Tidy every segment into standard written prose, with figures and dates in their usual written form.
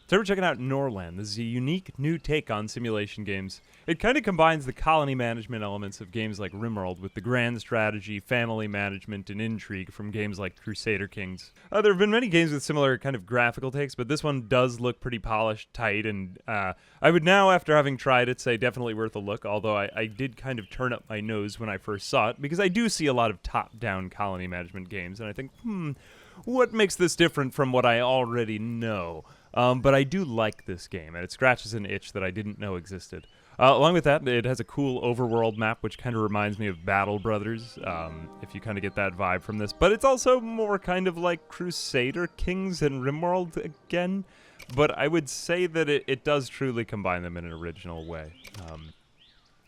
So we're checking out Norland. This is a unique new take on simulation games. It kind of combines the colony management elements of games like Rimworld with the grand strategy, family management, and intrigue from games like Crusader Kings. There have been many games with similar kind of graphical takes, but this one does look pretty polished, tight, and I would now, after having tried it, say definitely worth a look, although I did kind of turn up my nose when I first saw it, because I do see a lot of top-down colony management games, and I think, what makes this different from what I already know? But I do like this game, and it scratches an itch that I didn't know existed. Along with that, it has a cool overworld map, which kind of reminds me of Battle Brothers, if you kind of get that vibe from this. But it's also more kind of like Crusader Kings and Rimworld again. But I would say that it does truly combine them in an original way.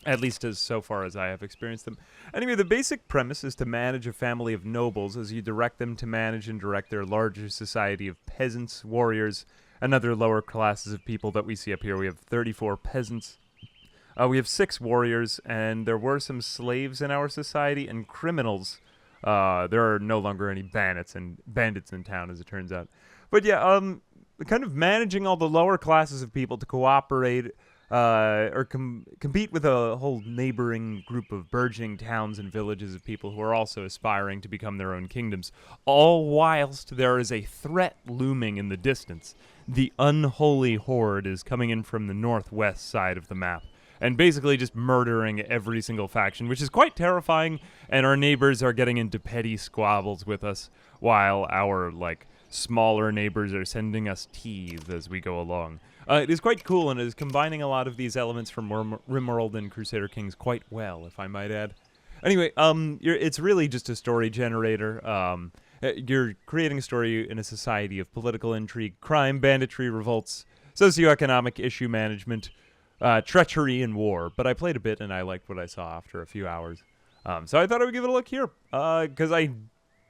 At least as so far as I have experienced them. Anyway, the basic premise is to manage a family of nobles as you direct them to manage and direct their larger society of peasants, warriors, and other lower classes of people that we see up here. We have 34 peasants. We have 6 warriors, and there were some slaves in our society and criminals. There are no longer any bandits in town, as it turns out. But yeah, kind of managing all the lower classes of people to cooperate or compete with a whole neighboring group of burgeoning towns and villages of people who are also aspiring to become their own kingdoms, all whilst there is a threat looming in the distance. The unholy horde is coming in from the northwest side of the map, and basically just murdering every single faction, which is quite terrifying, and our neighbors are getting into petty squabbles with us, while our, smaller neighbors are sending us teas as we go along. It is quite cool, and it is combining a lot of these elements from Rimworld and Crusader Kings quite well, if I might add. Anyway, it's really just a story generator. You're creating a story in a society of political intrigue, crime, banditry, revolts, socioeconomic issue management, treachery, and war. But I played a bit, and I liked what I saw after a few hours. So I thought I would give it a look here, because I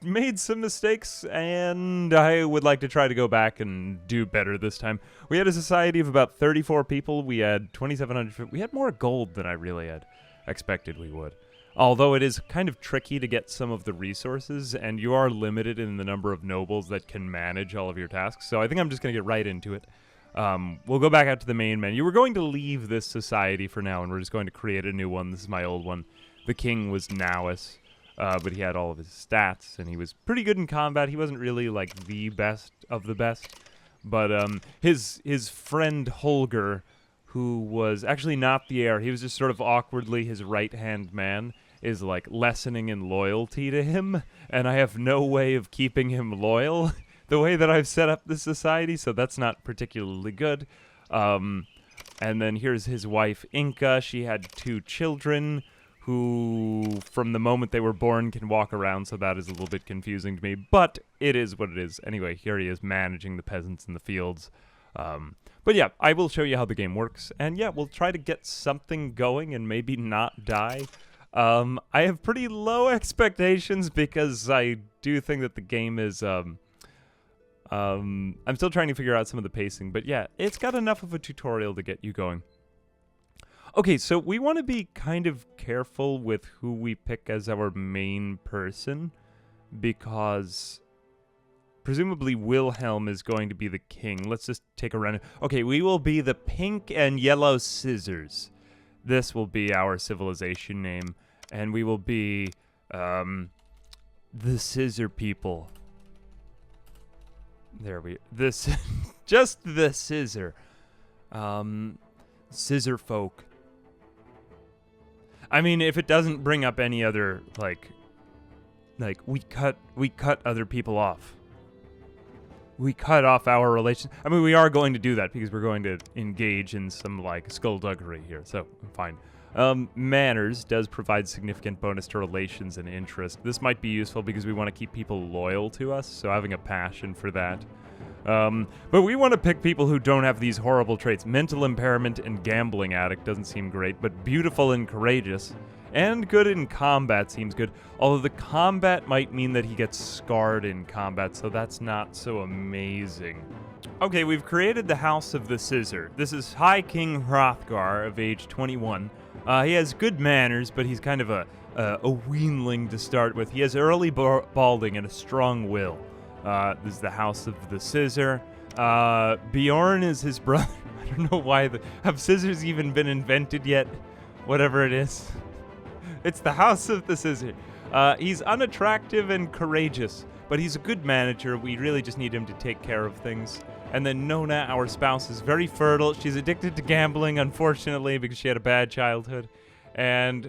made some mistakes, and I would like to try to go back and do better this time. We had a society of about 34 people. We had 2,700. We had more gold than I really had expected we would. Although it is kind of tricky to get some of the resources, and you are limited in the number of nobles that can manage all of your tasks. So I think I'm just going to get right into it. We'll go back out to the main menu. We're going to leave this society for now, and we're just going to create a new one. This is my old one. The king was Nawis. But he had all of his stats, and he was pretty good in combat. He wasn't really, the best of the best. But his friend Holger, who was actually not the heir, he was just sort of awkwardly his right-hand man, is, lessening in loyalty to him. And I have no way of keeping him loyal the way that I've set up this society, so that's not particularly good. And then here's his wife, Inca. She had 2 children, who, from the moment they were born, can walk around, so that is a little bit confusing to me, but it is what it is. Anyway, here he is managing the peasants in the fields. But yeah, I will show you how the game works, and yeah, we'll try to get something going and maybe not die. I have pretty low expectations because I do think that the game is, I'm still trying to figure out some of the pacing, but yeah, it's got enough of a tutorial to get you going. Okay, so we want to be kind of careful with who we pick as our main person, because presumably Wilhelm is going to be the king. Let's just take a run. Okay, we will be the pink and yellow scissors. This will be our civilization name, and we will be the scissor people. This just the scissor. Scissor folk. I mean, if it doesn't bring up any other, we cut other people off. We cut off our relations. I mean, we are going to do that because we're going to engage in some, skullduggery here, so fine. Manners does provide significant bonus to relations and interest. This might be useful because we want to keep people loyal to us, so having a passion for that. But we want to pick people who don't have these horrible traits. Mental impairment and gambling addict doesn't seem great, but beautiful and courageous. And good in combat seems good. Although the combat might mean that he gets scarred in combat, so that's not so amazing. Okay, we've created the House of the Scissor. This is High King Hrothgar of age 21. He has good manners, but he's kind of a weanling to start with. He has early balding and a strong will. This is the House of the Scissor. Bjorn is his brother. I don't know why have scissors even been invented yet? Whatever it is. It's the House of the Scissor. He's unattractive and courageous, but he's a good manager. We really just need him to take care of things. And then Nona, our spouse, is very fertile. She's addicted to gambling, unfortunately, because she had a bad childhood. And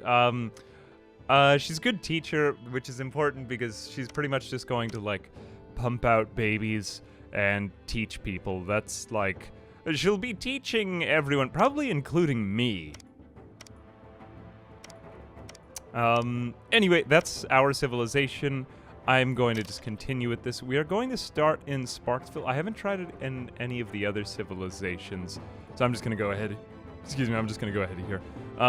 she's a good teacher, which is important because she's pretty much just going to, like, pump out babies and teach people. That's, like, she'll be teaching everyone, probably including me. Anyway, that's our civilization. I'm going to just continue with this. We are going to start in Sparksville. I haven't tried it in any of the other civilizations, so I'm just going to go ahead. Excuse me, I'm just going to go ahead here.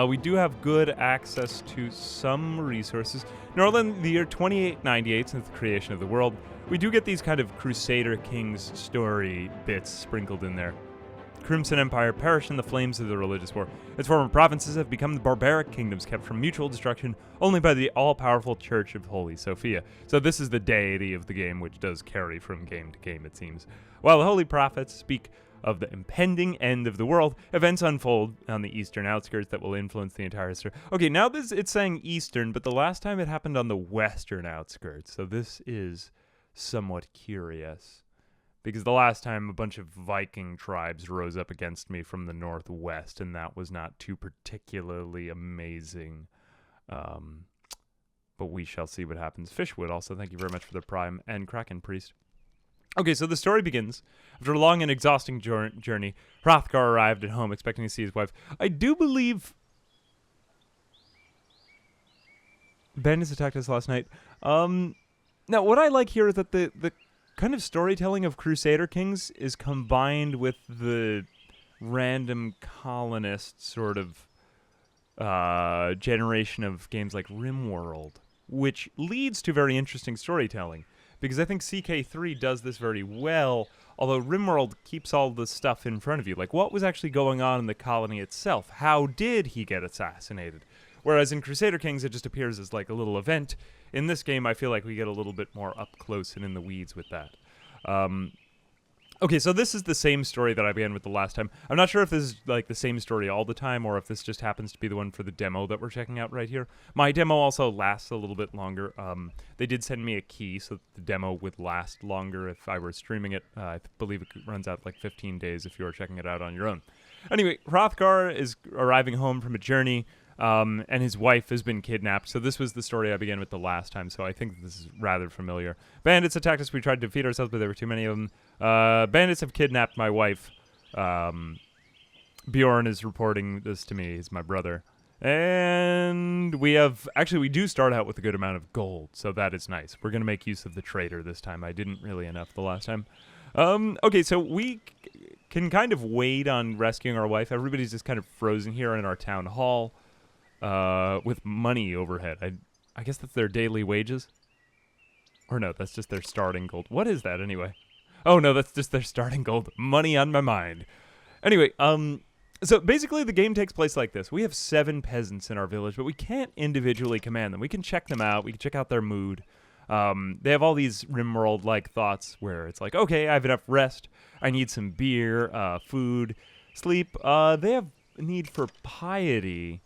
We do have good access to some resources. Norland, the year 2898 since the creation of the world. We do get these kind of Crusader Kings story bits sprinkled in there. Crimson Empire perished in the flames of the religious war. Its former provinces have become the barbaric kingdoms kept from mutual destruction only by the all-powerful Church of Holy Sophia. So this is the deity of the game, which does carry from game to game, it seems. While the holy prophets speak of the impending end of the world, events unfold on the eastern outskirts that will influence the entire history. Okay, now it's saying eastern, but the last time it happened on the western outskirts, so this is somewhat curious. Because the last time a bunch of Viking tribes rose up against me from the northwest, and that was not too particularly amazing. But we shall see what happens. Fishwood, also, thank you very much for the Prime, and Kraken Priest. Okay, so the story begins. After a long and exhausting journey, Hrothgar arrived at home expecting to see his wife. I do believe Bandits attacked us last night. Now, what I like here is that the kind of storytelling of Crusader Kings is combined with the random colonist sort of generation of games like Rimworld, which leads to very interesting storytelling. Because I think CK3 does this very well, although Rimworld keeps all the stuff in front of you. Like, what was actually going on in the colony itself? How did he get assassinated? Whereas in Crusader Kings, it just appears as like a little event. In this game, I feel like we get a little bit more up close and in the weeds with that. Okay, so this is the same story that I began with the last time. I'm not sure if this is like the same story all the time or if this just happens to be the one for the demo that we're checking out right here. My demo also lasts a little bit longer. They did send me a key so that the demo would last longer if I were streaming it. I believe it runs out like 15 days if you are checking it out on your own. Anyway, Hrothgar is arriving home from a journey. And his wife has been kidnapped. So this was the story I began with the last time, so I think this is rather familiar. Bandits attacked us. We tried to defeat ourselves, but there were too many of them. Bandits have kidnapped my wife. Bjorn is reporting this to me. He's my brother. And we do start out with a good amount of gold, so that is nice. We're going to make use of the trader this time. I didn't really enough the last time. Okay, so we can kind of wait on rescuing our wife. Everybody's just kind of frozen here in our town hall. With money overhead. I guess that's their daily wages? Or no, that's just their starting gold. What is that anyway? Oh no, that's just their starting gold. Money on my mind. Anyway, so basically the game takes place like this. We have 7 peasants in our village, but we can't individually command them. We can check them out. We can check out their mood. They have all these Rimworld-like thoughts where it's like, okay, I have enough rest. I need some beer, food, sleep. They have need for piety.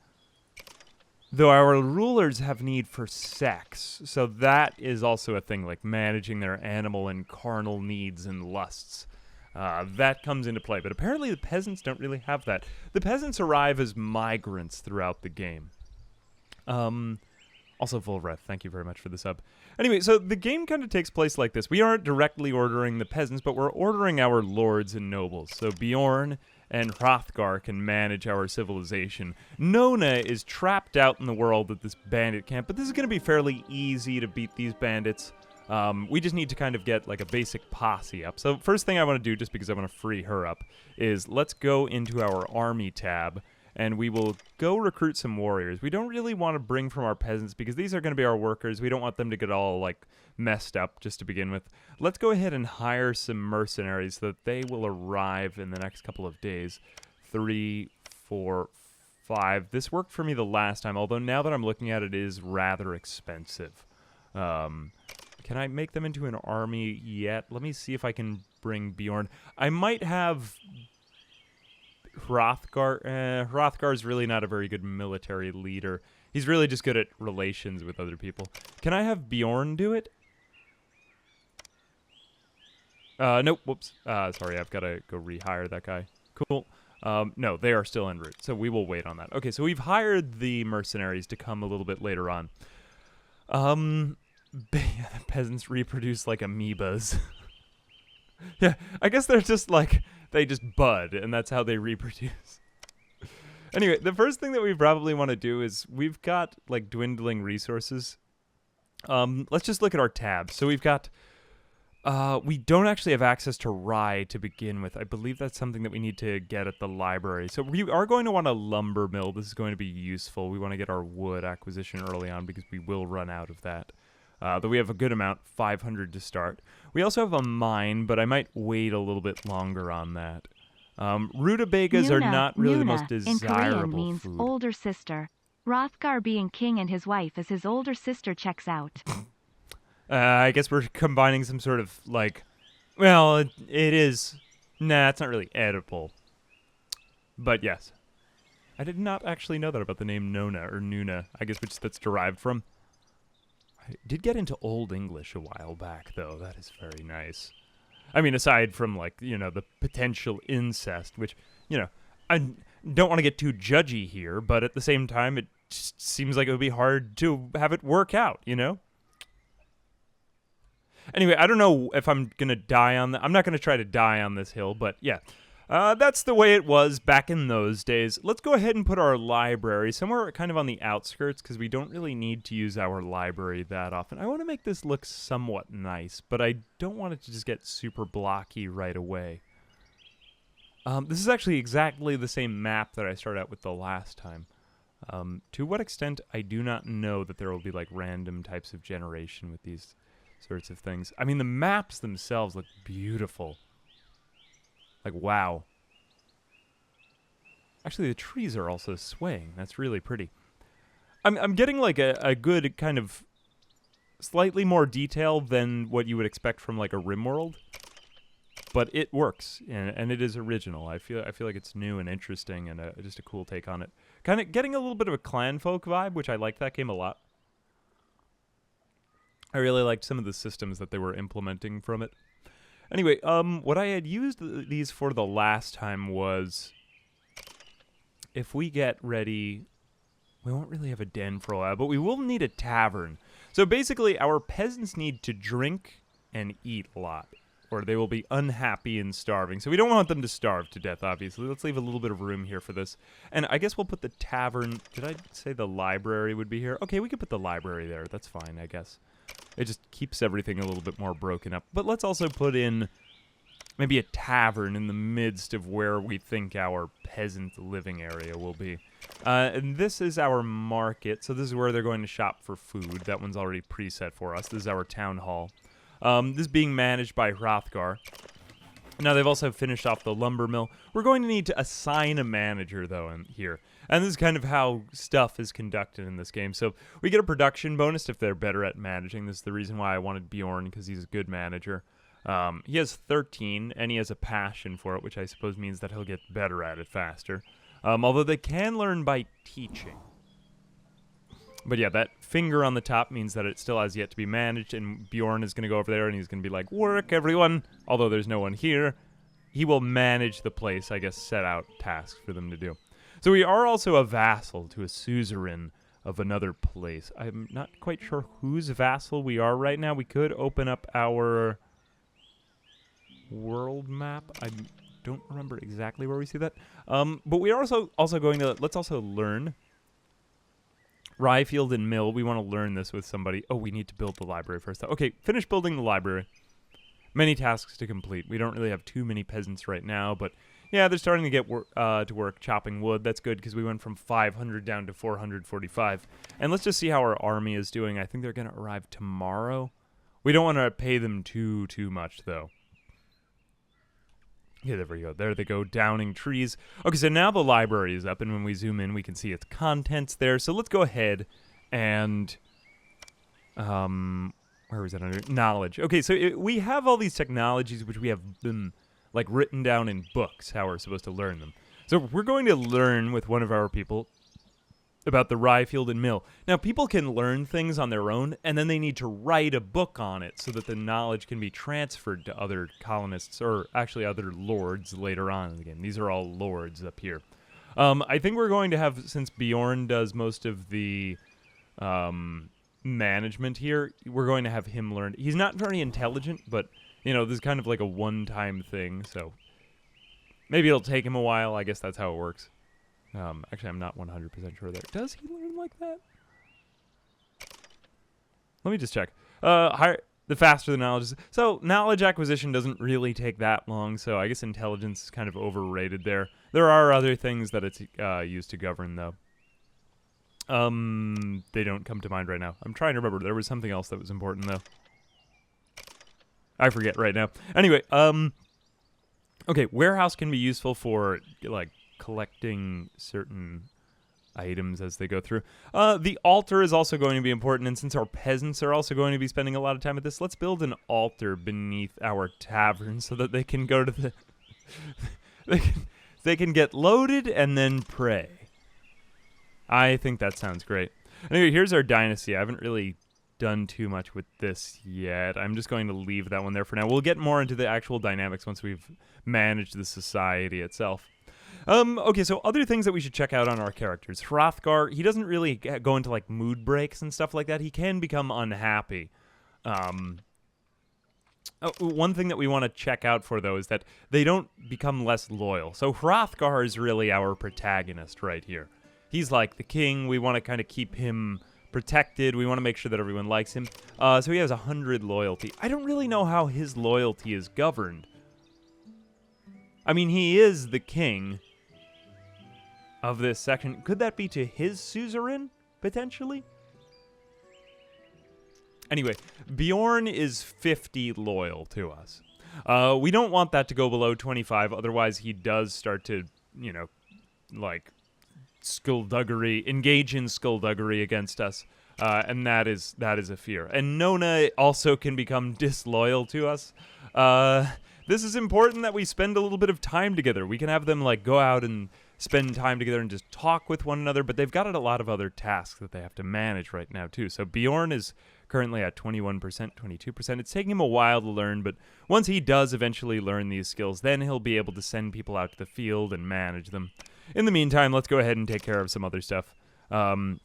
Though our rulers have need for sex, so that is also a thing, like managing their animal and carnal needs and lusts. That comes into play, but apparently the peasants don't really have that. The peasants arrive as migrants throughout the game. Also, Volreth, thank you very much for the sub. Anyway, so the game kind of takes place like this. We aren't directly ordering the peasants, but we're ordering our lords and nobles. So Bjorn and Hrothgar can manage our civilization. Nona is trapped out in the world at this bandit camp, but this is going to be fairly easy to beat these bandits. We just need to kind of get like a basic posse up. So first thing I want to do, just because I want to free her up, is let's go into our army tab, and we will go recruit some warriors. We don't really want to bring from our peasants because these are going to be our workers. We don't want them to get all like messed up just to begin with. Let's go ahead and hire some mercenaries so that they will arrive in the next couple of days. 3, 4, 5. This worked for me the last time, although now that I'm looking at it, it is rather expensive. Okay, Can I make them into an army yet? Let me see if I can bring Bjorn. I might have Hrothgar. Hrothgar's really not a very good military leader. He's really just good at relations with other people. Can I have Bjorn do it? Nope. Whoops. Sorry, I've got to go rehire that guy. Cool. No, they are still en route, so we will wait on that. Okay, so we've hired the mercenaries to come a little bit later on. The peasants reproduce like amoebas. Yeah, I guess they're just like, they just bud, and that's how they reproduce. Anyway, the first thing that we probably want to do is we've got like dwindling resources. Let's just look at our tabs. So we've got, we don't actually have access to rye to begin with. I believe that's something that we need to get at the library. So we are going to want a lumber mill. This is going to be useful. We want to get our wood acquisition early on because we will run out of that. Though we have a good amount, 500 to start. We also have a mine, but I might wait a little bit longer on that. Rutabagas are not really the most desirable in Korean means food. Older sister. Hrothgar being king and his wife as his older sister checks out. I guess we're combining some sort of, like, well, it is, nah, it's not really edible. But yes. I did not actually know that about the name Nona, or Nuna, I guess which that's derived from. I did get into Old English a while back, though. That is very nice. I mean, aside from, like, you know, the potential incest, which, you know, I don't want to get too judgy here, but at the same time, it just seems like it would be hard to have it work out, you know? Anyway, I don't know if I'm going to die on I'm not going to try to die on this hill, but yeah. That's the way it was back in those days. Let's go ahead and put our library somewhere kind of on the outskirts because we don't really need to use our library that often. I want to make this look somewhat nice, but I don't want it to just get super blocky right away. This is actually exactly the same map that I started out with the last time. To what extent, I do not know that there will be like random types of generation with these sorts of things. I mean, the maps themselves look beautiful. Like, wow. Actually, the trees are also swaying. That's really pretty. I'm getting like a good kind of slightly more detail than what you would expect from like a Rimworld. But it works, and it is original. I feel like it's new and interesting and just a cool take on it. Kind of getting a little bit of a clan folk vibe, which I like that game a lot. I really liked some of the systems that they were implementing from it. Anyway, what I had used these for the last time was, if we get ready, we won't really have a den for a while, but we will need a tavern. So basically, our peasants need to drink and eat a lot, or they will be unhappy and starving. So we don't want them to starve to death, obviously. Let's leave a little bit of room here for this. And I guess we'll put the tavern, did I say the library would be here? Okay, we could put the library there. That's fine, I guess. It just keeps everything a little bit more broken up. But let's also put in maybe a tavern in the midst of where we think our peasant living area will be. And this is our market. So this is where they're going to shop for food. That one's already preset for us. This is our town hall. This is being managed by Hrothgar. Now, they've also finished off the lumber mill. We're going to need to assign a manager, though, in here. And this is kind of how stuff is conducted in this game. So we get a production bonus if they're better at managing. This is the reason why I wanted Bjorn, because he's a good manager. He has 13, and he has a passion for it, which I suppose means that he'll get better at it faster. Although they can learn by teaching. But yeah, that finger on the top means that it still has yet to be managed, and Bjorn is going to go over there, and he's going to be like, work, everyone! Although there's no one here. He will manage the place, I guess, set out tasks for them to do. So we are also a vassal to a suzerain of another place. I'm not quite sure whose vassal we are right now. We could open up our world map. I don't remember exactly where we see that. But we are also going to, let's also learn Ryefield and Mill. We want to learn this with somebody. Oh, we need to build the library first. Okay, finish building the library. Many tasks to complete. We don't really have too many peasants right now, but yeah, they're starting to get to work chopping wood. That's good because we went from 500 down to 445. And let's just see how our army is doing. I think they're going to arrive tomorrow. We don't want to pay them too much, though. Yeah, there we go. There they go, downing trees. Okay, so now the library is up, and when we zoom in, we can see its contents there. So let's go ahead and where was it under? Knowledge. Okay, so we have all these technologies which we have them like written down in books how we're supposed to learn them. So we're going to learn with one of our people about the rye field and mill. Now, people can learn things on their own, and then they need to write a book on it so that the knowledge can be transferred to other colonists, or actually other lords later on in the game. These are all lords up here. I think we're going to have, since Bjorn does most of the management here, we're going to have him learn. He's not very intelligent, but, you know, this is kind of like a one-time thing, so maybe it'll take him a while. I guess that's how it works. Actually, I'm not 100% sure there. Does he learn like that? Let me just check. The faster the knowledge is. So, knowledge acquisition doesn't really take that long, so I guess intelligence is kind of overrated there. There are other things that it's used to govern, though. They don't come to mind right now. I'm trying to remember. There was something else that was important, though. I forget right now. Anyway, okay, warehouse can be useful for, like, collecting certain items as they go through. The altar is also going to be important, and since our peasants are also going to be spending a lot of time at this, let's build an altar beneath our tavern so that they can go to the... they can get loaded and then pray. I think that sounds great. Anyway, here's our dynasty. I haven't really done too much with this yet. I'm just going to leave that one there for now. We'll get more into the actual dynamics once we've managed the society itself. Okay, so other things that we should check out on our characters. Hrothgar, he doesn't really go into, like, mood breaks and stuff like that. He can become unhappy. One thing that we want to check out for, though, is that they don't become less loyal. So Hrothgar is really our protagonist right here. He's like the king. We want to kind of keep him protected. We want to make sure that everyone likes him. So he has 100 loyalty. I don't really know how his loyalty is governed. I mean, he is the king of this section. Could that be to his suzerain, potentially? Anyway, Bjorn is 50 loyal to us. We don't want that to go below 25, otherwise he does start to, you know, like, engage in skullduggery against us, and that is a fear. And Nona also can become disloyal to us. This is important that we spend a little bit of time together. We can have them, like, go out and spend time together and just talk with one another, but they've got a lot of other tasks that they have to manage right now, too. So Bjorn is currently at 21%, 22%. It's taking him a while to learn, but once he does eventually learn these skills, then he'll be able to send people out to the field and manage them. In the meantime, let's go ahead and take care of some other stuff. We aren't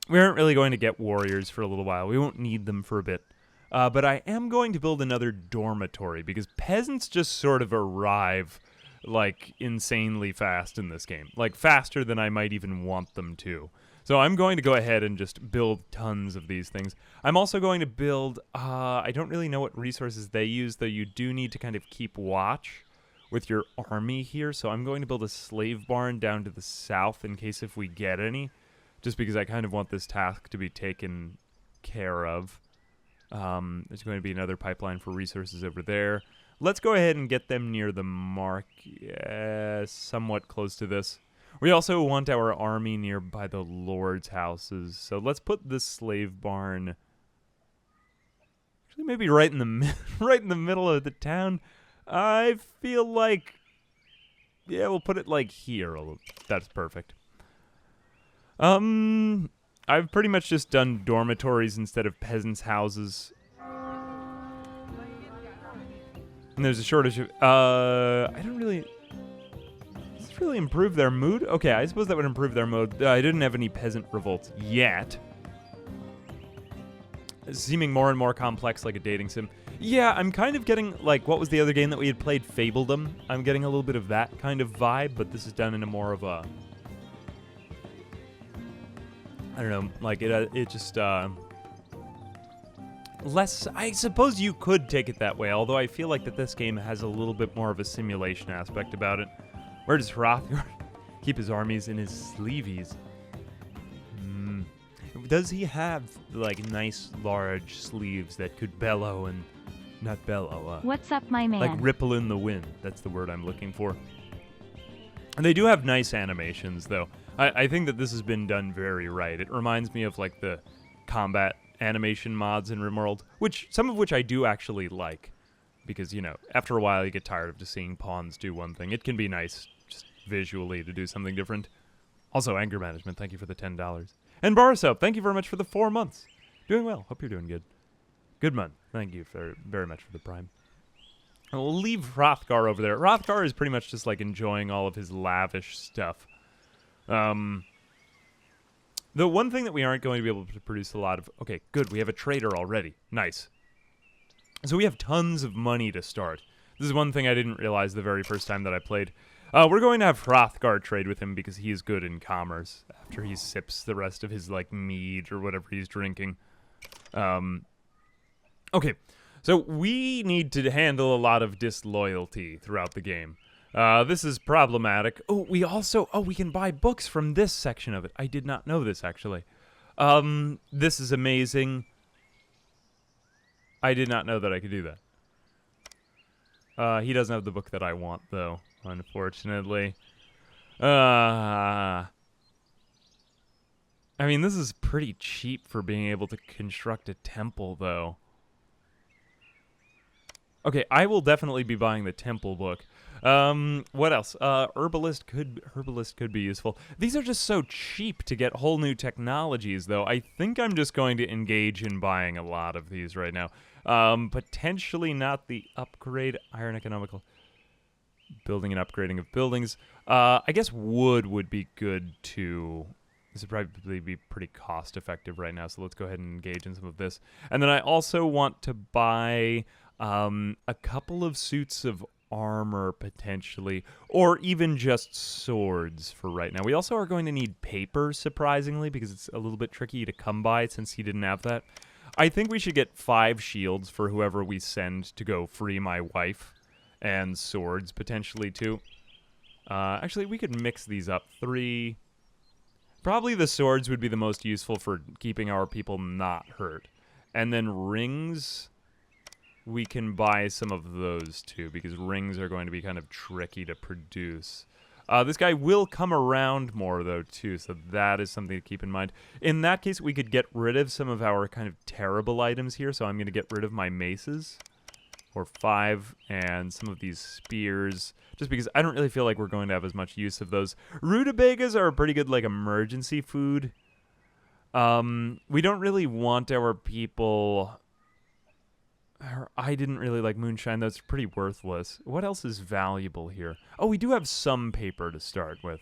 really going to get warriors for a little while. We won't need them for a bit. But I am going to build another dormitory, because peasants just sort of arrive, like, insanely fast in this game. Like, faster than I might even want them to. So I'm going to go ahead and just build tons of these things. I'm also going to build, I don't really know what resources they use, though you do need to kind of keep watch with your army here. So I'm going to build a slave barn down to the south in case if we get any, just because I kind of want this task to be taken care of. There's going to be another pipeline for resources over there. Let's go ahead and get them near the mark, somewhat close to this. We also want our army nearby the lord's houses, so let's put this slave barn actually maybe right in the right in the middle of the town. I feel like, yeah, we'll put it like here. That's perfect. I've pretty much just done dormitories instead of peasants' houses. And there's a shortage of, I don't really, does this really improve their mood? Okay, I suppose that would improve their mood. I didn't have any peasant revolts yet. It's seeming more and more complex, like a dating sim. Yeah, I'm kind of getting, like, what was the other game that we had played, Fabledom? I'm getting a little bit of that kind of vibe, but this is done in a more of a, I don't know, like, it just, less, I suppose you could take it that way, although I feel like that this game has a little bit more of a simulation aspect about it. Where does Hrothgar keep his armies? In his sleeveys? Does he have, like, nice, large sleeves that could bellow and, not bellow, What's up, my man? like ripple in the wind? That's the word I'm looking for. And they do have nice animations, though. I think that this has been done very right. It reminds me of, like, the combat animation mods in Rimworld, some of which I do actually like. Because, you know, after a while you get tired of just seeing pawns do one thing. It can be nice, just visually, to do something different. Also, anger management, thank you for the $10. And Borisov, thank you very much for the 4 months. Doing well. Hope you're doing good. Goodman, thank you very much for the Prime. And we'll leave Hrothgar over there. Hrothgar is pretty much just, like, enjoying all of his lavish stuff. The one thing that we aren't going to be able to produce a lot of... Okay, good, we have a trader already. Nice. So we have tons of money to start. This is one thing I didn't realize the very first time that I played. We're going to have Hrothgar trade with him because he is good in commerce after he sips the rest of his, like, mead or whatever he's drinking. Okay, so we need to handle a lot of disloyalty throughout the game. This is problematic. Oh, we can buy books from this section of it. I did not know this, actually. This is amazing. I did not know that I could do that. He doesn't have the book that I want, though, unfortunately. I mean, this is pretty cheap for being able to construct a temple, though. Okay, I will definitely be buying the temple book. What else? Herbalist could be useful. These are just so cheap to get whole new technologies, though. I think I'm just going to engage in buying a lot of these right now. Potentially not the upgrade. Iron economical. Building and upgrading of buildings. I guess wood would be good, too. This would probably be pretty cost-effective right now, so let's go ahead and engage in some of this. And then I also want to buy a couple of suits of armor, potentially, or even just swords for right now. We also are going to need paper, surprisingly, because it's a little bit tricky to come by since he didn't have that. I think we should get 5 shields for whoever we send to go free my wife, and swords, potentially, too. Actually, we could mix these up. 3... Probably the swords would be the most useful for keeping our people not hurt. And then rings... We can buy some of those, too, because rings are going to be kind of tricky to produce. This guy will come around more, though, too, so that is something to keep in mind. In that case, we could get rid of some of our kind of terrible items here, so I'm going to get rid of my maces, or 5, and some of these spears, just because I don't really feel like we're going to have as much use of those. Rutabagas are a pretty good, like, emergency food. We don't really want our people... I didn't really like moonshine. That's pretty worthless. What else is valuable here? Oh, we do have some paper to start with.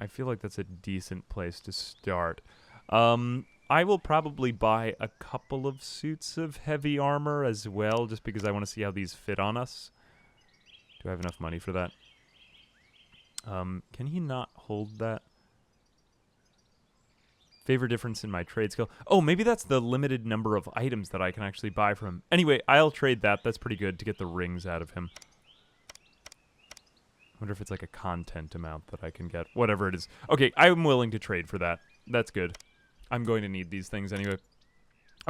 I feel like that's a decent place to start. I will probably buy a couple of suits of heavy armor as well, just because I want to see how these fit on us. Do I have enough money for that? Can he not hold that? Favor difference in my trade skill. Oh, maybe that's the limited number of items that I can actually buy from him. Anyway, I'll trade that. That's pretty good to get the rings out of him. I wonder if it's like a content amount that I can get. Whatever it is. Okay, I'm willing to trade for that. That's good. I'm going to need these things anyway.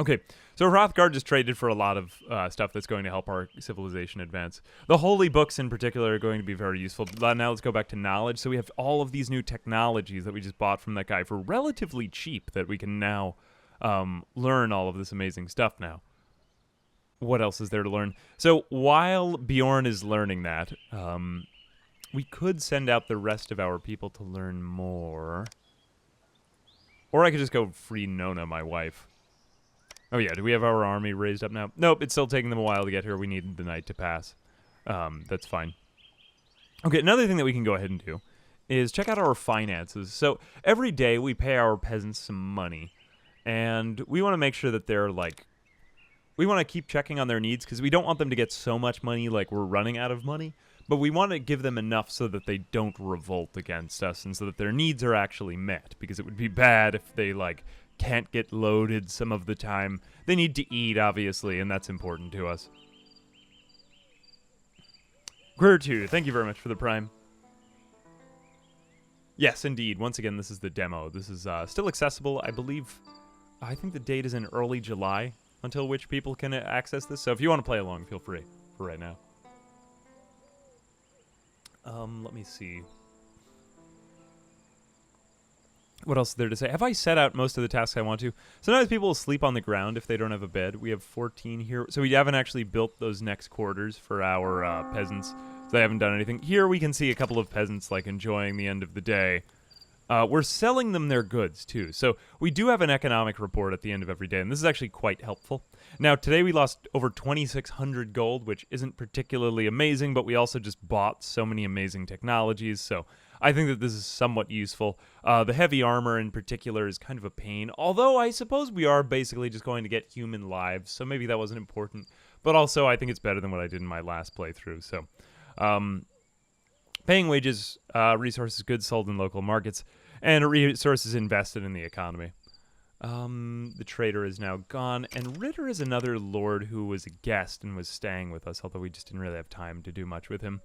Okay, so Hrothgar just traded for a lot of stuff that's going to help our civilization advance. The holy books in particular are going to be very useful. Now let's go back to knowledge. So we have all of these new technologies that we just bought from that guy for relatively cheap that we can now learn all of this amazing stuff now. What else is there to learn? So while Bjorn is learning that, we could send out the rest of our people to learn more. Or I could just go free Nona, my wife. Oh yeah, do we have our army raised up now? Nope, it's still taking them a while to get here. We need the night to pass. That's fine. Okay, another thing that we can go ahead and do is check out our finances. So every day we pay our peasants some money, and we want to make sure that they're like... We want to keep checking on their needs because we don't want them to get so much money like we're running out of money, but we want to give them enough so that they don't revolt against us and so that their needs are actually met, because it would be bad if they, like... can't get loaded some of the time. They need to eat, obviously, and that's important to us. Greer2, thank you very much for the Prime. Yes, indeed. Once again, this is the demo. This is still accessible, I believe. I think the date is in early July, until which people can access this. So if you want to play along, feel free for right now. Let me see. What else is there to say? Have I set out most of the tasks I want to? Sometimes people will sleep on the ground if they don't have a bed. We have 14 here. So we haven't actually built those next quarters for our peasants. So they haven't done anything. Here we can see a couple of peasants like enjoying the end of the day. We're selling them their goods too. So we do have an economic report at the end of every day. And this is actually quite helpful. Now today we lost over 2,600 gold, which isn't particularly amazing. But we also just bought so many amazing technologies. So I think that this is somewhat useful. The heavy armor in particular is kind of a pain, although I suppose we are basically just going to get human lives, so maybe that wasn't important. But also, I think it's better than what I did in my last playthrough. So, paying wages, resources, goods sold in local markets, and resources invested in the economy. The trader is now gone, and Ritter is another lord who was a guest and was staying with us, although we just didn't really have time to do much with him.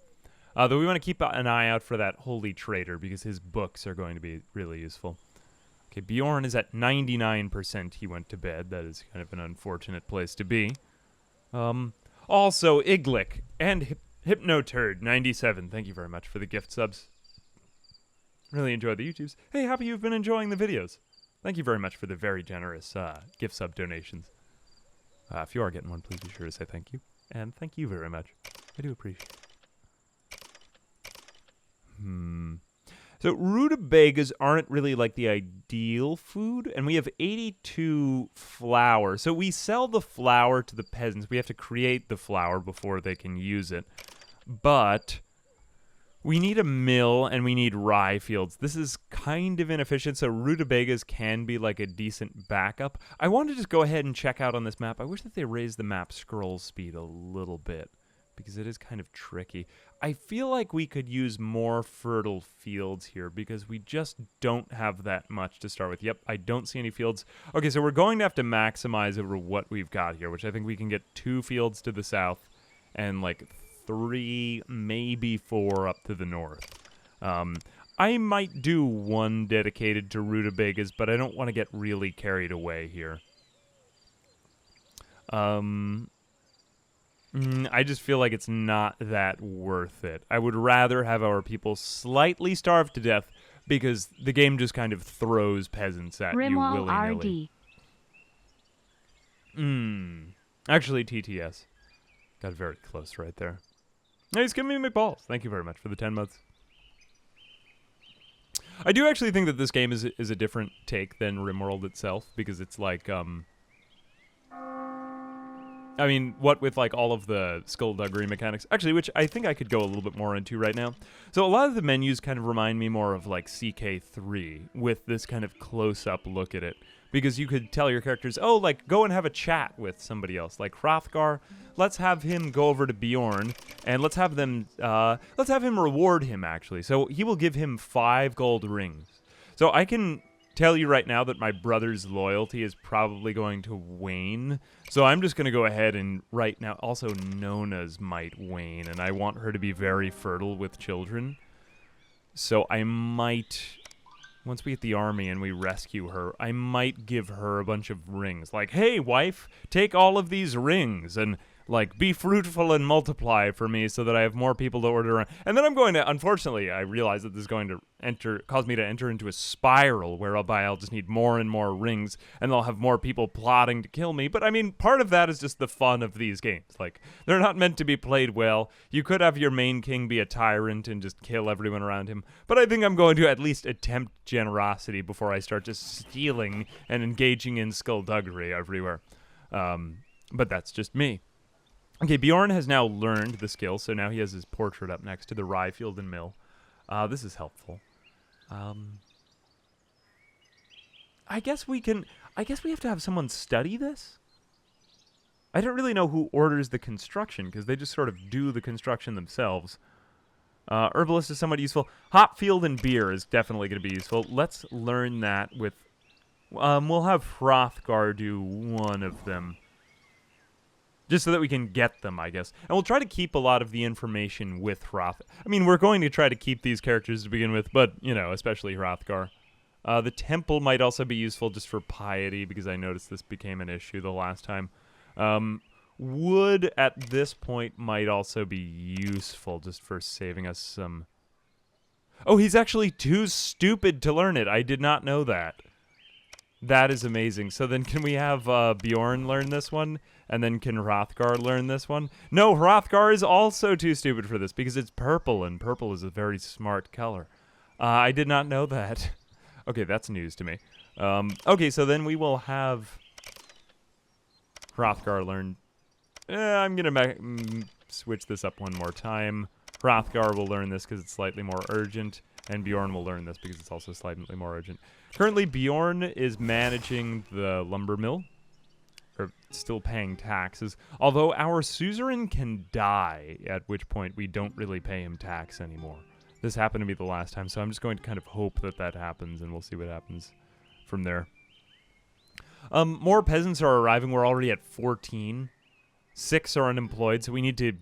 Though we want to keep an eye out for that holy trader because his books are going to be really useful. Okay, Bjorn is at 99%. He went to bed. That is kind of an unfortunate place to be. Also, Iglick and Hypnoturd 97. Thank you very much for the gift subs. Really enjoy the YouTubes. Hey, happy you've been enjoying the videos. Thank you very much for the very generous gift sub donations. If you are getting one, please be sure to say thank you. And thank you very much. I do appreciate it. So rutabagas aren't really like the ideal food, and we have 82 flour. So we sell the flour to the peasants. We have to create the flour before they can use it. But we need a mill and we need rye fields. This is kind of inefficient, so rutabagas can be like a decent backup. I want to just go ahead and check out on this map. I wish that they raised the map scroll speed a little bit, because it is kind of tricky. I feel like we could use more fertile fields here because we just don't have that much to start with. Yep, I don't see any fields. Okay, so we're going to have to maximize over what we've got here, which I think we can get 2 fields to the south and like 3, maybe 4 up to the north. I might do 1 dedicated to rutabagas, but I don't want to get really carried away here. I just feel like it's not that worth it. I would rather have our people slightly starve to death because the game just kind of throws peasants at you willy-nilly. Actually, TTS. Got very close right there. Hey, he's giving me McBalls. Thank you very much for the 10 months. I do actually think that this game is a different take than Rimworld itself because it's like, I mean, what with like all of the skullduggery mechanics, actually, which I think I could go a little bit more into right now. So a lot of the menus kind of remind me more of like CK3 with this kind of close-up look at it. Because you could tell your characters, oh, like, go and have a chat with somebody else. Like Hrothgar, let's have him go over to Bjorn, and let's have him reward him, actually. So he will give him 5 gold rings. So I can tell you right now that my brother's loyalty is probably going to wane. So I'm just going to go ahead and right now, also Nona's might wane, and I want her to be very fertile with children. So I might, once we get the army and we rescue her, I might give her a bunch of rings. Like, hey, wife, take all of these rings and, like, be fruitful and multiply for me so that I have more people to order around. And then I'm going to, unfortunately, I realize that this is going to cause me to enter into a spiral whereby I'll just need more and more rings and I'll have more people plotting to kill me. But I mean, part of that is just the fun of these games. Like, they're not meant to be played well. You could have your main king be a tyrant and just kill everyone around him. But I think I'm going to at least attempt generosity before I start just stealing and engaging in skullduggery everywhere. But that's just me. Okay, Bjorn has now learned the skill, so now he has his portrait up next to the rye field and mill. This is helpful. I guess we have to have someone study this? I don't really know who orders the construction, because they just sort of do the construction themselves. Herbalist is somewhat useful. Hop field and beer is definitely going to be useful. Let's learn that with... we'll have Hrothgar do one of them. Just so that we can get them, I guess. And we'll try to keep a lot of the information with Hrothgar. I mean, we're going to try to keep these characters to begin with, but, you know, especially Hrothgar. The temple might also be useful just for piety, because I noticed this became an issue the last time. Wood, at this point, might also be useful just for saving us some... Oh, he's actually too stupid to learn it. I did not know that. That is amazing. So then can we have Bjorn learn this one? And then can Hrothgar learn this one? No, Hrothgar is also too stupid for this because it's purple, and purple is a very smart color. I did not know that. Okay, that's news to me. Okay, so then we will have Hrothgar learn. I'm going to switch this up one more time. Hrothgar will learn this because it's slightly more urgent, and Bjorn will learn this because it's also slightly more urgent. Currently, Bjorn is managing the lumber mill, or still paying taxes, although our suzerain can die, at which point we don't really pay him tax anymore. This happened to me the last time, so I'm just going to kind of hope that that happens, and we'll see what happens from there. More peasants are arriving. We're already at 14. 6 are unemployed, so we need to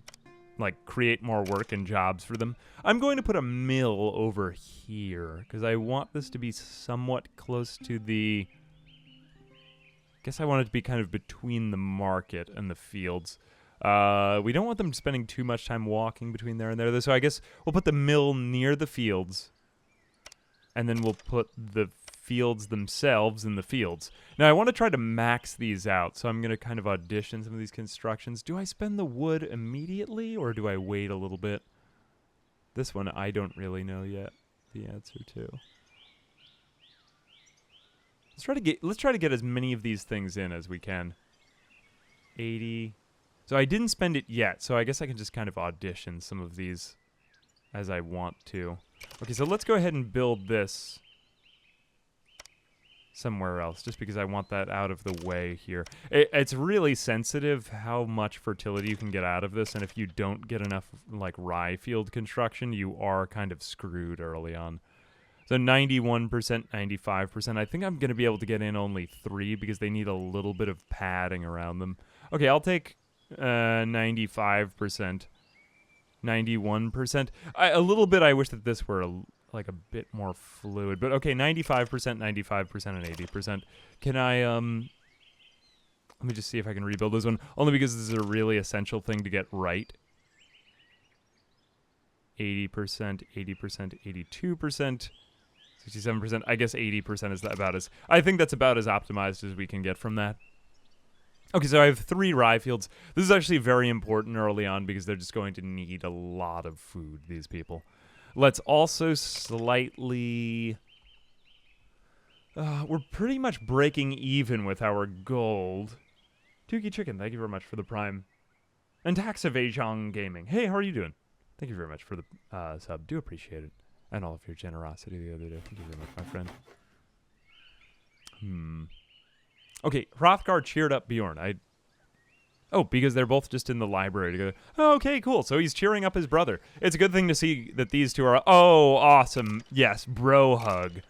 like create more work and jobs for them. I'm going to put a mill over here because I want this to be somewhat close to the... I guess I want it to be kind of between the market and the fields. We don't want them spending too much time walking between there and there, so I guess we'll put the mill near the fields, and then we'll put the fields themselves in the fields. Now, I want to try to max these out, so I'm going to kind of audition some of these constructions. Do I spend the wood immediately, or do I wait a little bit? This one, I don't really know yet the answer to. Let's try to get as many of these things in as we can. 80. So I didn't spend it yet, so I guess I can just kind of audition some of these as I want to. Okay, so let's go ahead and build this somewhere else, just because I want that out of the way here. It's really sensitive how much fertility you can get out of this, and if you don't get enough like rye field construction, you are kind of screwed early on. So 91%, 95%. I think I'm going to be able to get in only 3 because they need a little bit of padding around them. Okay, I'll take 95%, 91%. A little bit, I wish that this were like a bit more fluid, but okay, 95%, 95%, and 80%. Can I, let me just see if I can rebuild this one, only because this is a really essential thing to get right. 80%, 80%, 82%, 67%. I guess 80% is about as, I think that's about as optimized as we can get from that. Okay, so I have 3 rye fields. This is actually very important early on because they're just going to need a lot of food, these people. Let's also slightly... we're pretty much breaking even with our gold. Tukey Chicken, thank you very much for the prime. And Tax Evasion Gaming. Hey, how are you doing? Thank you very much for the sub. Do appreciate it. And all of your generosity the other day. Thank you very much, my friend. Okay, Hrothgar cheered up Bjorn. Oh, because they're both just in the library together. Oh, okay, cool. So he's cheering up his brother. It's a good thing to see that these two are... Oh, awesome. Yes, bro hug.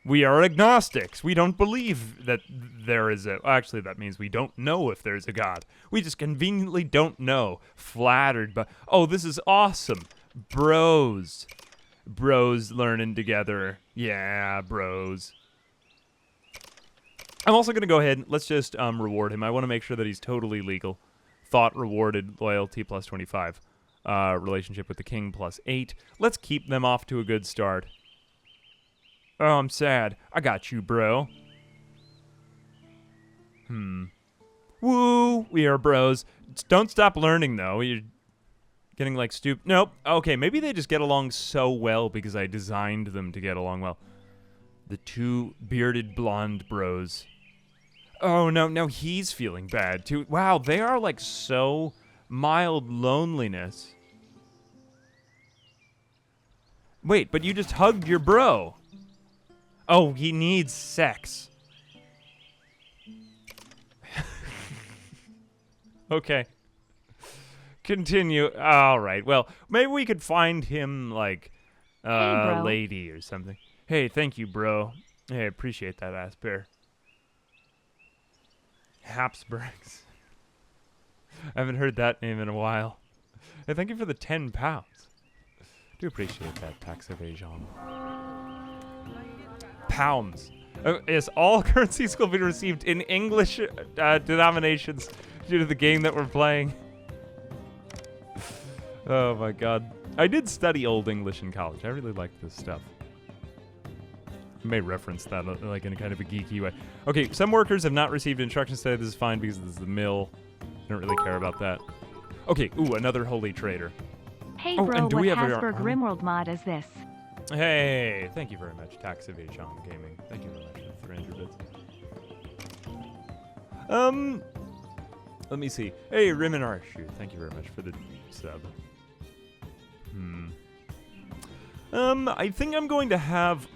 We are agnostics. We don't believe that there is a... Actually, that means we don't know if there's a God. We just conveniently don't know. Flattered by... Oh, this is awesome. Bros. Bros learning together. Yeah, bros. I'm also going to go ahead, let's just reward him. I want to make sure that he's totally legal. Thought rewarded, loyalty plus 25. Relationship with the king plus 8. Let's keep them off to a good start. Oh, I'm sad. I got you, bro. Woo, we are bros. Don't stop learning, though. You're getting, like, stupid. Nope. Okay, maybe they just get along so well because I designed them to get along well. The 2 bearded blonde bros. Oh, no, now he's feeling bad, too. Wow, they are, like, so mild loneliness. Wait, but you just hugged your bro. Oh, he needs sex. Okay. Continue. All right, well, maybe we could find him, like, Hey, lady or something. Hey, thank you, bro. Hey, I appreciate that, ass bear. Habsburgs. I haven't heard that name in a while. Hey, thank you for the 10 pounds. Do appreciate that, tax evasion. Pounds. Yes, all currencies will be received in English denominations due to the game that we're playing. Oh my god. I did study Old English in college. I really like this stuff. You may reference that like in a kind of a geeky way. Okay, some workers have not received instructions today. This is fine because this is the mill. I don't really care about that. Okay, ooh, another holy trader. Hey Oh, bro, and do what we have our Hasburg army? Rimworld mod is this? Hey, thank you very much, Tax Evasion Gaming. Thank you very much for 300 bits. Let me see. Hey, Rimmon Arshu, thank you very much for the sub. I think I'm going to have...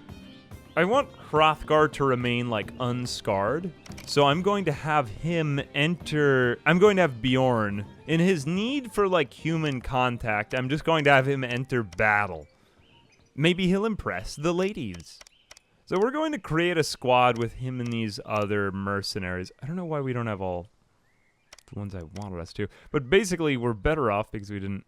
I want Hrothgar to remain, like, unscarred. So I'm going to have him enter... I'm going to have Bjorn. In his need for, like, human contact, I'm just going to have him enter battle. Maybe he'll impress the ladies. So we're going to create a squad with him and these other mercenaries. I don't know why we don't have all the ones I wanted us to. But basically, we're better off because we didn't...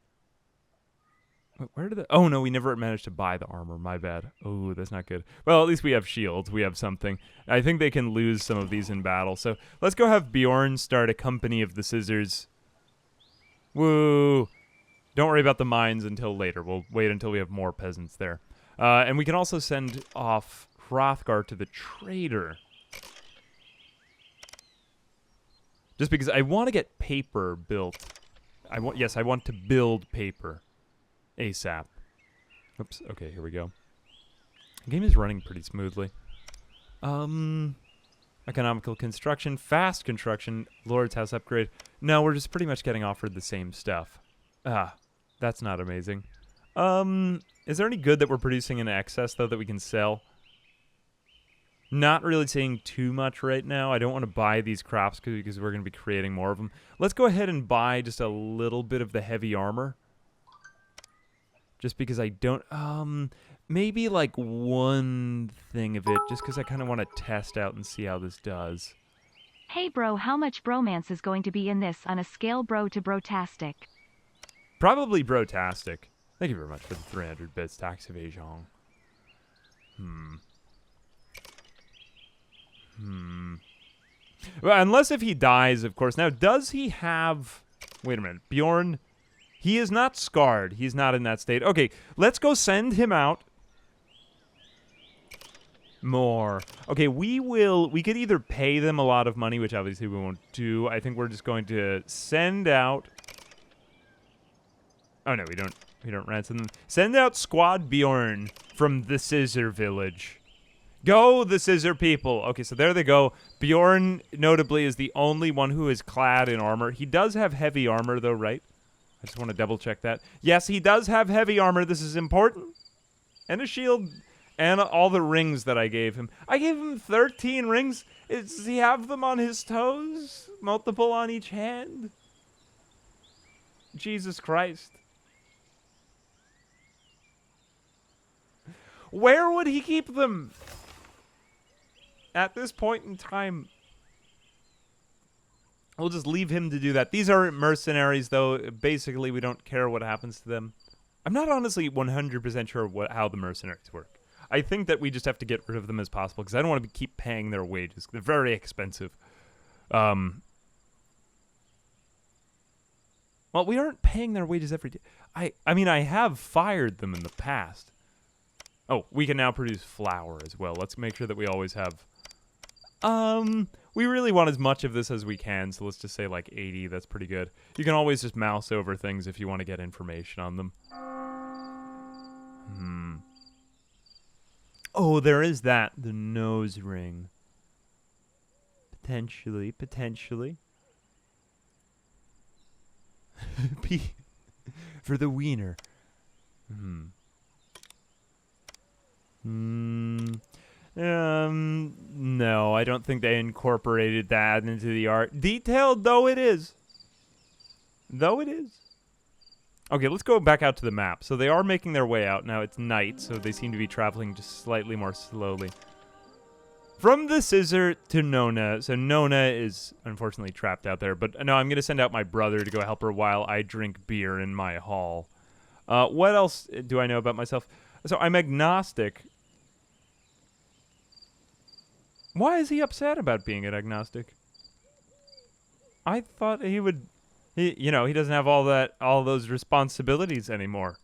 Where did the... Oh, no, we never managed to buy the armor. My bad. Oh, that's not good. Well, at least we have shields. We have something. I think they can lose some of these in battle. So let's go have Bjorn start a company of the scissors. Woo! Don't worry about the mines until later. We'll wait until we have more peasants there. And we can also send off Hrothgar to the trader. Just because I want to get paper built. I want to build paper. ASAP. Oops, okay, here we go. The game is running pretty smoothly. Economical construction, fast construction, Lord's House upgrade. No, we're just pretty much getting offered the same stuff. Ah, that's not amazing. Is there any good that we're producing in excess, though, that we can sell? Not really seeing too much right now. I don't want to buy these crops because we're going to be creating more of them. Let's go ahead and buy just a little bit of the heavy armor. Just because I don't... maybe like one thing of it, just because I kind of want to test out and see how this does. Hey bro, how much bromance is going to be in this on a scale bro to brotastic? Probably brotastic. Thank you very much for the 300 bits, Tax Evasion. Well, unless if he dies, of course. Now, does he have... Wait a minute. Bjorn... He is not scarred. He's not in that state. Okay, let's go send him out. More. Okay, we could either pay them a lot of money, which obviously we won't do. I think we're just going to send out... Oh, no, we don't ransom them. Send out Squad Bjorn from the Scissor Village. Go, the Scissor people. Okay, so there they go. Bjorn, notably, is the only one who is clad in armor. He does have heavy armor, though, right? I just want to double check that. Yes, he does have heavy armor. This is important. And a shield. And all the rings that I gave him. I gave him 13 rings. Does he have them on his toes? Multiple on each hand? Jesus Christ. Where would he keep them? At this point in time... We'll just leave him to do that. These are mercenaries, though. Basically, we don't care what happens to them. I'm not honestly 100% sure how the mercenaries work. I think that we just have to get rid of them as possible, because I don't want to keep paying their wages. They're very expensive. Well, we aren't paying their wages every day. I mean, I have fired them in the past. Oh, we can now produce flour as well. Let's make sure that we always have... We really want as much of this as we can, so let's just say like 80. That's pretty good. You can always just mouse over things if you want to get information on them. Oh, there is that. The nose ring. Potentially. For the wiener. No, I don't think they incorporated that into the art. Detailed though it is. Okay, let's go back out to the map. So they are making their way out. Now it's night, so they seem to be traveling just slightly more slowly. From the Scissor to Nona. So Nona is unfortunately trapped out there. But no, I'm going to send out my brother to go help her while I drink beer in my hall. What else do I know about myself? So I'm agnostic. Why is he upset about being an agnostic? I thought he would... he doesn't have all those responsibilities anymore.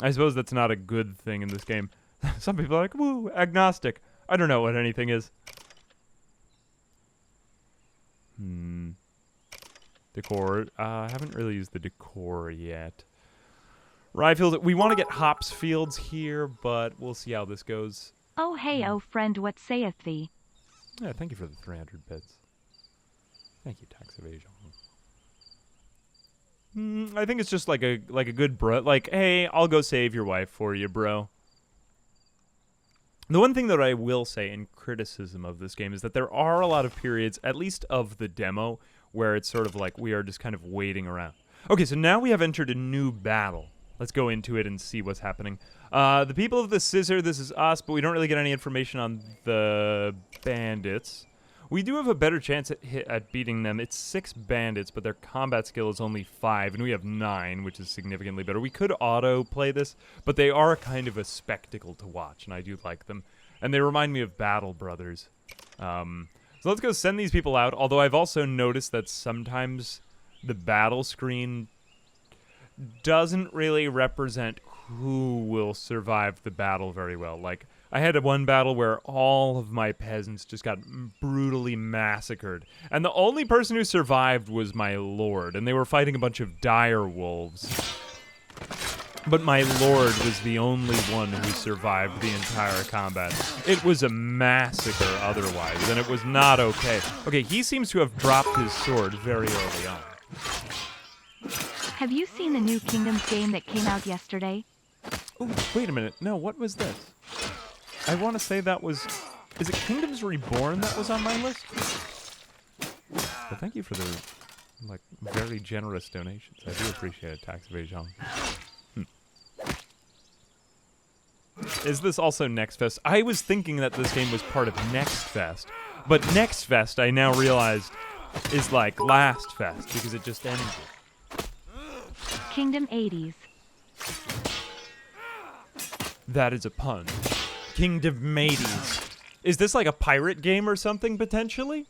I suppose that's not a good thing in this game. Some people are like, woo, agnostic. I don't know what anything is. Decor. I haven't really used the decor yet. Rye fields. We want to get hops fields here, but we'll see how this goes. Oh hey, oh friend, what saith thee? Yeah, thank you for the 300 bits. Thank you, tax evasion. I think it's just like a good bro. Like, hey, I'll go save your wife for you, bro. The one thing that I will say in criticism of this game is that there are a lot of periods, at least of the demo, where it's sort of like we are just kind of waiting around. Okay, so now we have entered a new battle. Let's go into it and see what's happening. The people of the Scissor, this is us, but we don't really get any information on the bandits. We do have a better chance at beating them. It's 6 bandits, but their combat skill is only 5, and we have 9, which is significantly better. We could auto-play this, but they are kind of a spectacle to watch, and I do like them. And they remind me of Battle Brothers. So let's go send these people out, although I've also noticed that sometimes the battle screen doesn't really represent who will survive the battle very well. Like, I had one battle where all of my peasants just got brutally massacred. And the only person who survived was my lord. And they were fighting a bunch of dire wolves. But my lord was the only one who survived the entire combat. It was a massacre otherwise, and it was not okay. Okay, he seems to have dropped his sword very early on. Have you seen the new Kingdoms game that came out yesterday? Oh, wait a minute. No, what was this? I want to say that was... Is it Kingdoms Reborn that was on my list? Well, thank you for the, like, very generous donations. I do appreciate it, Tax Evasion. Is this also Next Fest? I was thinking that this game was part of Next Fest, but Next Fest, I now realized, is like Last Fest, because it just ended. Kingdom 80s. That is a pun. Kingdom Mateys. Is this like a pirate game or something, potentially?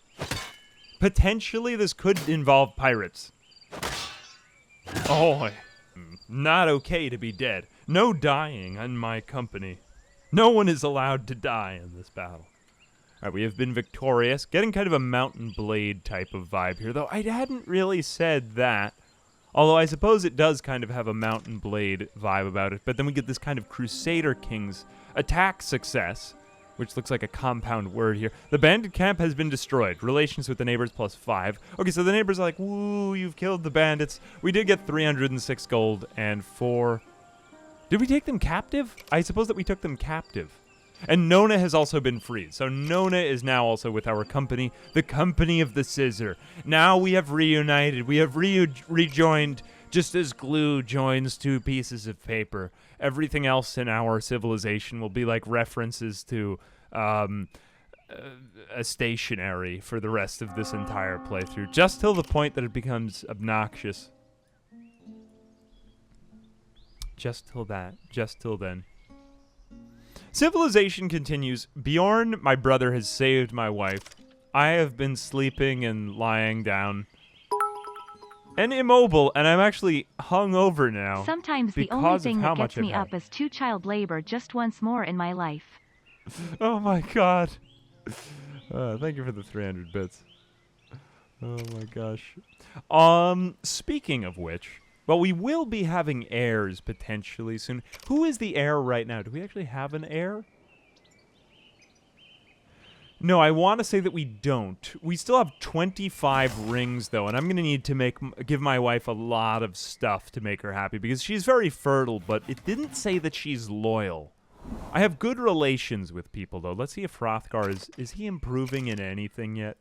Potentially, this could involve pirates. Oh, not okay to be dead. No dying in my company. No one is allowed to die in this battle. Alright, we have been victorious. Getting kind of a Mountain Blade type of vibe here, though I hadn't really said that. Although I suppose it does kind of have a Mountain Blade vibe about it. But then we get this kind of Crusader Kings attack success, which looks like a compound word here. The bandit camp has been destroyed. Relations with the neighbors +5. Okay, so the neighbors are like, woo, you've killed the bandits. We did get 306 gold and 4... Did we take them captive? I suppose that we took them captive. And Nona has also been freed. So Nona is now also with our company, the Company of the Scissor. Now we have reunited. We have rejoined just as glue joins two pieces of paper. Everything else in our civilization will be like references to a stationery for the rest of this entire playthrough. Just till the point that it becomes obnoxious. Just till then. Civilization continues. Bjorn, my brother, has saved my wife. I have been sleeping and lying down. And immobile, and I'm actually hungover now. Sometimes the only thing that gets me up is child labor just once more in my life. Oh my god. Thank you for the 300 bits. Oh my gosh. Speaking of which... Well, we will be having heirs potentially soon. Who is the heir right now? Do we actually have an heir? No, I want to say that we don't. We still have 25 rings, though, and I'm going to need to give my wife a lot of stuff to make her happy, because she's very fertile, but it didn't say that she's loyal. I have good relations with people, though. Let's see if Hrothgar is he improving in anything yet?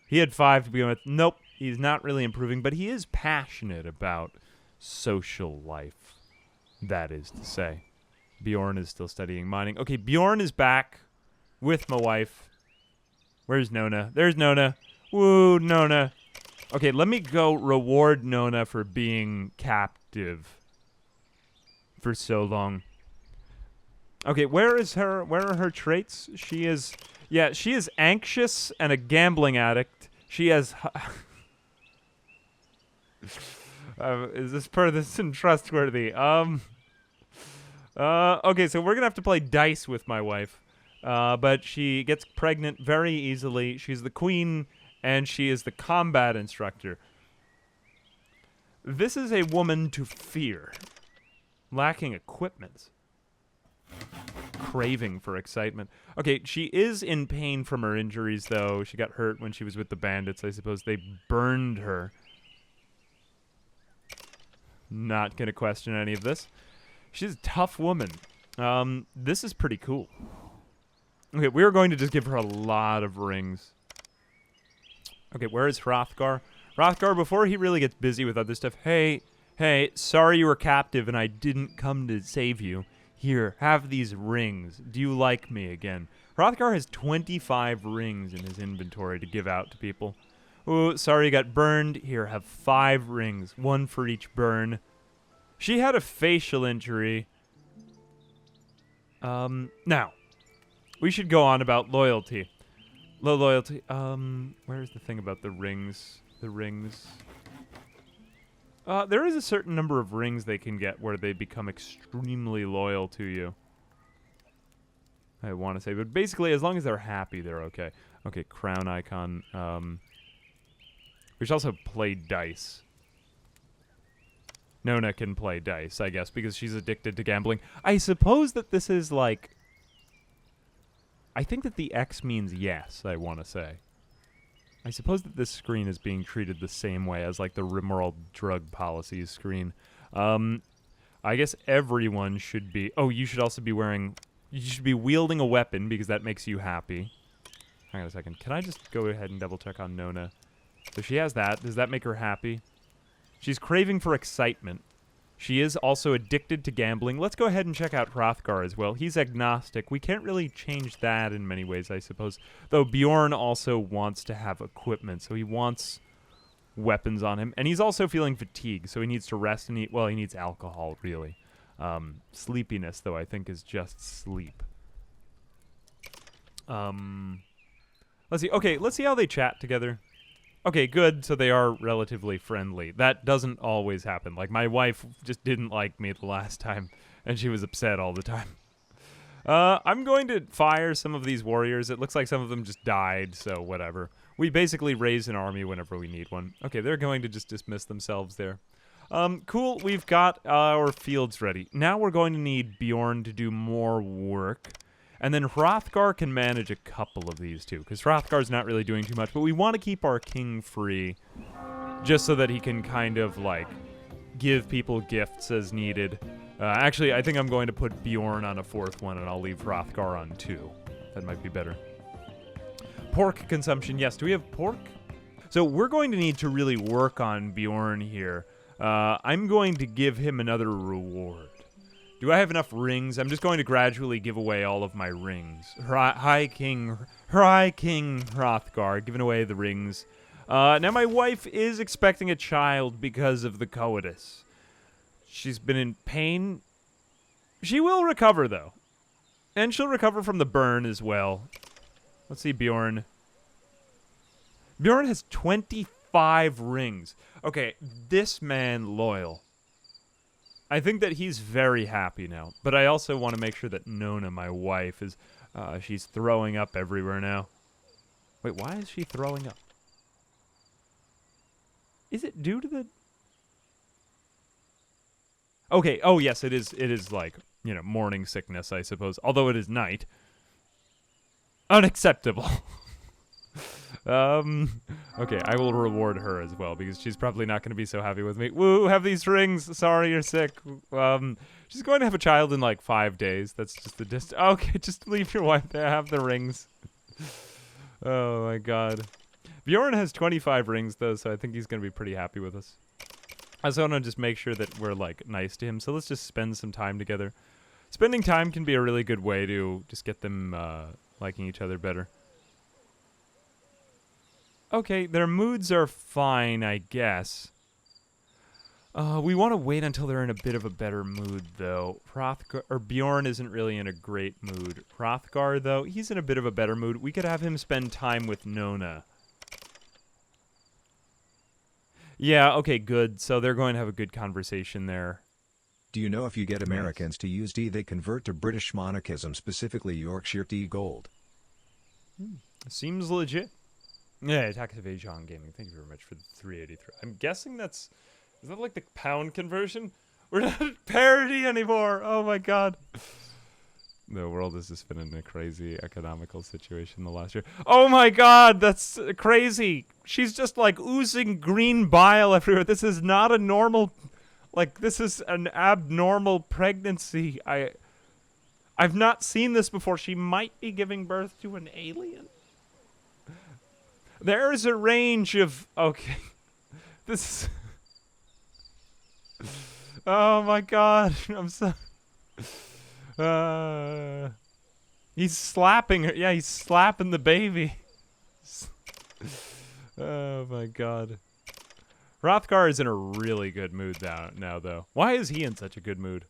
He had 5 to begin with. Nope. He's not really improving, but he is passionate about social life. That is to say. Bjorn is still studying mining. Okay, Bjorn is back with my wife. Where's Nona? There's Nona. Woo, Nona. Okay, let me go reward Nona for being captive for so long. Okay, where are her traits? She is anxious and a gambling addict. She has... Is this person trustworthy? Okay, so we're gonna have to play dice with my wife. But she gets pregnant very easily. She's the queen, and she is the combat instructor. This is a woman to fear. Lacking equipment. Craving for excitement. Okay, she is in pain from her injuries, though. She got hurt when she was with the bandits. I suppose they burned her. Not gonna question any of this. She's a tough woman. This is pretty cool. Okay, we're going to just give her a lot of rings. Okay, where is Hrothgar? Hrothgar, before he really gets busy with other stuff, hey, sorry you were captive and I didn't come to save you. Here, have these rings. Do you like me again? Hrothgar has 25 rings in his inventory to give out to people. Oh, sorry you got burned. Here, have 5 rings, 1 for each burn. She had a facial injury. Now, we should go on about loyalty. Low loyalty. Where's the thing about the rings? The rings. There is a certain number of rings they can get where they become extremely loyal to you. I want to say, but basically, as long as they're happy, they're okay. Okay, crown icon. We should also play dice. Nona can play dice, I guess, because she's addicted to gambling. I suppose that this is like... I think that the X means yes, I want to say. I suppose that this screen is being treated the same way as, like, the Rimworld drug policies screen. I guess everyone should be... Oh, you should also be wearing... You should be wielding a weapon, because that makes you happy. Hang on a second. Can I just go ahead and double-check on Nona? So she has that. Does that make her happy? She's craving for excitement. She is also addicted to gambling. Let's go ahead and check out Hrothgar as well. He's agnostic. We can't really change that in many ways, I suppose. Though Bjorn also wants to have equipment, so he wants weapons on him. And he's also feeling fatigue, so he needs to rest and eat. Well, he needs alcohol, really. Sleepiness, though, I think is just sleep. Let's see. Okay, let's see how they chat together. Okay, good, so they are relatively friendly. That doesn't always happen. Like, my wife just didn't like me the last time, and she was upset all the time. I'm going to fire some of these warriors. It looks like some of them just died, so whatever. We basically raise an army whenever we need one. Okay, they're going to just dismiss themselves there. Cool, we've got our fields ready. Now we're going to need Bjorn to do more work. And then Hrothgar can manage a couple of these too, because Hrothgar's not really doing too much, but we want to keep our king free, just so that he can kind of, like, give people gifts as needed. Actually, I think I'm going to put Bjorn on a 4th one, and I'll leave Hrothgar on 2. That might be better. Pork consumption, yes. Do we have pork? So we're going to need to really work on Bjorn here. I'm going to give him another reward. Do I have enough rings? I'm just going to gradually give away all of my rings. High King Hrothgar, giving away the rings. Now my wife is expecting a child because of the coitus. She's been in pain. She will recover, though. And she'll recover from the burn as well. Let's see, Bjorn. Bjorn has 25 rings. Okay, this man loyal. I think that he's very happy now, but I also want to make sure that Nona, my wife, is, she's throwing up everywhere now. Wait, why is she throwing up? Is it due to the... Okay, oh yes, it is like, you know, morning sickness, I suppose, although it is night. Unacceptable. Okay, I will reward her as well, because she's probably not going to be so happy with me. Woo, have these rings. Sorry, you're sick. She's going to have a child in, like, 5 days. That's just the distance. Okay, just leave your wife there. Have the rings. Oh, my God. Bjorn has 25 rings, though, so I think he's going to be pretty happy with us. I also want to just make sure that we're, like, nice to him, so let's just spend some time together. Spending time can be a really good way to just get them, liking each other better. Okay, their moods are fine, I guess. We want to wait until they're in a bit of a better mood, though. Bjorn isn't really in a great mood. Hrothgar, though, he's in a bit of a better mood. We could have him spend time with Nona. Yeah, okay, good. So they're going to have a good conversation there. Do you know if you get Americans to use D, they convert to British monarchism, specifically Yorkshire tea gold? Seems legit. Yeah, tax of Ajon Gaming. Thank you very much for the 383. I'm guessing is that like the pound conversion? We're not at parity anymore. Oh my god. The world has just been in a crazy economical situation the last year. Oh my god, that's crazy. She's just like oozing green bile everywhere. This is not a normal, like this is an abnormal pregnancy. I've not seen this before. She might be giving birth to an alien. There is a range of, okay. This oh my god, I'm so he's slapping her. Yeah, he's slapping the baby. Oh my god. Hrothgar is in a really good mood now though. Why is he in such a good mood?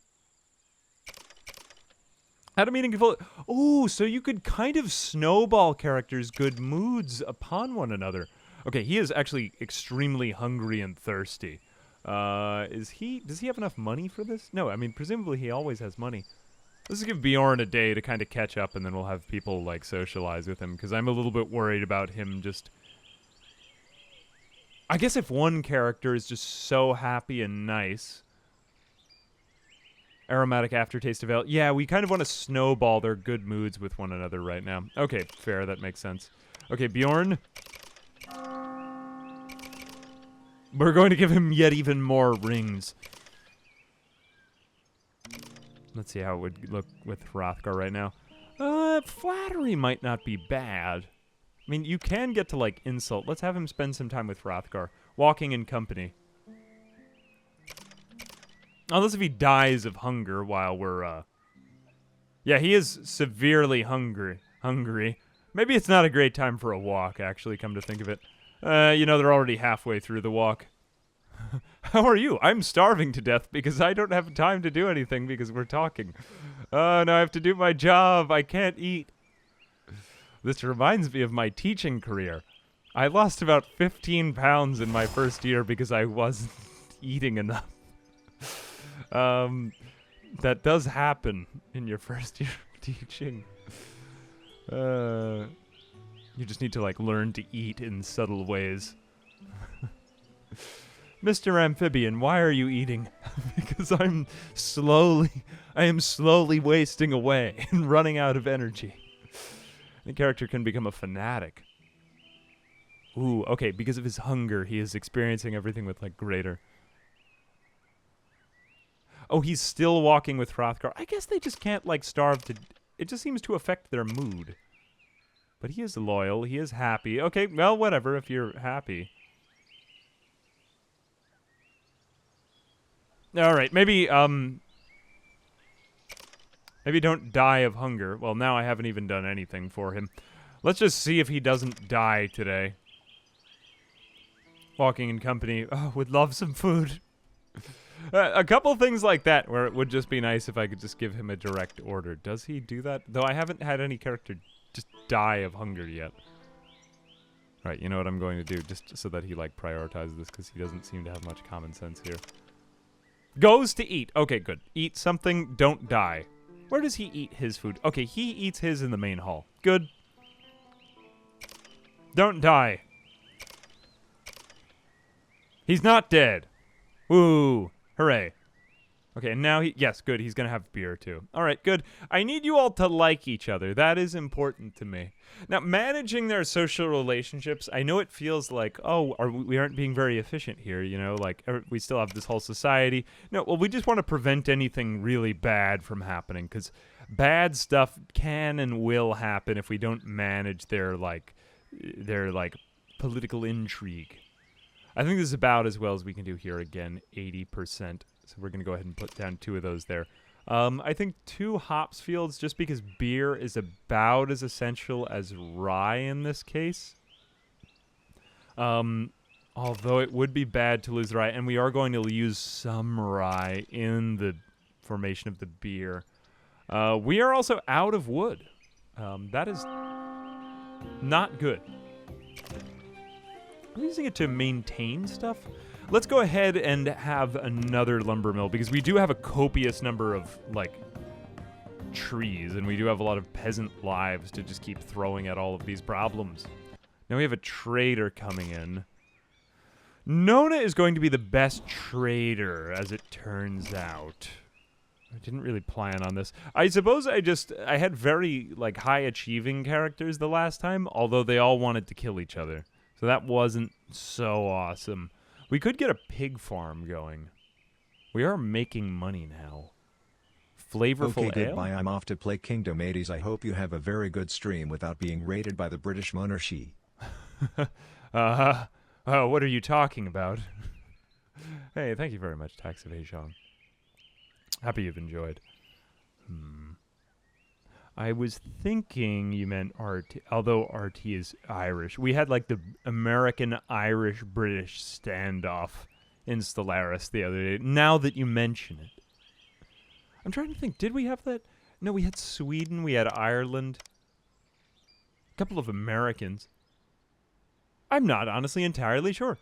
Had a meaningful. Oh, so you could kind of snowball characters' good moods upon one another. Okay, he is actually extremely hungry and thirsty. Does he have enough money for this? No, I mean, presumably he always has money. Let's give Bjorn a day to kind of catch up, and then we'll have people, like, socialize with him, because I'm a little bit worried about him just... I guess if one character is just so happy and nice... Aromatic aftertaste of ale. Yeah, we kind of want to snowball their good moods with one another right now. Okay, fair, that makes sense. Okay, Bjorn... We're going to give him yet even more rings. Let's see how it would look with Hrothgar right now. Flattery might not be bad. I mean, you can get to, like, insult. Let's have him spend some time with Hrothgar. Walking in company. Unless if he dies of hunger while we're, Yeah, he is severely hungry. Maybe it's not a great time for a walk, actually, come to think of it. You know, they're already halfway through the walk. How are you? I'm starving to death because I don't have time to do anything because we're talking. Oh, no, I have to do my job. I can't eat. This reminds me of my teaching career. I lost about 15 pounds in my first year because I wasn't eating enough. That does happen in your first year of teaching. You just need to, like, learn to eat in subtle ways. Mr. Amphibian, why are you eating? Because I am slowly wasting away and running out of energy. The character can become a fanatic. Ooh, okay, because of his hunger, he is experiencing everything with, like, greater... Oh, he's still walking with Hrothgar. I guess they just can't, like, starve to... It just seems to affect their mood. But he is loyal. He is happy. Okay, well, whatever, if you're happy. All right, maybe don't die of hunger. Well, now I haven't even done anything for him. Let's just see if he doesn't die today. Walking in company. Oh, would love some food. A couple things like that where it would just be nice if I could just give him a direct order. Does he do that? Though I haven't had any character just die of hunger yet. Right, you know what I'm going to do, just so that he, like, prioritizes this, because he doesn't seem to have much common sense here. Goes to eat. Okay, good. Eat something, don't die. Where does he eat his food? Okay, he eats his in the main hall. Good. Don't die. He's not dead. Woo. Hooray. Okay, and now yes, good, he's gonna have beer too. Alright, good. I need you all to like each other. That is important to me. Now, managing their social relationships, I know it feels like, oh, we aren't being very efficient here, you know, like, we still have this whole society. No, well, we just want to prevent anything really bad from happening, because bad stuff can and will happen if we don't manage their political intrigue. I think this is about as well as we can do here. Again, 80%. So we're going to go ahead and put down 2 of those there. I think 2 hops fields, just because beer is about as essential as rye in this case. Although it would be bad to lose rye, and we are going to use some rye in the formation of the beer. We are also out of wood. That is not good. I'm using it to maintain stuff. let's go ahead and have another lumber mill, because we do have a copious number of, like, trees, and we do have a lot of peasant lives to just keep throwing at all of these problems. Now we have a trader coming in. Nona is going to be the best trader, as it turns out. I didn't really plan on this. I suppose I had very, like, high-achieving characters the last time, although they all wanted to kill each other. So that wasn't so awesome. We could get a pig farm going. We are making money now. Flavorful okay, ale? goodbye. I'm off to play Kingdom 80s. I hope you have a very good stream without being raided by the British monarchy. What are you talking about? Hey, thank you very much, Tax Evasion. Happy you've enjoyed. I was thinking you meant RT, although RT is Irish. We had, like, the American-Irish-British standoff in Stellaris the other day, now that you mention it. I'm trying to think, did we have that? No, we had Sweden, we had Ireland. A couple of Americans. I'm not honestly entirely sure.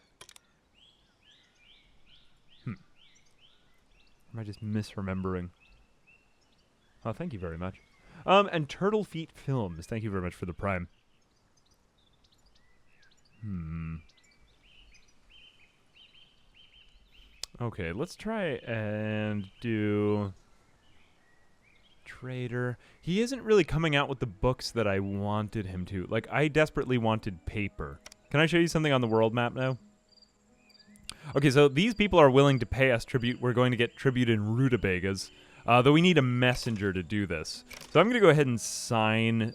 Am I just misremembering? Oh, thank you very much. And Turtle Feet Films, thank you very much for the Prime. Okay, let's try and do Trader. He isn't really coming out with the books that I wanted him to. Like, I desperately wanted paper. Can I show you something on the world map now? Okay, so these people are willing to pay us tribute. We're going to get tribute in rutabagas, though we need a messenger to do this. So I'm going to go ahead and assign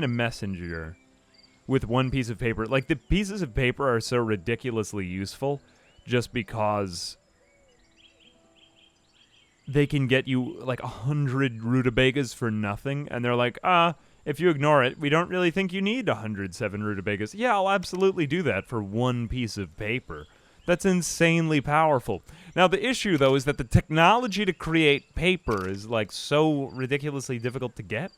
a messenger with one piece of paper. Like, the pieces of paper are so ridiculously useful just because they can get you, like, 100 rutabagas for nothing, and they're like, if you ignore it, we don't really think you need 107 rutabagas. Yeah, I'll absolutely do that for one piece of paper. That's insanely powerful. Now, the issue, though, is that the technology to create paper is, like, so ridiculously difficult to get.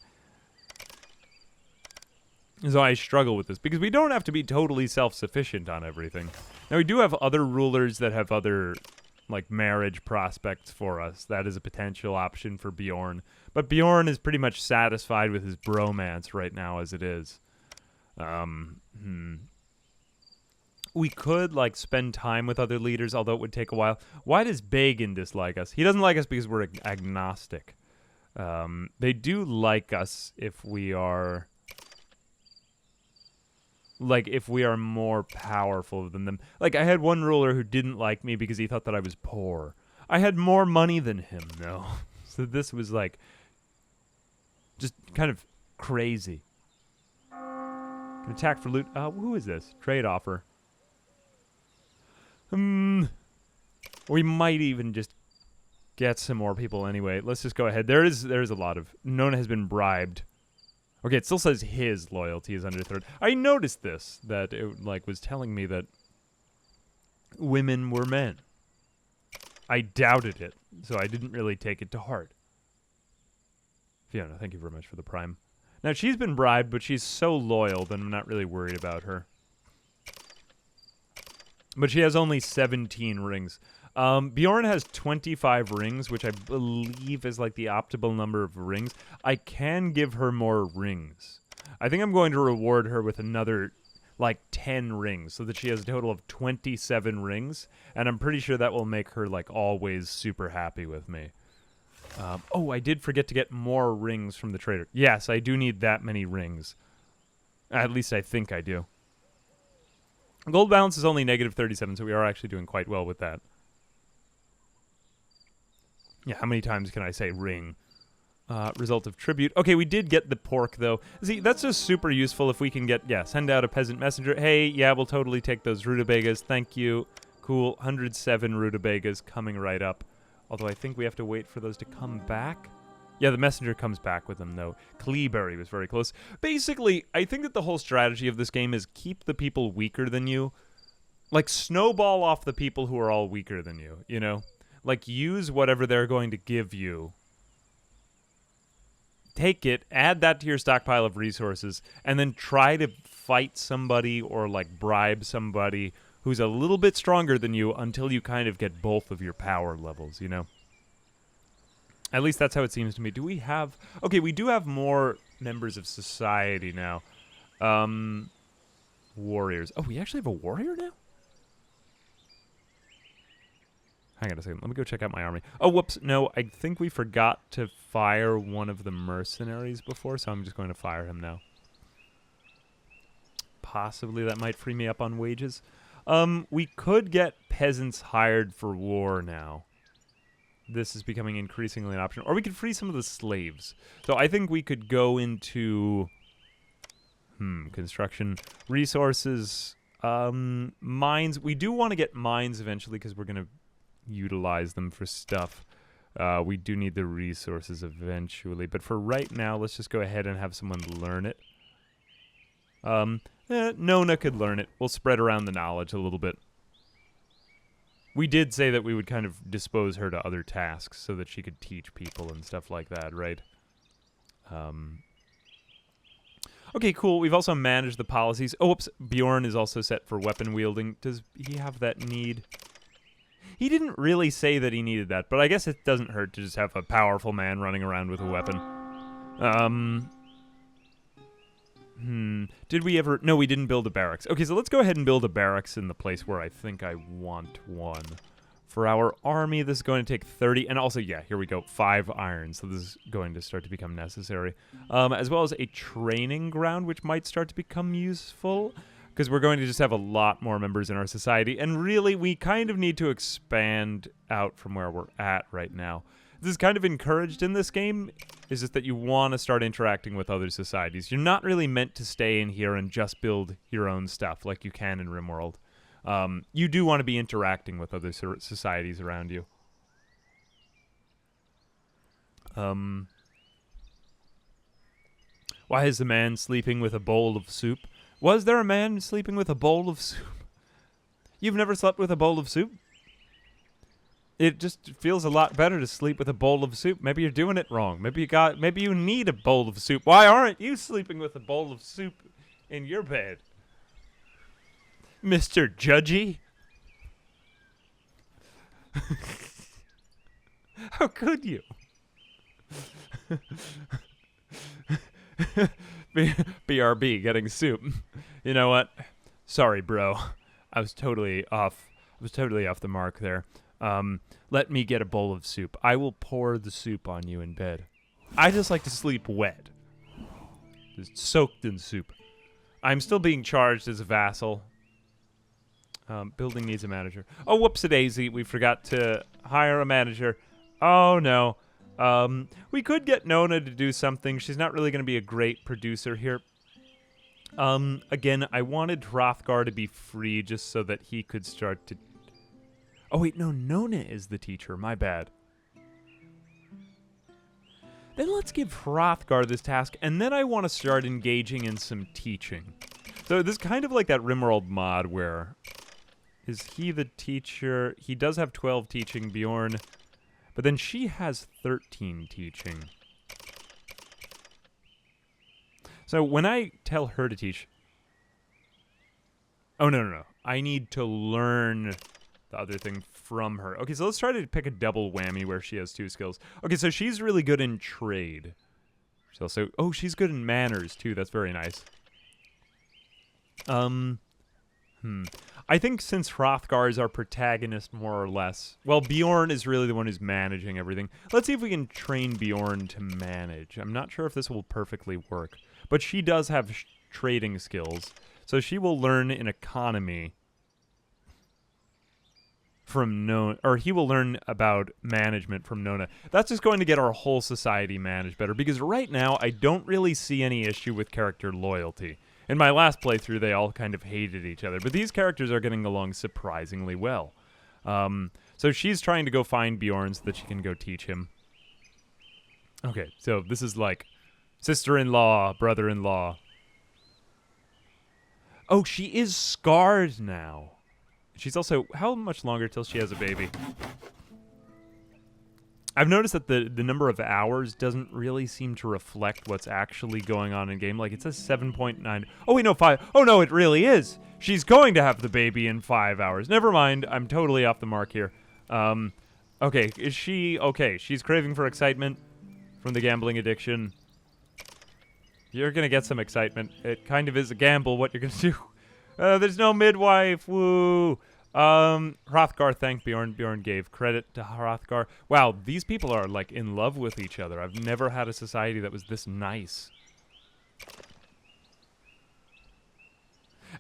So I struggle with this, because we don't have to be totally self-sufficient on everything. Now, we do have other rulers that have other, like, marriage prospects for us. That is a potential option for Bjorn. But Bjorn is pretty much satisfied with his bromance right now as it is. We could, like, spend time with other leaders, although it would take a while. Why does Bagan dislike us? He doesn't like us because we're agnostic. They do like us if we are... like, if we are more powerful than them. Like, I had one ruler who didn't like me because he thought that I was poor. I had more money than him, though. So this was, like, just kind of crazy. Can attack for loot. Who is this? Trade offer. We might even just get some more people anyway. Let's just go ahead. There's a lot of... Nona has been bribed. Okay, it still says his loyalty is under third. I noticed this, that it, like, was telling me that women were men. I doubted it, so I didn't really take it to heart. Fiona, thank you very much for the Prime. Now, she's been bribed, but she's so loyal that I'm not really worried about her. But she has only 17 rings. Bjorn has 25 rings, which I believe is like the optimal number of rings. I can give her more rings. I think I'm going to reward her with another, like, 10 rings, so that she has a total of 27 rings, and I'm pretty sure that will make her, like, always super happy with me. Oh, I did forget to get more rings from the trader. Yes, I do need that many rings. At least I think I do. Gold balance is only negative 37, so we are actually doing quite well with that. Yeah, how many times can I say ring? Result of tribute. Okay, we did get the pork, though. See, that's just super useful if we can get... Yeah, send out a peasant messenger. Hey, yeah, we'll totally take those rutabagas. Thank you. Cool. 107 rutabagas coming right up. Although I think we have to wait for those to come back. Yeah, the messenger comes back with them, though. Cleeberry was very close. Basically, I think that the whole strategy of this game is keep the people weaker than you. Like, snowball off the people who are all weaker than you, you know? Like, use whatever they're going to give you. Take it, add that to your stockpile of resources, and then try to fight somebody or, like, bribe somebody who's a little bit stronger than you until you kind of get both of your power levels, you know? At least that's how it seems to me. Do we have... Okay, we do have more members of society now. Warriors. Oh, we actually have a warrior now? Hang on a second. Let me go check out my army. Oh, whoops. No, I think we forgot to fire one of the mercenaries before, so I'm just going to fire him now. Possibly that might free me up on wages. We could get peasants hired for war now. This is becoming increasingly an option. Or we could free some of the slaves. So I think we could go into... construction. Resources. Mines. We do want to get mines eventually because we're going to utilize them for stuff. We do need the resources eventually. But for right now, let's just go ahead and have someone learn it. Nona could learn it. We'll spread around the knowledge a little bit. We did say that we would kind of dispose her to other tasks so that she could teach people and stuff like that, right? Okay, cool. We've also managed the policies. Oh, oops. Bjorn is also set for weapon wielding. Does he have that need? He didn't really say that he needed that, but I guess it doesn't hurt to just have a powerful man running around with a weapon. Did we ever... No, we didn't build a barracks. Okay, so let's go ahead and build a barracks in the place where I think I want one. For our army, this is going to take 30... And also, yeah, here we go. 5 iron. So this is going to start to become necessary. As well as a training ground, which might start to become useful. Because we're going to just have a lot more members in our society. And really, we kind of need to expand out from where we're at right now. This is kind of encouraged in this game, is just that you want to start interacting with other societies. You're not really meant to stay in here and just build your own stuff like you can in Rimworld. You do want to be interacting with other societies around you. Why is the man sleeping with a bowl of soup? Was there a man sleeping with a bowl of soup? You've never slept with a bowl of soup? It just feels a lot better to sleep with a bowl of soup. Maybe you're doing it wrong. Maybe you need a bowl of soup. Why aren't you sleeping with a bowl of soup in your bed? Mr. Judgy? How could you? BRB getting soup. You know what? Sorry, bro. I was totally off the mark there. Let me get a bowl of soup. I will pour the soup on you in bed. I just like to sleep wet. Just soaked in soup. I'm still being charged as a vassal. Building needs a manager. Oh, whoops-a-daisy. We forgot to hire a manager. Oh, no. We could get Nona to do something. She's not really going to be a great producer here. Again, I wanted Hrothgar to be free just so that he could start to... Oh, wait, no, Nona is the teacher. My bad. Then let's give Hrothgar this task, and then I want to start engaging in some teaching. So this is kind of like that Rimworld mod where... Is he the teacher? He does have 12 teaching, Bjorn. But then she has 13 teaching. So when I tell her to teach... Oh, no. I need to learn the other thing from her. Okay, so let's try to pick a double whammy where she has 2 skills. Okay, so she's really good in trade. She's also... Oh, she's good in manners, too. That's very nice. I think since Hrothgar is our protagonist, more or less... Well, Bjorn is really the one who's managing everything. Let's see if we can train Bjorn to manage. I'm not sure if this will perfectly work. But she does have trading skills. So she will learn an economy from Nona... Or he will learn about management from Nona. That's just going to get our whole society managed better. Because right now, I don't really see any issue with character loyalty. In my last playthrough, they all kind of hated each other. But these characters are getting along surprisingly well. So she's trying to go find Bjorn so that she can go teach him. Okay, so this is like sister-in-law, brother-in-law. Oh, she is scarred now. She's also... How much longer till she has a baby? I've noticed that the number of hours doesn't really seem to reflect what's actually going on in game. Like, it says 7.9. Oh, wait, no, 5. Oh, no, it really is. She's going to have the baby in 5 hours. Never mind. I'm totally off the mark here. Okay, is she... Okay, she's craving for excitement from the gambling addiction. You're going to get some excitement. It kind of is a gamble what you're going to do. There's no midwife. Woo. Hrothgar thanked Bjorn. Bjorn gave credit to Hrothgar. Wow, these people are, like, in love with each other. I've never had a society that was this nice.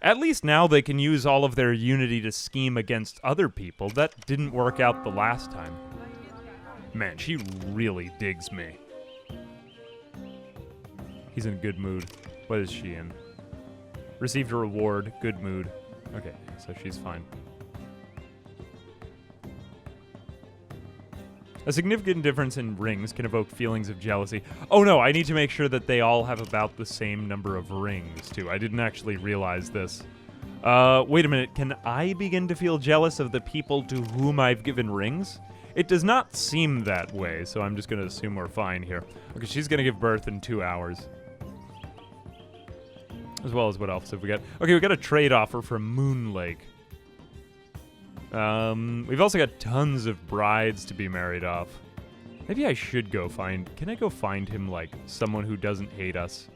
At least now they can use all of their unity to scheme against other people. That didn't work out the last time. Man, she really digs me. He's in a good mood. What is she in? Received a reward. Good mood. Okay, so she's fine. A significant difference in rings can evoke feelings of jealousy. Oh no, I need to make sure that they all have about the same number of rings, too. I didn't actually realize this. Wait a minute. Can I begin to feel jealous of the people to whom I've given rings? It does not seem that way, so I'm just going to assume we're fine here. Okay, she's going to give birth in 2 hours. As well as what else have we got? Okay, we got a trade offer from Moon Lake. We've also got tons of brides to be married off. Maybe I should go find... Can I go find him, like, someone who doesn't hate us?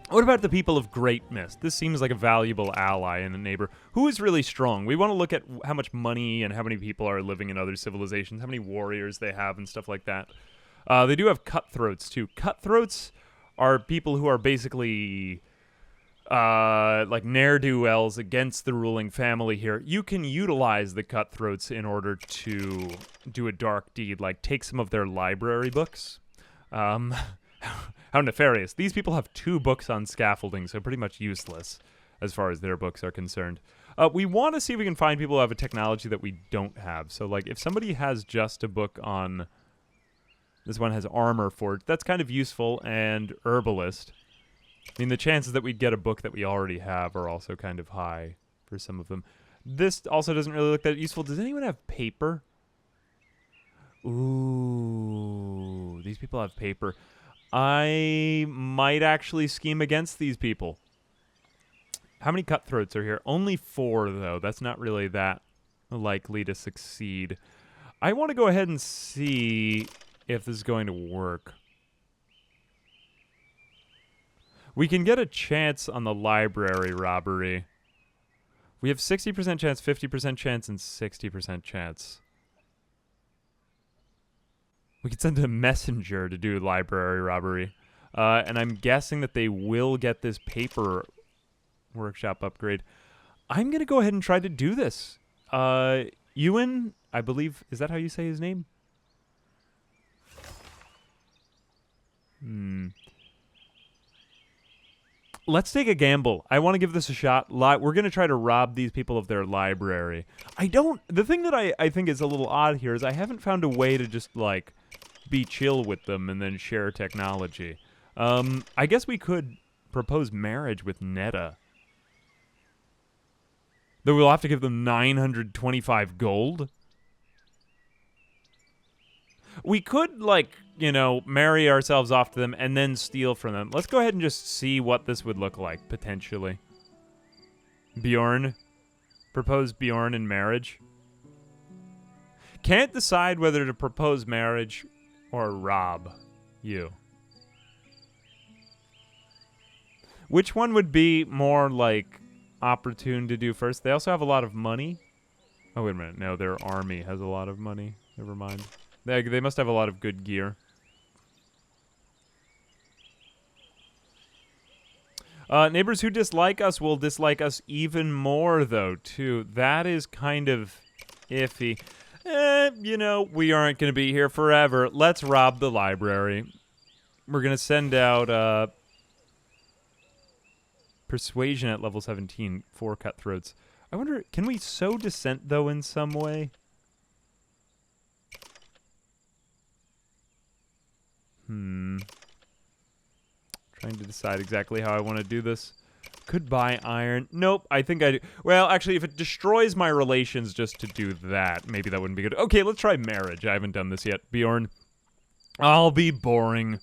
What about the people of Great Mist? This seems like a valuable ally and a neighbor. Who is really strong? We want to look at how much money and how many people are living in other civilizations, how many warriors they have and stuff like that. They do have cutthroats, too. Cutthroats are people who are basically... like ne'er-do-wells against the ruling family here. You can utilize the cutthroats in order to do a dark deed, like take some of their library books. How nefarious. These people have 2 books on scaffolding, so pretty much useless as far as their books are concerned. We want to see if we can find people who have a technology that we don't have. So, like, if somebody has just a book on... This one has armor forge. That's kind of useful, and herbalist. I mean, the chances that we'd get a book that we already have are also kind of high for some of them. This also doesn't really look that useful. Does anyone have paper? Ooh, these people have paper. I might actually scheme against these people. How many cutthroats are here? Only 4, though. That's not really that likely to succeed. I want to go ahead and see if this is going to work. We can get a chance on the library robbery. We have 60% chance, 50% chance, and 60% chance. We could send a messenger to do library robbery. And I'm guessing that they will get this paper workshop upgrade. I'm going to go ahead and try to do this. Ewan, I believe, is that how you say his name? Let's take a gamble. I want to give this a shot. We're going to try to rob these people of their library. The thing that I think is a little odd here is I haven't found a way to just, like, be chill with them and then share technology. I guess we could propose marriage with Netta. Though we'll have to give them 925 gold. We could, like, you know, marry ourselves off to them and then steal from them. Let's go ahead and just see what this would look like, potentially. Bjorn. Propose Bjorn in marriage. Can't decide whether to propose marriage or rob you. Which one would be more, like, opportune to do first? They also have a lot of money. Oh, wait a minute. No, their army has a lot of money. Never mind. They must have a lot of good gear. Neighbors who dislike us will dislike us even more, though, too. That is kind of iffy. You know, we aren't going to be here forever. Let's rob the library. We're going to send out persuasion at level 17, 4 cutthroats. I wonder, can we sow dissent, though, in some way? Trying to decide exactly how I want to do this. Could buy iron. Nope, I think I do. Well, actually, if it destroys my relations just to do that, maybe that wouldn't be good. Okay, let's try marriage. I haven't done this yet. Bjorn. I'll be boring.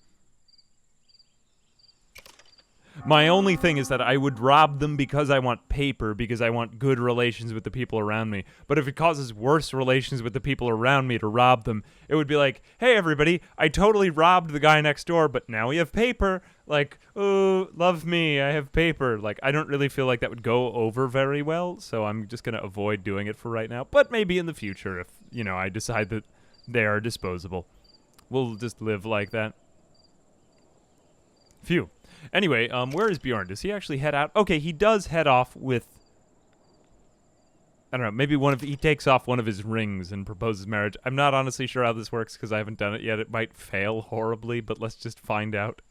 My only thing is that I would rob them because I want paper, because I want good relations with the people around me. But if it causes worse relations with the people around me to rob them, it would be like, hey, everybody, I totally robbed the guy next door, but now we have paper. Like, oh, love me, I have paper. Like, I don't really feel like that would go over very well, so I'm just going to avoid doing it for right now. But maybe in the future if, you know, I decide that they are disposable. We'll just live like that. Phew. Anyway, where is Bjorn? Does he actually head out? Okay, he does head off with... I don't know, maybe he takes off one of his rings and proposes marriage. I'm not honestly sure how this works because I haven't done it yet. It might fail horribly, but let's just find out.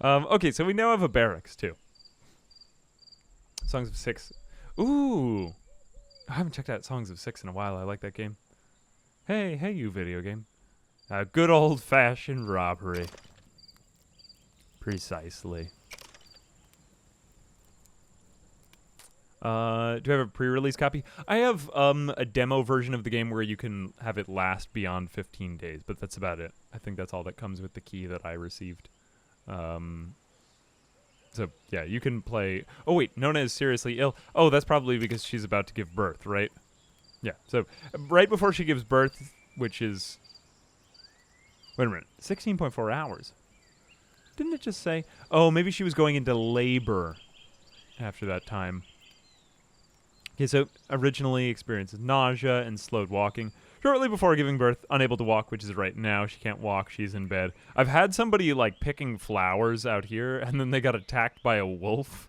Okay, so we now have a barracks, too. Songs of Six. Ooh! I haven't checked out Songs of Six in a while. I like that game. Hey, you video game. Good old-fashioned robbery. Precisely. Do I have a pre-release copy? I have a demo version of the game where you can have it last beyond 15 days, but that's about it. I think that's all that comes with the key that I received. So, yeah, you can play... Oh, wait, Nona is seriously ill. Oh, that's probably because she's about to give birth, right? Yeah, so right before she gives birth, which is... Wait a minute, 16.4 hours. Didn't it just say... Oh, maybe she was going into labor after that time. Okay, so originally experiences nausea and slowed walking. Shortly before giving birth, unable to walk, which is right now. She can't walk, she's in bed. I've had somebody, like, picking flowers out here, and then they got attacked by a wolf.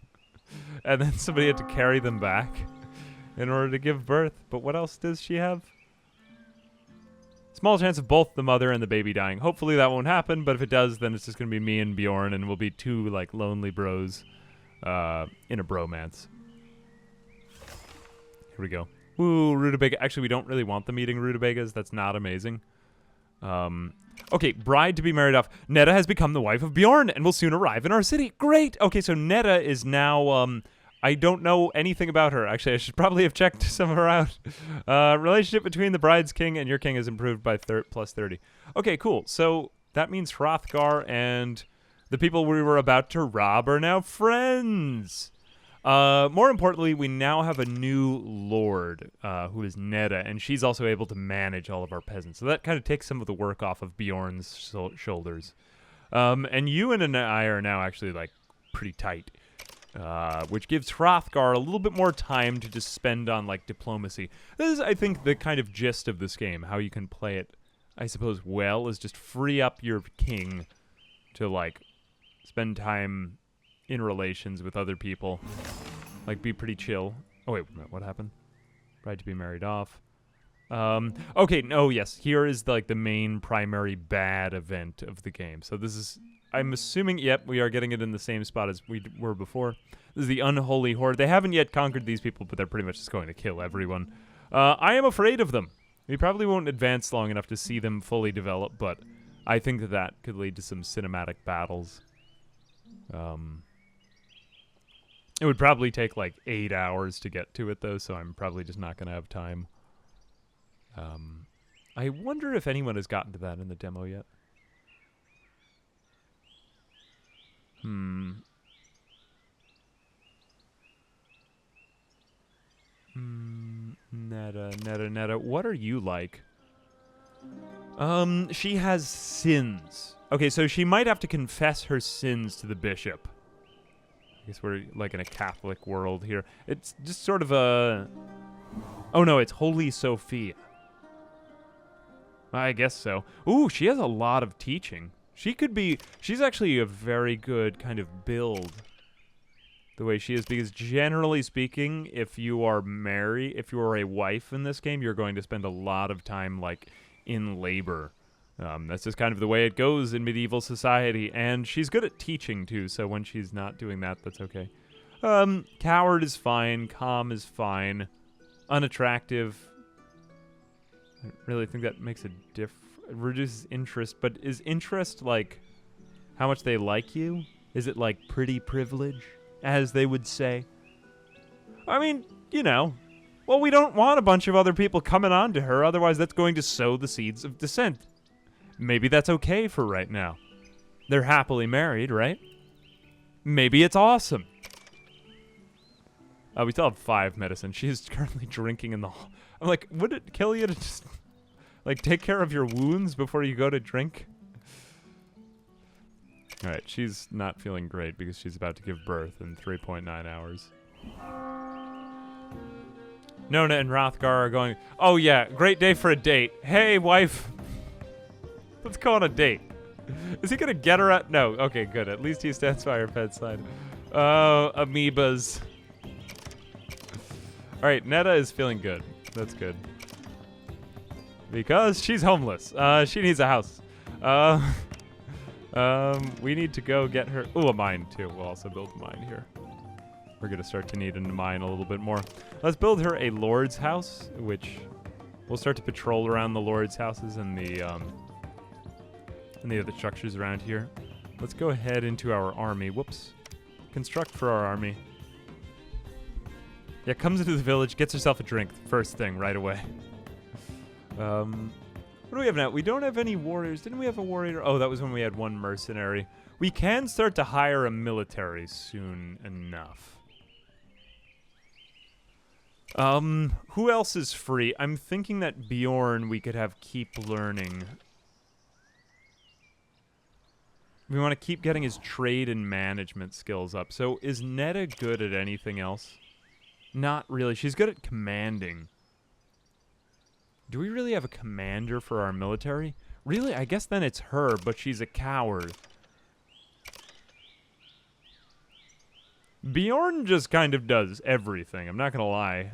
And then somebody had to carry them back in order to give birth. But what else does she have? Small chance of both the mother and the baby dying. Hopefully that won't happen, but if it does, then it's just going to be me and Bjorn, and we'll be two, like, lonely bros in a bromance. Here we go. Ooh, rutabaga. Actually, we don't really want them eating rutabagas. That's not amazing. Okay, bride to be married off. Netta has become the wife of Bjorn and will soon arrive in our city. Great! Okay, so Netta is now, I don't know anything about her. Actually, I should probably have checked some of her out. Relationship between the bride's king and your king is improved by plus 30. Okay, cool. So that means Hrothgar and the people we were about to rob are now friends. More importantly, we now have a new lord, who is Netta, and she's also able to manage all of our peasants. So that kind of takes some of the work off of Bjorn's shoulders. And Ewan and I are now actually, like, pretty tight. Which gives Hrothgar a little bit more time to just spend on, like, diplomacy. This is, I think, the kind of gist of this game. How you can play it, I suppose, well, is just free up your king to, like, spend time in relations with other people. Like, be pretty chill. Oh, wait, what happened? Bride to be married off. Okay, no, yes. Here is, like, the main primary bad event of the game. So this is... I'm assuming, yep, we are getting it in the same spot as we were before. This is the Unholy Horde. They haven't yet conquered these people, but they're pretty much just going to kill everyone. I am afraid of them. We probably won't advance long enough to see them fully develop, but I think that that could lead to some cinematic battles. It would probably take, like, 8 hours to get to it, though, so I'm probably just not going to have time. I wonder if anyone has gotten to that in the demo yet. Netta, what are you like? She has sins. Okay, so she might have to confess her sins to the bishop. I guess we're, like, in a Catholic world here. It's just sort of a... Oh, no, it's Holy Sophia. I guess so. Ooh, she has a lot of teaching. She could be... She's actually a very good kind of build, the way she is, because generally speaking, if you are a wife in this game, you're going to spend a lot of time, like, in labor. That's just kind of the way it goes in medieval society, and she's good at teaching, too, so when she's not doing that, that's okay. Coward is fine, calm is fine, unattractive. I really think that makes a difference. Reduces interest, but is interest, like, how much they like you? Is it, like, pretty privilege? as they would say. I mean, you know, well, we don't want a bunch of other people coming on to her, otherwise that's going to sow the seeds of dissent. Maybe that's okay for right now. They're happily married, right? Maybe it's awesome. We still have 5 medicine. She's currently drinking in the... I'm like, would it kill you to just, like, take care of your wounds before you go to drink? Alright, she's not feeling great because she's about to give birth in 3.9 hours. Nona and Hrothgar are going, oh yeah, great day for a date. Hey, wife. Let's go on a date. Is he gonna get her at? No, okay, good. At least he stands by her bedside. Oh, amoebas. Alright, Netta is feeling good. That's good. Because she's homeless. She needs a house. We need to go get her... Ooh, a mine, too. We'll also build a mine here. We're going to start to need a mine a little bit more. Let's build her a lord's house, which we'll start to patrol around the lord's houses and the other structures around here. Let's go ahead into our army. Whoops. Construct for our army. Yeah, comes into the village, gets herself a drink. First thing, right away. What do we have now? We don't have any warriors. Didn't we have a warrior? Oh, that was when we had 1 mercenary. We can start to hire a military soon enough. Who else is free? I'm thinking that Bjorn we could have keep learning. We want to keep getting his trade and management skills up. So is Netta good at anything else? Not really. She's good at commanding. Do we really have a commander for our military? Really? I guess then it's her, but she's a coward. Bjorn just kind of does everything. I'm not gonna lie.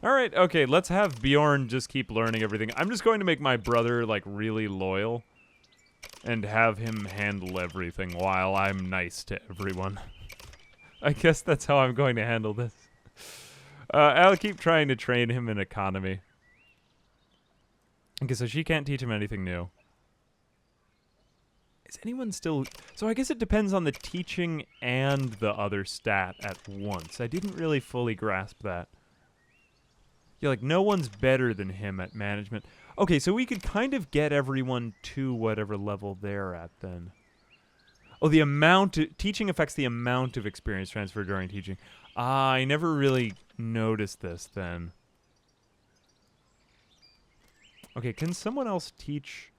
Alright, okay, let's have Bjorn just keep learning everything. I'm just going to make my brother, like, really loyal. And have him handle everything while I'm nice to everyone. I guess that's how I'm going to handle this. I'll keep trying to train him in economy. Okay, so she can't teach him anything new. Is anyone still... So I guess it depends on the teaching and the other stat at once. I didn't really fully grasp that. Yeah, like, no one's better than him at management. Okay, so we could kind of get everyone to whatever level they're at, then. Oh, the amount... Teaching affects the amount of experience transfer during teaching. Ah, I never really noticed this, then. Okay, can someone else teach...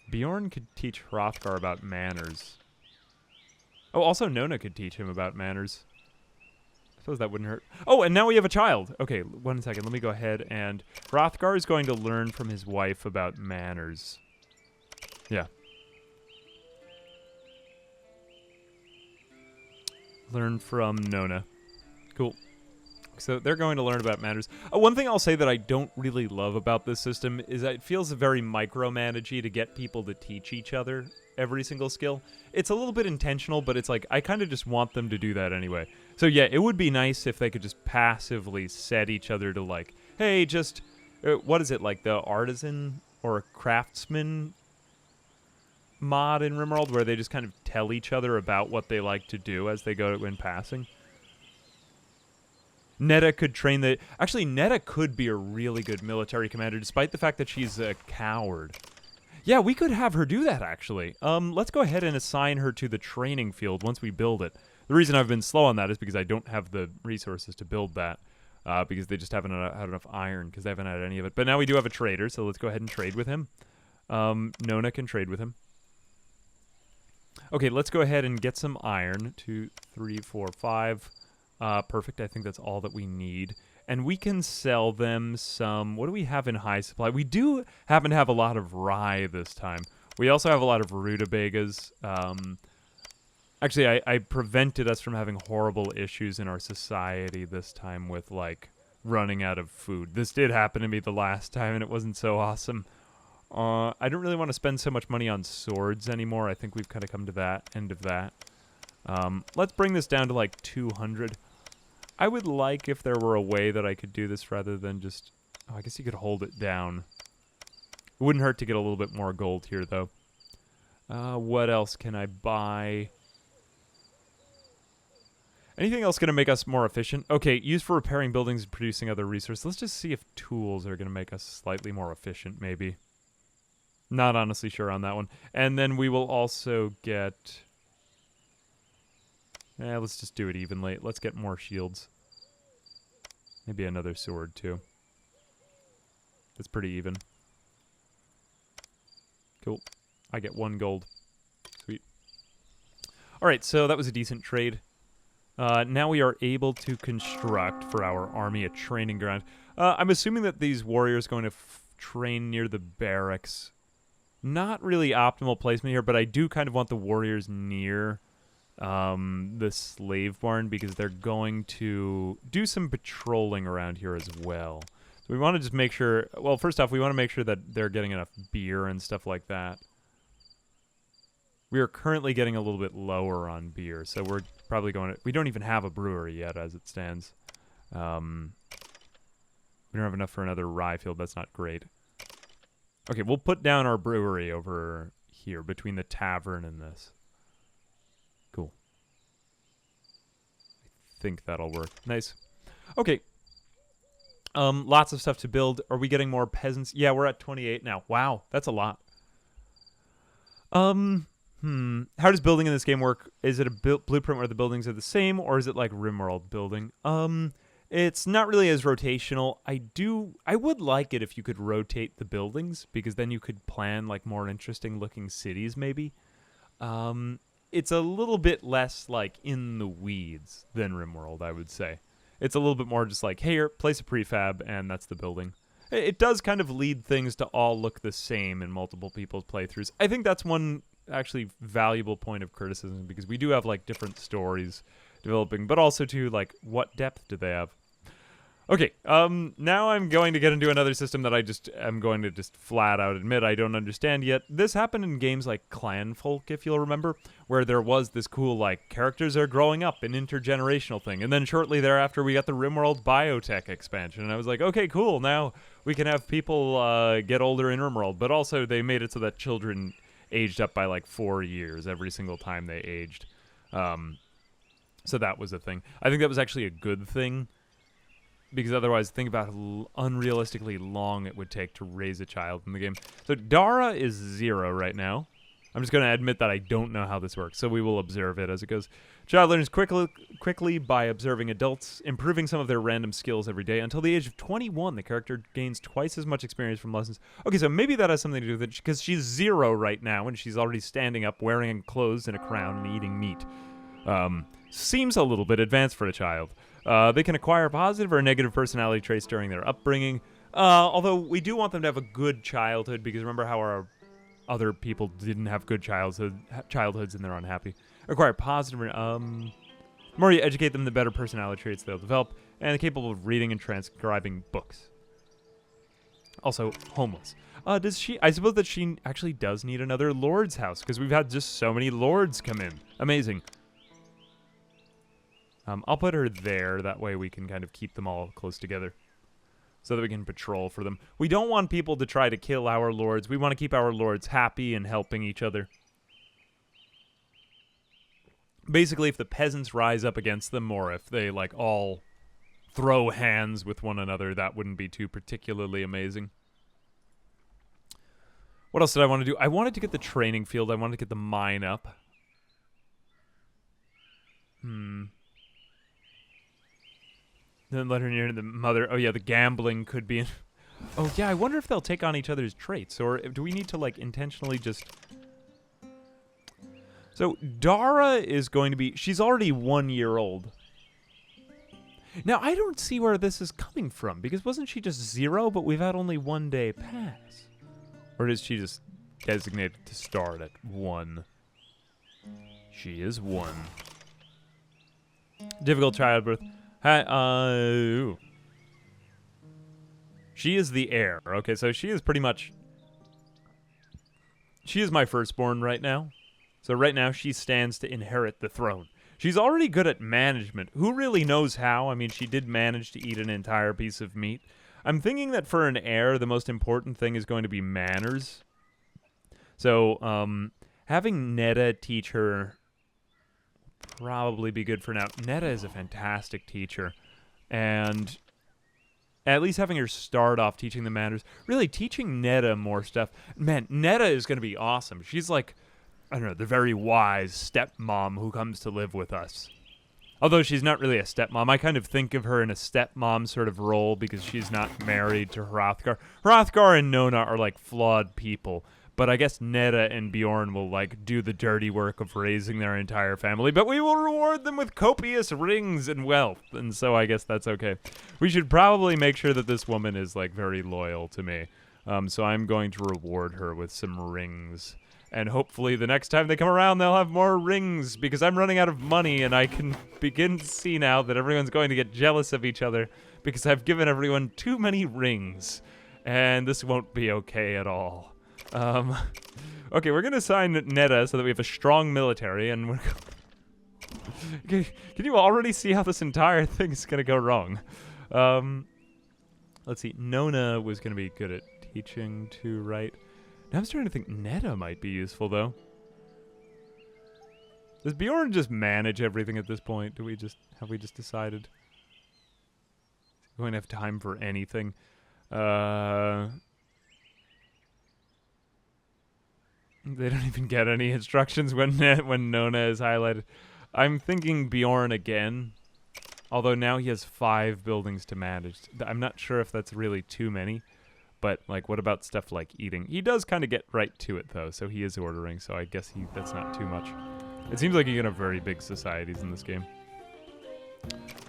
Bjorn could teach Hrothgar about manners. Oh, also Nona could teach him about manners. I suppose that wouldn't hurt. Oh, and now we have a child. Okay, 1 second. Let me go ahead and... Hrothgar is going to learn from his wife about manners. Yeah. Learn from Nona. Cool. So they're going to learn about manners. One thing I'll say that I don't really love about this system is that it feels very micromanagey to get people to teach each other every single skill. It's a little bit intentional, but it's like, I kind of just want them to do that anyway. So yeah, it would be nice if they could just passively set each other to like, hey, just, what is it, like the artisan or craftsman mod in Rimworld where they just kind of tell each other about what they like to do as they go in passing? Netta could train the... Actually, Netta could be a really good military commander, despite the fact that she's a coward. Yeah, we could have her do that, actually. Let's go ahead and assign her to the training field once we build it. The reason I've been slow on that is because I don't have the resources to build that. Because they just haven't had enough iron, because they haven't had any of it. But now we do have a trader, so let's go ahead and trade with him. Nona can trade with him. Okay, let's go ahead and get some iron. 2, 3, 4, 5... perfect. I think that's all that we need. And we can sell them some... What do we have in high supply? We do happen to have a lot of rye this time. We also have a lot of rutabagas. Actually, I prevented us from having horrible issues in our society this time with, like, running out of food. This did happen to me the last time, and it wasn't so awesome. I don't really want to spend so much money on swords anymore. I think we've kind of come to that end of that. Let's bring this down to, like, 200. I would like if there were a way that I could do this rather than just... Oh, I guess you could hold it down. It wouldn't hurt to get a little bit more gold here, though. What else can I buy? Anything else going to make us more efficient? Okay, used for repairing buildings and producing other resources. Let's just see if tools are going to make us slightly more efficient, maybe. Not honestly sure on that one. And then we will also get... let's just do it evenly. Let's get more shields. Maybe another sword, too. That's pretty even. Cool. I get 1 gold. Sweet. Alright, so that was a decent trade. Now we are able to construct for our army a training ground. I'm assuming that these warriors are going to train near the barracks. Not really optimal placement here, but I do kind of want the warriors near the slave barn because they're going to do some patrolling around here as well. So we want to just make sure... Well, first off, we want to make sure that they're getting enough beer and stuff like that. We are currently getting a little bit lower on beer, so we're probably going to... We don't even have a brewery yet, as it stands. We don't have enough for another rye field. That's not great. Okay, we'll put down our brewery over here, between the tavern and this. Cool. I think that'll work. Nice. Okay. Lots of stuff to build. Are we getting more peasants? Yeah, we're at 28 now. Wow, that's a lot. How does building in this game work? Is it a blueprint where the buildings are the same, or is it like Rimworld building? It's not really as rotational. I would like it if you could rotate the buildings, because then you could plan like more interesting looking cities maybe. It's a little bit less like in the weeds than Rimworld, I would say. It's a little bit more just like, hey, here, place a prefab, and that's the building. It does kind of lead things to all look the same in multiple people's playthroughs. I think that's one actually valuable point of criticism, because we do have like different stories developing, but also too like what depth do they have? Okay, now I'm going to get into another system that I'm going to just flat out admit I don't understand yet. This happened in games like Clanfolk, if you'll remember, where there was this cool, like, characters are growing up, an intergenerational thing. And then shortly thereafter, we got the Rimworld Biotech expansion. And I was like, okay, cool, now we can have people get older in Rimworld. But also, they made it so that children aged up by, like, 4 years every single time they aged. So that was a thing. I think that was actually a good thing. Because otherwise, think about how unrealistically long it would take to raise a child in the game. So Dara is 0 right now. I'm just going to admit that I don't know how this works, so we will observe it as it goes. Child learns quickly by observing adults, improving some of their random skills every day. Until the age of 21, the character gains twice as much experience from lessons. Okay, so maybe that has something to do with it, because she's 0 right now, and she's already standing up, wearing clothes and a crown, and eating meat. Seems a little bit advanced for a child. They can acquire positive or negative personality traits during their upbringing. Although we do want them to have a good childhood, because remember how our other people didn't have good childhoods and they're unhappy. Acquire positive. The more you educate them, the better personality traits they'll develop, and they're capable of reading and transcribing books. Also, homeless. Does she? I suppose that she actually does need another lord's house, because we've had just so many lords come in. Amazing. I'll put her there. That way we can kind of keep them all close together, so that we can patrol for them. We don't want people to try to kill our lords. We want to keep our lords happy and helping each other. Basically, if the peasants rise up against them, or if they, like, all throw hands with one another, that wouldn't be too particularly amazing. What else did I want to do? I wanted to get the training field. I wanted to get the mine up. Then let her near the mother. Oh, yeah, the gambling could be... Oh, yeah, I wonder if they'll take on each other's traits, or do we need to, like, intentionally just... So, Dara is going to be... She's already 1 year old. Now, I don't see where this is coming from, because wasn't she just 0, but we've had only 1 day pass? Or is she just designated to start at 1? She is 1. Difficult childbirth. She is the heir. Okay, so she is pretty much... She is my firstborn right now. So right now, she stands to inherit the throne. She's already good at management. Who really knows how? I mean, she did manage to eat an entire piece of meat. I'm thinking that for an heir, the most important thing is going to be manners. So, having Netta teach her probably be good for now. Netta is a fantastic teacher, and at least having her start off teaching the manners, really teaching Netta more stuff. Man, Netta is going to be awesome. She's like, I don't know, the very wise stepmom who comes to live with us. Although she's not really a stepmom, I kind of think of her in a stepmom sort of role because she's not married to Hrothgar. Hrothgar and Nona are like flawed people, but I guess Netta and Bjorn will like do the dirty work of raising their entire family, but we will reward them with copious rings and wealth, and so I guess that's okay. We should probably make sure that this woman is like very loyal to me, so I'm going to reward her with some rings. And hopefully the next time they come around, they'll have more rings, because I'm running out of money, and I can begin to see now that everyone's going to get jealous of each other, because I've given everyone too many rings. And this won't be okay at all. Okay, we're going to sign Netta so that we have a strong military, and we're... Can you already see how this entire thing is going to go wrong? Let's see. Nona was going to be good at teaching to write. Now I'm starting to think Netta might be useful, though. Does Bjorn just manage everything at this point? Have we just decided? Is he going to have time for anything? They don't even get any instructions when Nona is highlighted. I'm thinking Bjorn again. Although now he has 5 buildings to manage. I'm not sure if that's really too many. But, like, what about stuff like eating? He does kind of get right to it, though, so he is ordering, so I guess that's not too much. It seems like you can have very big societies in this game.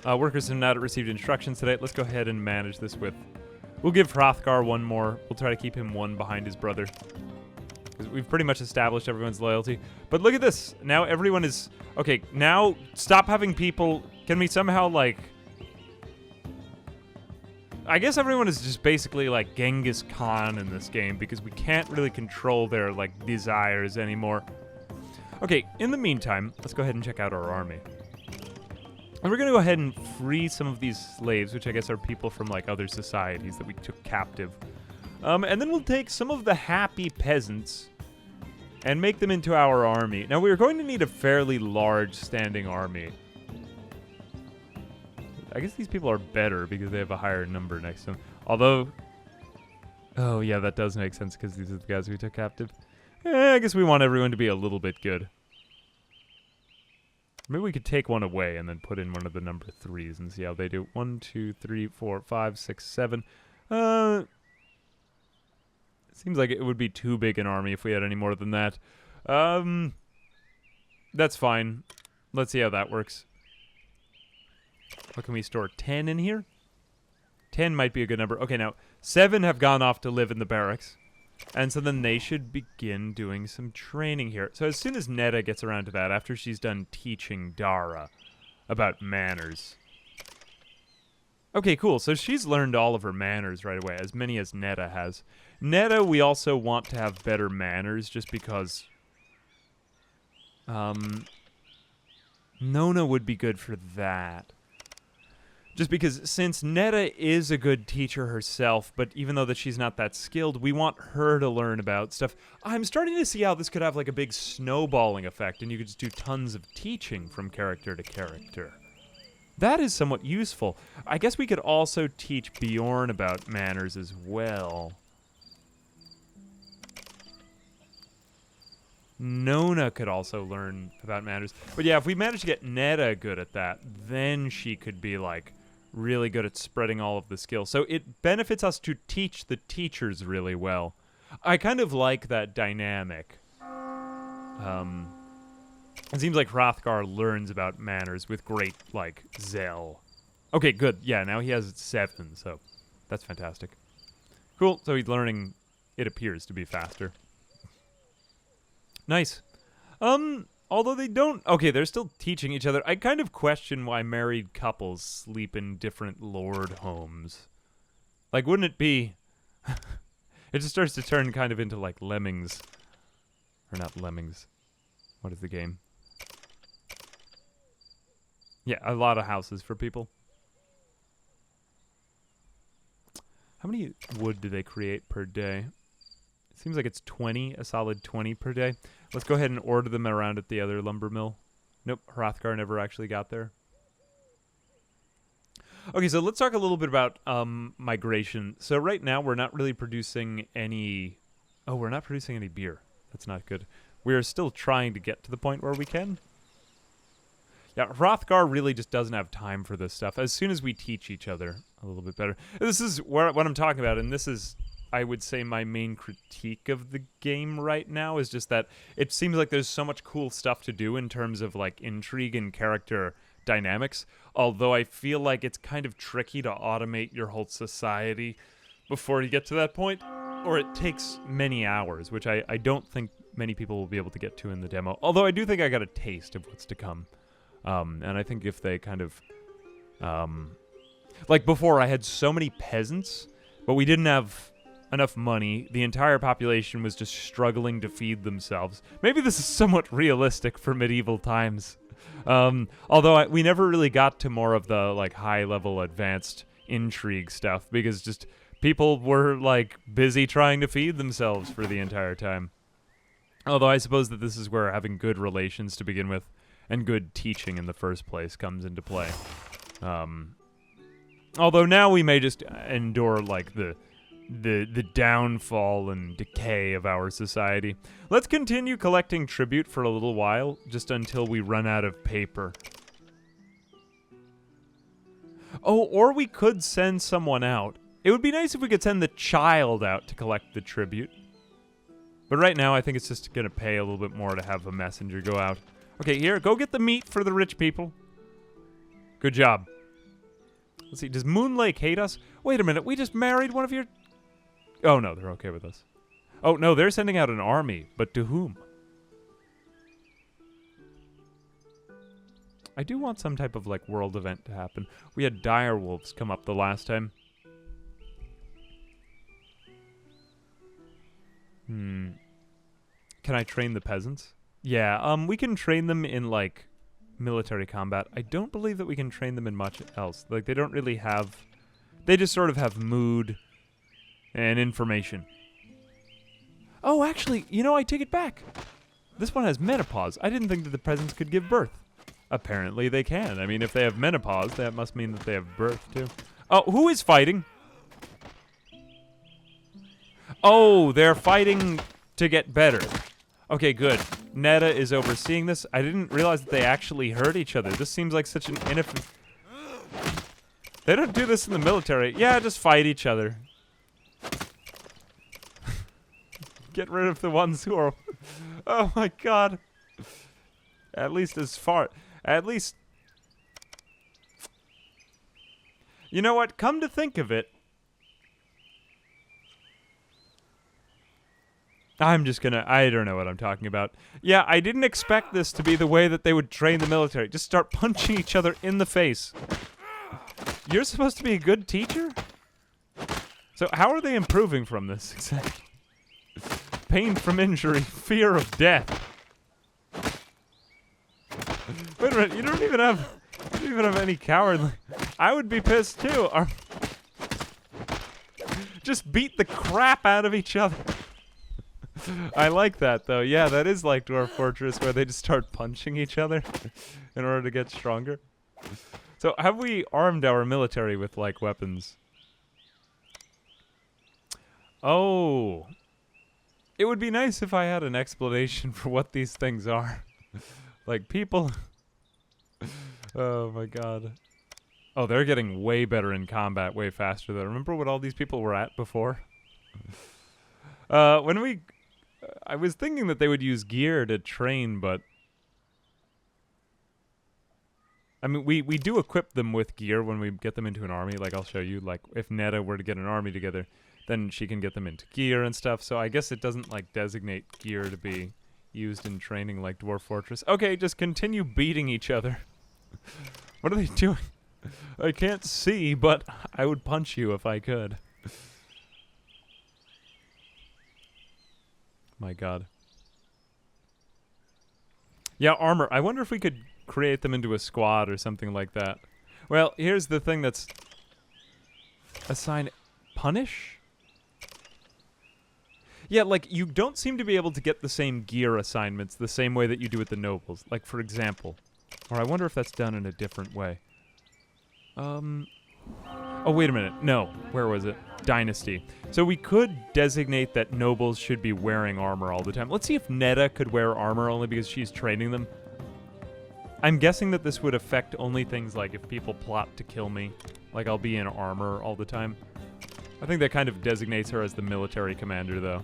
Workers have not received instructions today. Let's go ahead and manage this with... We'll give Hrothgar 1 more. We'll try to keep him 1 behind his brother. Because we've pretty much established everyone's loyalty. But look at this. Now everyone is... Okay, now stop having people... Can we somehow, like... I guess everyone is just basically like Genghis Khan in this game because we can't really control their like desires anymore. Okay, in the meantime, let's go ahead and check out our army. And we're going to go ahead and free some of these slaves, which I guess are people from like other societies that we took captive. And then we'll take some of the happy peasants and make them into our army. Now, we're going to need a fairly large standing army. I guess these people are better because they have a higher number next to them. Although, oh yeah, that does make sense because these are the guys we took captive. I guess we want everyone to be a little bit good. Maybe we could take one away and then put in one of the number 3s and see how they do. 1, 2, 3, 4, 5, 6, 7. It seems like it would be too big an army if we had any more than that. That's fine. Let's see how that works. What can we store? 10 in here? 10 might be a good number. Okay, now, 7 have gone off to live in the barracks. And so then they should begin doing some training here. So as soon as Netta gets around to that, after she's done teaching Dara about manners. Okay, cool. So she's learned all of her manners right away, as many as Netta has. Netta, we also want to have better manners just because... Nona would be good for that. Just because since Netta is a good teacher herself, but even though that she's not that skilled, we want her to learn about stuff. I'm starting to see how this could have like a big snowballing effect, and you could just do tons of teaching from character to character. That is somewhat useful. I guess we could also teach Bjorn about manners as well. Nona could also learn about manners. But yeah, if we manage to get Netta good at that, then she could be like really good at spreading all of the skills. So it benefits us to teach the teachers really well. I kind of like that dynamic. It seems like Hrothgar learns about manners with great, like, zeal. Okay, good. Yeah, now he has 7, so that's fantastic. Cool, so he's learning, it appears to be faster. Nice. Although they don't... Okay, they're still teaching each other. I kind of question why married couples sleep in different lord homes. Like, wouldn't it be... It just starts to turn kind of into, like, Lemmings. Or not Lemmings. What is the game? Yeah, a lot of houses for people. How many wood do they create per day? It seems like it's 20, a solid 20 per day. Let's go ahead and order them around at the other lumber mill. Nope, Hrothgar never actually got there. Okay, so let's talk a little bit about migration. So right now we're not really producing any... Oh, we're not producing any beer. That's not good. We're still trying to get to the point where we can. Yeah, Hrothgar really just doesn't have time for this stuff. As soon as we teach each other a little bit better. This is what I'm talking about, and this is, I would say, my main critique of the game right now, is just that it seems like there's so much cool stuff to do in terms of, like, intrigue and character dynamics, although I feel like it's kind of tricky to automate your whole society before you get to that point, or it takes many hours, which I don't think many people will be able to get to in the demo, although I do think I got a taste of what's to come. And I think if they kind of... like before, I had so many peasants, but we didn't have enough money. The entire population was just struggling to feed themselves. Maybe this is somewhat realistic for medieval times. Although we never really got to more of the like high-level advanced intrigue stuff, because just people were like busy trying to feed themselves for the entire time. Although I suppose that this is where having good relations to begin with and good teaching in the first place comes into play. Although now we may just endure like the downfall and decay of our society. Let's continue collecting tribute for a little while, just until we run out of paper. Oh, or we could send someone out. It would be nice if we could send the child out to collect the tribute. But right now, I think it's just going to pay a little bit more to have a messenger go out. Okay, here, go get the meat for the rich people. Good job. Let's see, does Moon Lake hate us? Wait a minute, we just married one of your... Oh, no, they're okay with us. Oh, no, they're sending out an army, but to whom? I do want some type of, like, world event to happen. We had dire wolves come up the last time. Can I train the peasants? Yeah, we can train them in, like, military combat. I don't believe that we can train them in much else. Like, they don't really have... They just sort of have mood and information. Oh, actually, you know, I take it back. This one has menopause. I didn't think that the peasants could give birth. Apparently they can. I mean, if they have menopause, that must mean that they have birth, too. Oh, who is fighting? Oh, they're fighting to get better. Okay, good. Netta is overseeing this. I didn't realize that they actually hurt each other. This seems like such an ineffective... They don't do this in the military. Yeah, just fight each other. Get rid of the ones who are... Oh my god. At least as far... At least... You know what? Come to think of it... I'm just gonna... I don't know what I'm talking about. Yeah, I didn't expect this to be the way that they would train the military. Just start punching each other in the face. You're supposed to be a good teacher? So how are they improving from this exactly? Pain from injury, fear of death. Wait a minute, you don't even have any cowardly... I would be pissed too. Just beat the crap out of each other. I like that though. Yeah, that is like Dwarf Fortress, where they just start punching each other in order to get stronger. So have we armed our military with like weapons? Oh. It would be nice if I had an explanation for what these things are. Like people... Oh my god. Oh, they're getting way better in combat, way faster though. Remember what all these people were at before? I was thinking that they would use gear to train, but... I mean, we do equip them with gear when we get them into an army. Like, I'll show you, like, if Netta were to get an army together, then she can get them into gear and stuff. So I guess it doesn't, like, designate gear to be used in training like Dwarf Fortress. Okay, just continue beating each other. What are they doing? I can't see, but I would punch you if I could. My god. Yeah, armor. I wonder if we could create them into a squad or something like that. Well, here's the thing that's... Assign... Punish? Yeah, like, you don't seem to be able to get the same gear assignments the same way that you do with the nobles. Like, for example, Or I wonder if that's done in a different way. Oh, wait a minute. No. Where was it? Dynasty. So we could designate that nobles should be wearing armor all the time. Let's see if Netta could wear armor only because she's training them. I'm guessing that this would affect only things like if people plot to kill me. Like I'll be in armor all the time. I think that kind of designates her as the military commander, though.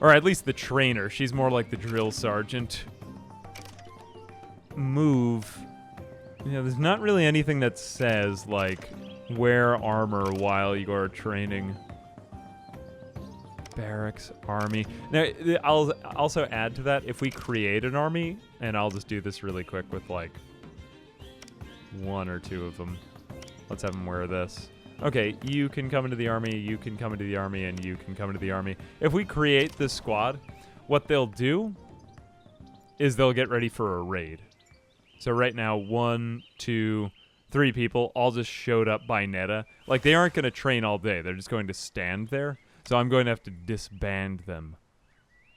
Or at least the trainer. She's more like the drill sergeant. Move. Yeah, there's not really anything that says, like, wear armor while you are training. Barracks, army. Now, I'll also add to that, if we create an army, and I'll just do this really quick with, like, 1 or 2 of them. Let's have them wear this. Okay, you can come into the army, you can come into the army, and you can come into the army. If we create this squad, what they'll do is they'll get ready for a raid. So right now, 1, 2, 3 people all just showed up by Netta. Like, they aren't going to train all day. They're just going to stand there. So I'm going to have to disband them.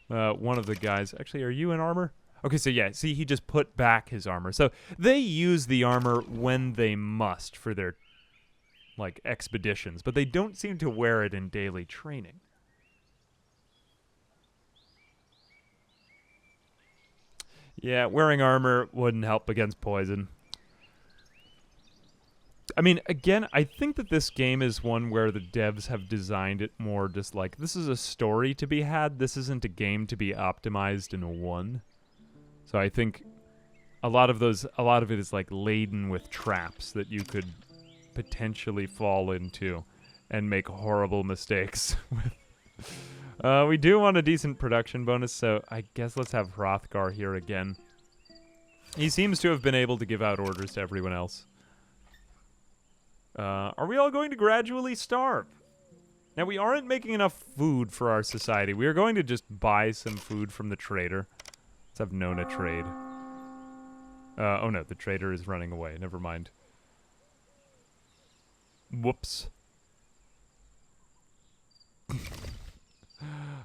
One of the guys... Actually, are you in armor? Okay, so yeah, see, he just put back his armor. So they use the armor when they must for their, like, expeditions. But they don't seem to wear it in daily training. Yeah, wearing armor wouldn't help against poison. I mean, again, I think that this game is one where the devs have designed it more just like, this is a story to be had, this isn't a game to be optimized in a 1. So I think a lot of it is like laden with traps that you could potentially fall into and make horrible mistakes with. We do want a decent production bonus, so I guess let's have Hrothgar here again. He seems to have been able to give out orders to everyone else. Are we all going to gradually starve? Now, we aren't making enough food for our society. We are going to just buy some food from the trader. Let's have Nona trade. Oh no, the trader is running away. Never mind. Whoops.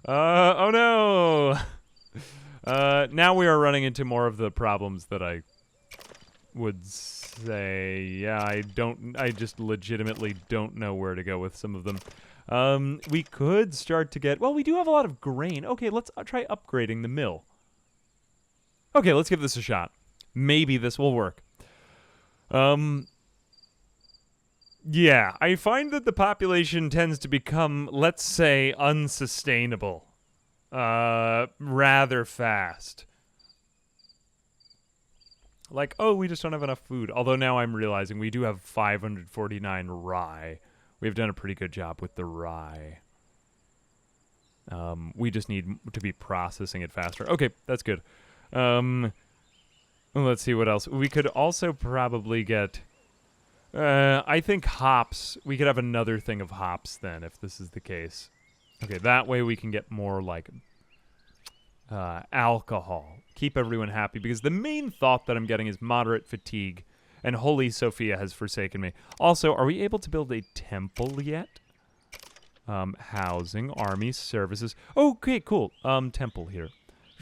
Oh no! Now we are running into more of the problems that I would say. Yeah, I just legitimately don't know where to go with some of them. We could start to get, well, we do have a lot of grain. Okay, let's try upgrading the mill. Okay, let's give this a shot. Maybe this will work. Yeah, I find that the population tends to become, let's say, unsustainable. Rather fast. Like, oh, we just don't have enough food. Although now I'm realizing we do have 549 rye. We've done a pretty good job with the rye. We just need to be processing it faster. Okay, that's good. Let's see what else. We could also probably get... I think hops. We could have another thing of hops then, if this is the case. Okay, that way we can get more, like, alcohol. Keep everyone happy, because the main thought that I'm getting is moderate fatigue, and Holy Sophia has forsaken me. Also, are we able to build a temple yet? Housing, army, services. Okay, cool. Temple here.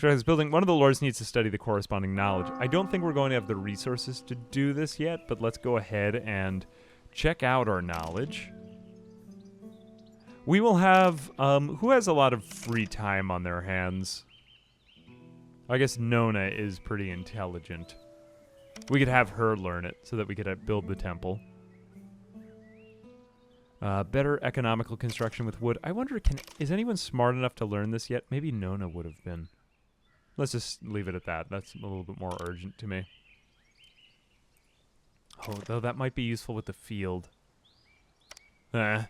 This building, one of the lords needs to study the corresponding knowledge. I don't think we're going to have the resources to do this yet, but let's go ahead and check out our knowledge. We will have, who has a lot of free time on their hands? I guess Nona is pretty intelligent. We could have her learn it so that we could build the temple. Better economical construction with wood. I wonder, is anyone smart enough to learn this yet? Maybe Nona would have been. Let's just leave it at that. That's a little bit more urgent to me. Oh, though that might be useful with the field. Yeah.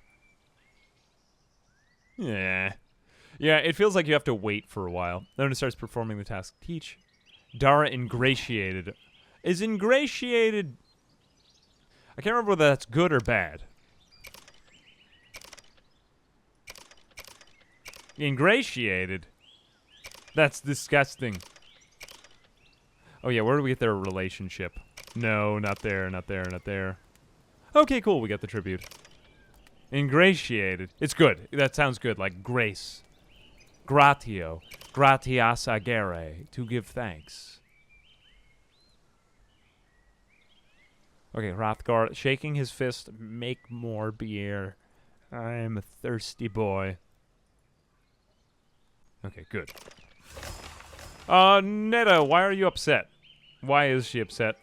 Yeah, it feels like you have to wait for a while. Then it starts performing the task. Teach. Dara ingratiated. Is ingratiated... I can't remember whether that's good or bad. Ingratiated? That's disgusting. Oh yeah, where do we get their relationship? No, not there, not there, not there. Okay, cool, we got the tribute. Ingratiated. It's good. That sounds good, like grace. Gratio. Gratias agere. To give thanks. Okay, Hrothgar, shaking his fist, make more beer. I'm a thirsty boy. Okay, good. Netta, why are you upset? Why is she upset?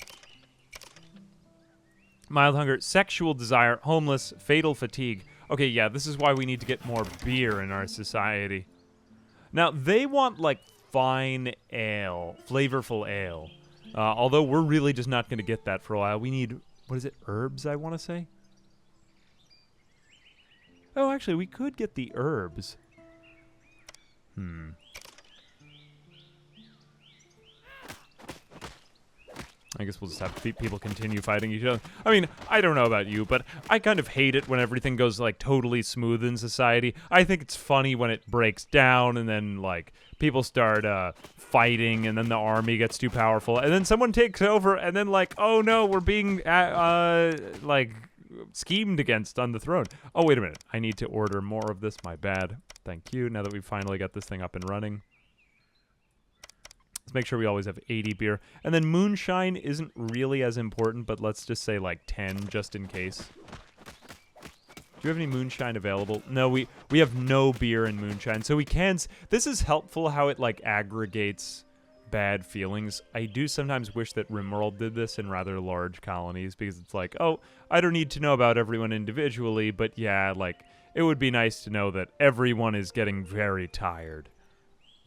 Mild hunger, sexual desire, homeless, fatal fatigue. Okay, yeah, this is why we need to get more beer in our society. Now, they want, like, fine ale, flavorful ale. Although we're really just not going to get that for a while. We need, what is it, herbs, I want to say? Oh, actually, we could get the herbs. I guess we'll just have people continue fighting each other. I mean, I don't know about you, but I kind of hate it when everything goes, like, totally smooth in society. I think it's funny when it breaks down and then, like, people start fighting and then the army gets too powerful and then someone takes over and then, like, oh no, we're being, like, schemed against on the throne. Oh, wait a minute. I need to order more of this. My bad. Thank you. Now that we've finally got this thing up and running. Let's make sure we always have 80 beer. And then moonshine isn't really as important, but let's just say like 10 just in case. Do you have any moonshine available? No, we have no beer in moonshine. So we can... This is helpful how it like aggregates bad feelings. I do sometimes wish that Rimworld did this in rather large colonies because it's like, oh, I don't need to know about everyone individually, but yeah, like it would be nice to know that everyone is getting very tired.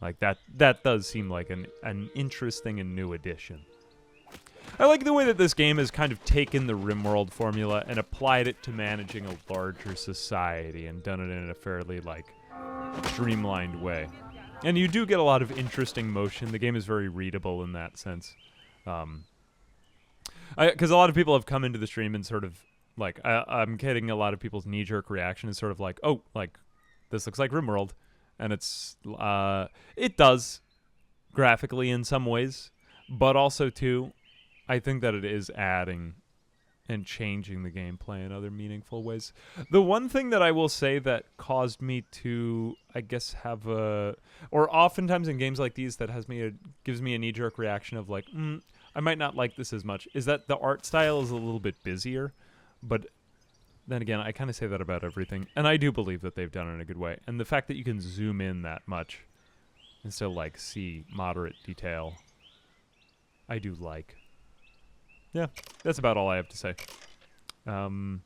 Like, that does seem like an interesting and new addition. I like the way that this game has kind of taken the Rimworld formula and applied it to managing a larger society and done it in a fairly, like, streamlined way. And you do get a lot of interesting motion. The game is very readable in that sense. Because a lot of people have come into the stream and sort of, like, I'm getting a lot of people's knee-jerk reaction is sort of like, oh, like, this looks like Rimworld. And it's, it does graphically in some ways, but also, too, I think that it is adding and changing the gameplay in other meaningful ways. The one thing that I will say that caused me to, I guess, have a, or oftentimes in games like these that gives me a knee-jerk reaction of like, I might not like this as much, is that the art style is a little bit busier, but then again, I kind of say that about everything. And I do believe that they've done it in a good way. And the fact that you can zoom in that much and still, like, see moderate detail, I do like. Yeah, that's about all I have to say. Oh,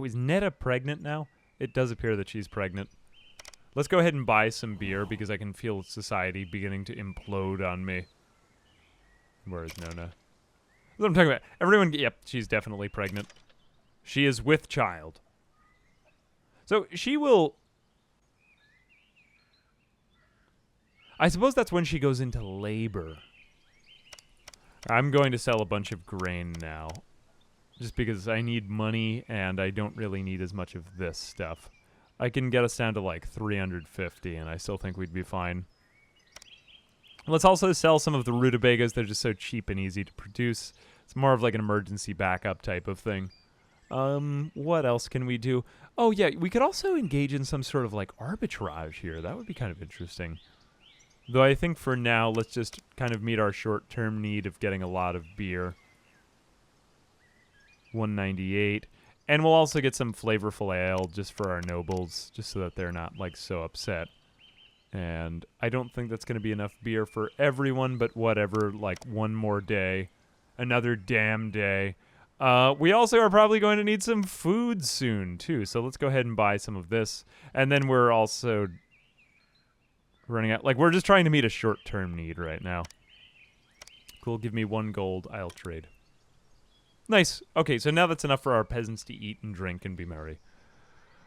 is Netta pregnant now? It does appear that she's pregnant. Let's go ahead and buy some beer because I can feel society beginning to implode on me. Where is Nona? That's what I'm talking about. Everyone, yep, she's definitely pregnant. She is with child. So she will... I suppose that's when she goes into labor. I'm going to sell a bunch of grain now. Just because I need money and I don't really need as much of this stuff. I can get us down to like 350 and I still think we'd be fine. Let's also sell some of the rutabagas. They're just so cheap and easy to produce. It's more of like an emergency backup type of thing. What else can we do? Oh, yeah, we could also engage in some sort of like arbitrage here. That would be kind of interesting. Though I think for now, let's just kind of meet our short-term need of getting a lot of beer. 198. And we'll also get some flavorful ale just for our nobles, just so that they're not like so upset. And I don't think that's going to be enough beer for everyone, but whatever, like one more day. Another damn day. We also are probably going to need some food soon, too. So let's go ahead and buy some of this. And then we're also running out. Like, we're just trying to meet a short-term need right now. Cool, give me 1 gold. I'll trade. Nice. Okay, so now that's enough for our peasants to eat and drink and be merry.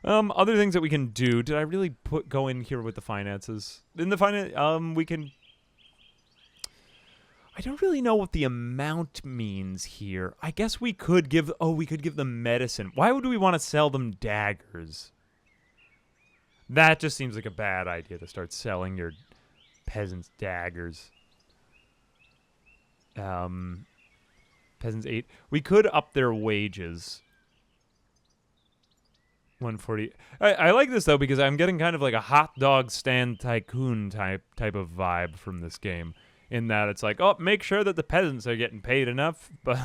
Other things that we can do. Did I really go in here with the finances? In the we can... I don't really know what the amount means here. I guess we could give... Oh, we could give them medicine. Why would we want to sell them daggers? That just seems like a bad idea to start selling your peasants daggers. Peasants 8. We could up their wages. 140. I like this though because I'm getting kind of like a hot dog stand tycoon type of vibe from this game, in that it's like, oh, make sure that the peasants are getting paid enough. But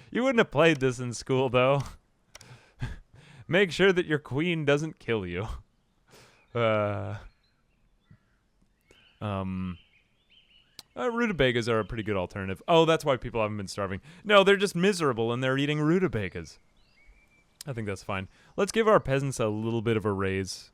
you wouldn't have played this in school though. Make sure that your queen doesn't kill you. Rutabagas are a pretty good alternative. Oh, that's why people haven't been starving. No, they're just miserable and they're eating rutabagas. I think that's fine. Let's give our peasants a little bit of a raise.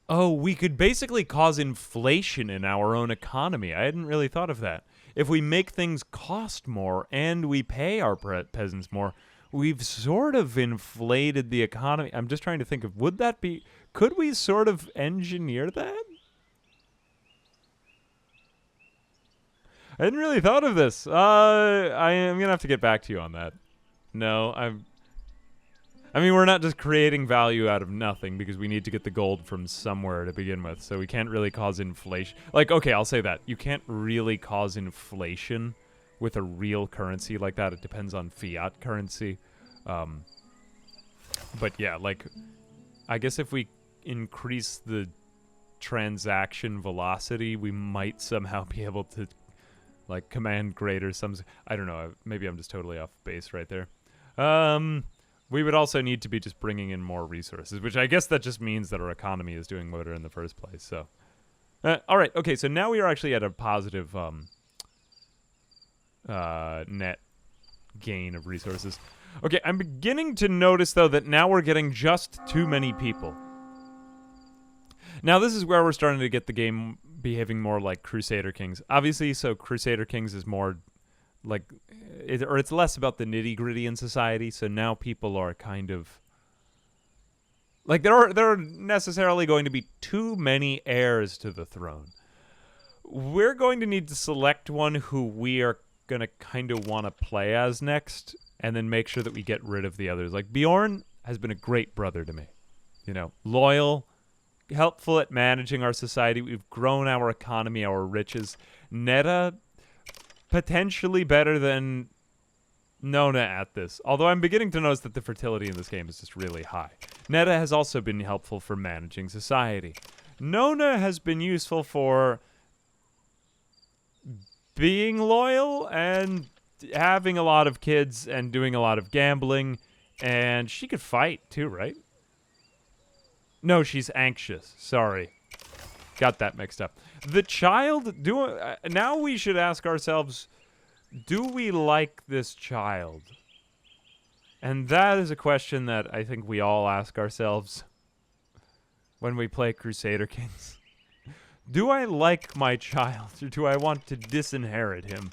Oh, we could basically cause inflation in our own economy. I hadn't really thought of that. If we make things cost more and we pay our peasants more, we've sort of inflated the economy. I'm just trying to think of, would that be, could we sort of engineer that? I hadn't really thought of this. I am going to have to get back to you on that. No, I mean, we're not just creating value out of nothing because we need to get the gold from somewhere to begin with. So we can't really cause inflation. Like, okay, I'll say that. You can't really cause inflation with a real currency like that. It depends on fiat currency. But yeah, like, I guess if we increase the transaction velocity, we might somehow be able to, like, command greater sums. I don't know. Maybe I'm just totally off base right there. We would also need to be just bringing in more resources, which I guess that just means that our economy is doing better in the first place. So, all right. Okay, so now we are actually at a positive net gain of resources. Okay, I'm beginning to notice, though, that now we're getting just too many people. Now, this is where we're starting to get the game behaving more like Crusader Kings. Obviously, so Crusader Kings is more like, it's less about the nitty-gritty in society, so now people are kind of, like, there are necessarily going to be too many heirs to the throne. We're going to need to select one who we are going to kind of want to play as next, and then make sure that we get rid of the others. Like, Bjorn has been a great brother to me. You know, loyal, helpful at managing our society. We've grown our economy, our riches. Netta, potentially better than Nona at this. Although I'm beginning to notice that the fertility in this game is just really high. Netta has also been helpful for managing society. Nona has been useful for being loyal and having a lot of kids and doing a lot of gambling. And she could fight too, right? No, she's anxious. Sorry. Got that mixed up. The child, now we should ask ourselves, do we like this child? And that is a question that I think we all ask ourselves when we play Crusader Kings. Do I like my child, or do I want to disinherit him?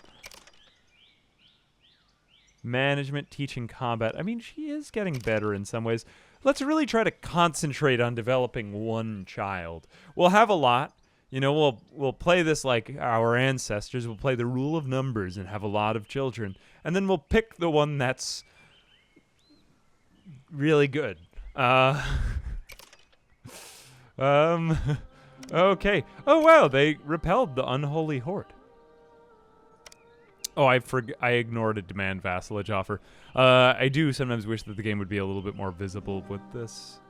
Management, teaching, combat. I mean, she is getting better in some ways. Let's really try to concentrate on developing one child. We'll have a lot. You know, we'll play this like our ancestors. We'll play the rule of numbers and have a lot of children. And then we'll pick the one that's really good. Okay. Oh, wow, they repelled the unholy horde. Oh, I ignored a demand vassalage offer. I do sometimes wish that the game would be a little bit more visible with this.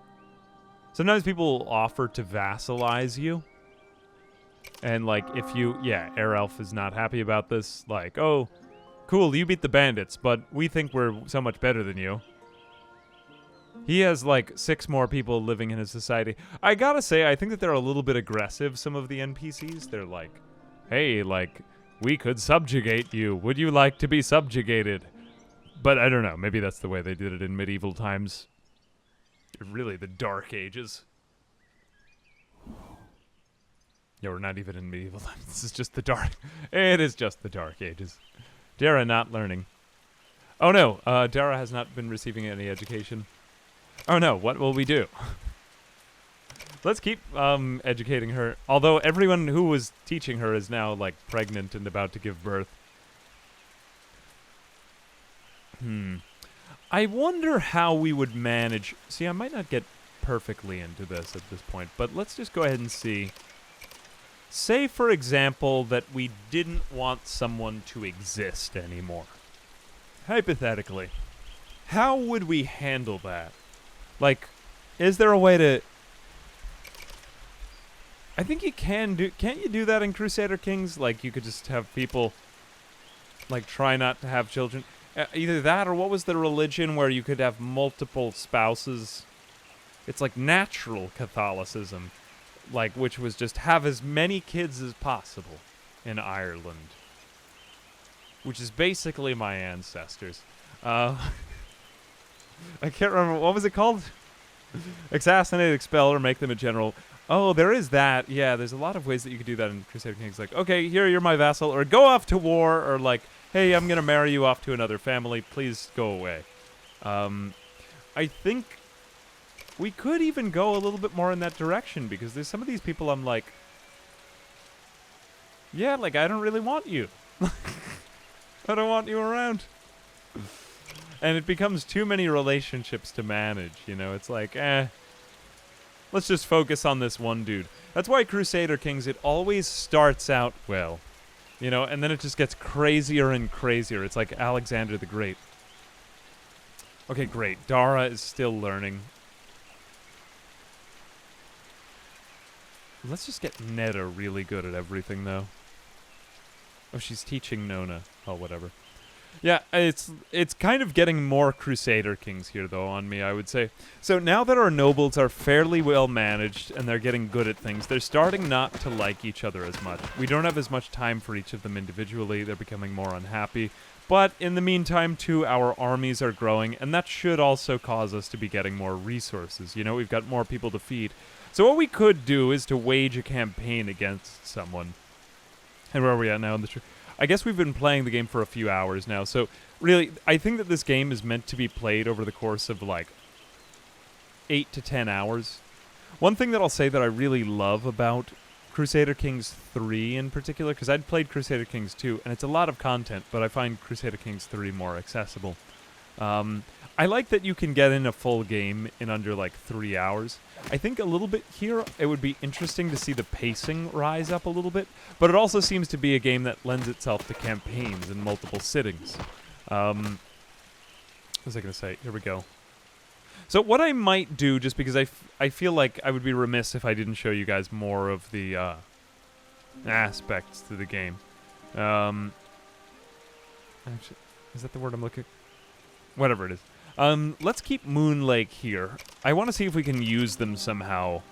Sometimes people offer to vassalize you. And, like, if you... Yeah, Air Elf is not happy about this. Like, oh, cool, you beat the bandits, but we think we're so much better than you. He has, like, 6 more people living in his society. I gotta say, I think that they're a little bit aggressive, some of the NPCs. They're like, hey, like, we could subjugate you. Would you like to be subjugated? But I don't know. Maybe that's the way they did it in medieval times. Really, the Dark Ages. Yeah, we're not even in medieval times. This is just the dark... It is just the Dark Ages. Dara not learning. Oh, no. Dara has not been receiving any education. Oh, no. What will we do? Let's keep educating her. Although everyone who was teaching her is now, like, pregnant and about to give birth. I wonder how we would manage... See, I might not get perfectly into this at this point, but let's just go ahead and see. Say, for example, that we didn't want someone to exist anymore. Hypothetically. how would we handle that? Like, is there a way to... I think you can do... Can't you do that in Crusader Kings? Like, you could just have people, like, try not to have children. Either that, or what was the religion where you could have multiple spouses? It's like natural Catholicism. Like, which was just have as many kids as possible in Ireland. Which is basically my ancestors. I can't remember. What was it called? Assassinate, expel, or make them a general. Oh, there is that. Yeah, there's a lot of ways that you could do that in Crusader Kings. Like, okay, here, you're my vassal. Or go off to war. Or like, hey, I'm going to marry you off to another family. Please go away. I think we could even go a little bit more in that direction. Because there's some of these people I'm like, yeah, like, I don't really want you. I don't want you around. And it becomes too many relationships to manage, you know? It's like, let's just focus on this one dude. That's why Crusader Kings, it always starts out well. You know, and then it just gets crazier and crazier. It's like Alexander the Great. Okay, great. Dara is still learning. Let's just get Netta really good at everything, though. Oh, she's teaching Nona. Oh, whatever. Yeah, it's kind of getting more Crusader Kings here, though, on me, I would say. So now that our nobles are fairly well managed and they're getting good at things, they're starting not to like each other as much. We don't have as much time for each of them individually. They're becoming more unhappy. But in the meantime, too, our armies are growing, and that should also cause us to be getting more resources. You know, we've got more people to feed. So what we could do is to wage a campaign against someone. And where are we at now in the I guess we've been playing the game for a few hours now, so really, I think that this game is meant to be played over the course of, like, 8 to 10 hours. One thing that I'll say that I really love about Crusader Kings 3 in particular, because I'd played Crusader Kings 2, and it's a lot of content, but I find Crusader Kings 3 more accessible. I like that you can get in a full game in under, like, 3 hours. I think a little bit here, it would be interesting to see the pacing rise up a little bit, but it also seems to be a game that lends itself to campaigns and multiple sittings. What was I going to say? Here we go. So what I might do, just because I feel like I would be remiss if I didn't show you guys more of the aspects to the game. Actually, is that the word I'm looking? Whatever it is. Let's keep Moon Lake here. I want to see if we can use them somehow.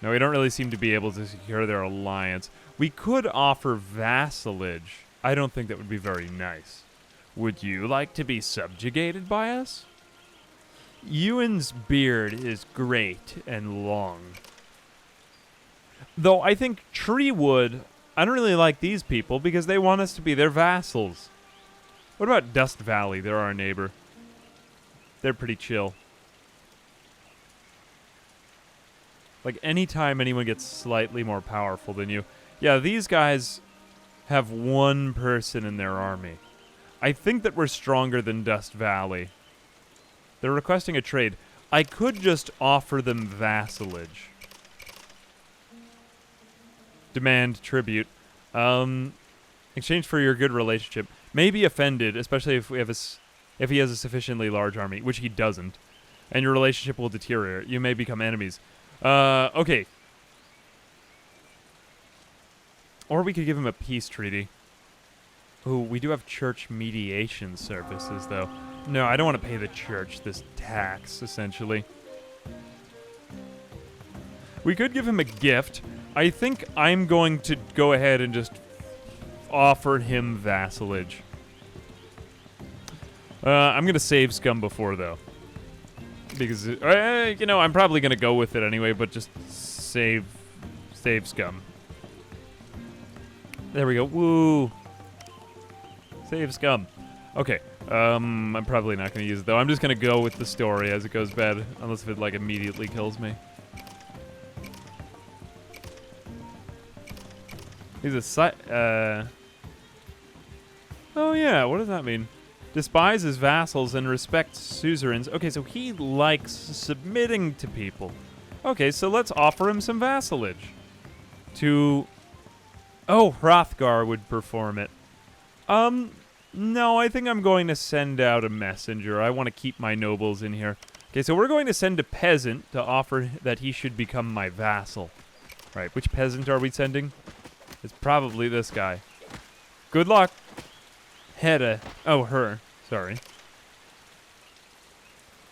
No, we don't really seem to be able to secure their alliance. We could offer vassalage. I don't think that would be very nice. Would you like to be subjugated by us? Ewan's beard is great and long. Though I think Treewood, I don't really like these people because they want us to be their vassals. What about Dust Valley? They're our neighbor. They're pretty chill. Like, anytime anyone gets slightly more powerful than you. Yeah, these guys have one person in their army. I think that we're stronger than Dust Valley. They're requesting a trade. I could just offer them vassalage. Demand tribute. Exchange for your good relationship. May be offended, especially if we have if he has a sufficiently large army, which he doesn't, and your relationship will deteriorate. You may become enemies. Okay. Or we could give him a peace treaty. Ooh, we do have church mediation services, though. No, I don't want to pay the church this tax, essentially. We could give him a gift. I think I'm going to go ahead and just offer him vassalage. I'm going to save Scum before, though. Because, you know, I'm probably going to go with it anyway, but just save Scum. There we go. Woo! Save Scum. Okay. I'm probably not going to use it, though. I'm just going to go with the story as it goes bad, unless if it, like, immediately kills me. He's a oh, yeah. What does that mean? Despises vassals and respects suzerains. Okay, so he likes submitting to people. Okay, so let's offer him some vassalage. Oh, Hrothgar would perform it. No, I think I'm going to send out a messenger. I want to keep my nobles in here. Okay, so we're going to send a peasant to offer that he should become my vassal. Right, which peasant are we sending? It's probably this guy. Good luck. Hedda. Oh, her. Sorry.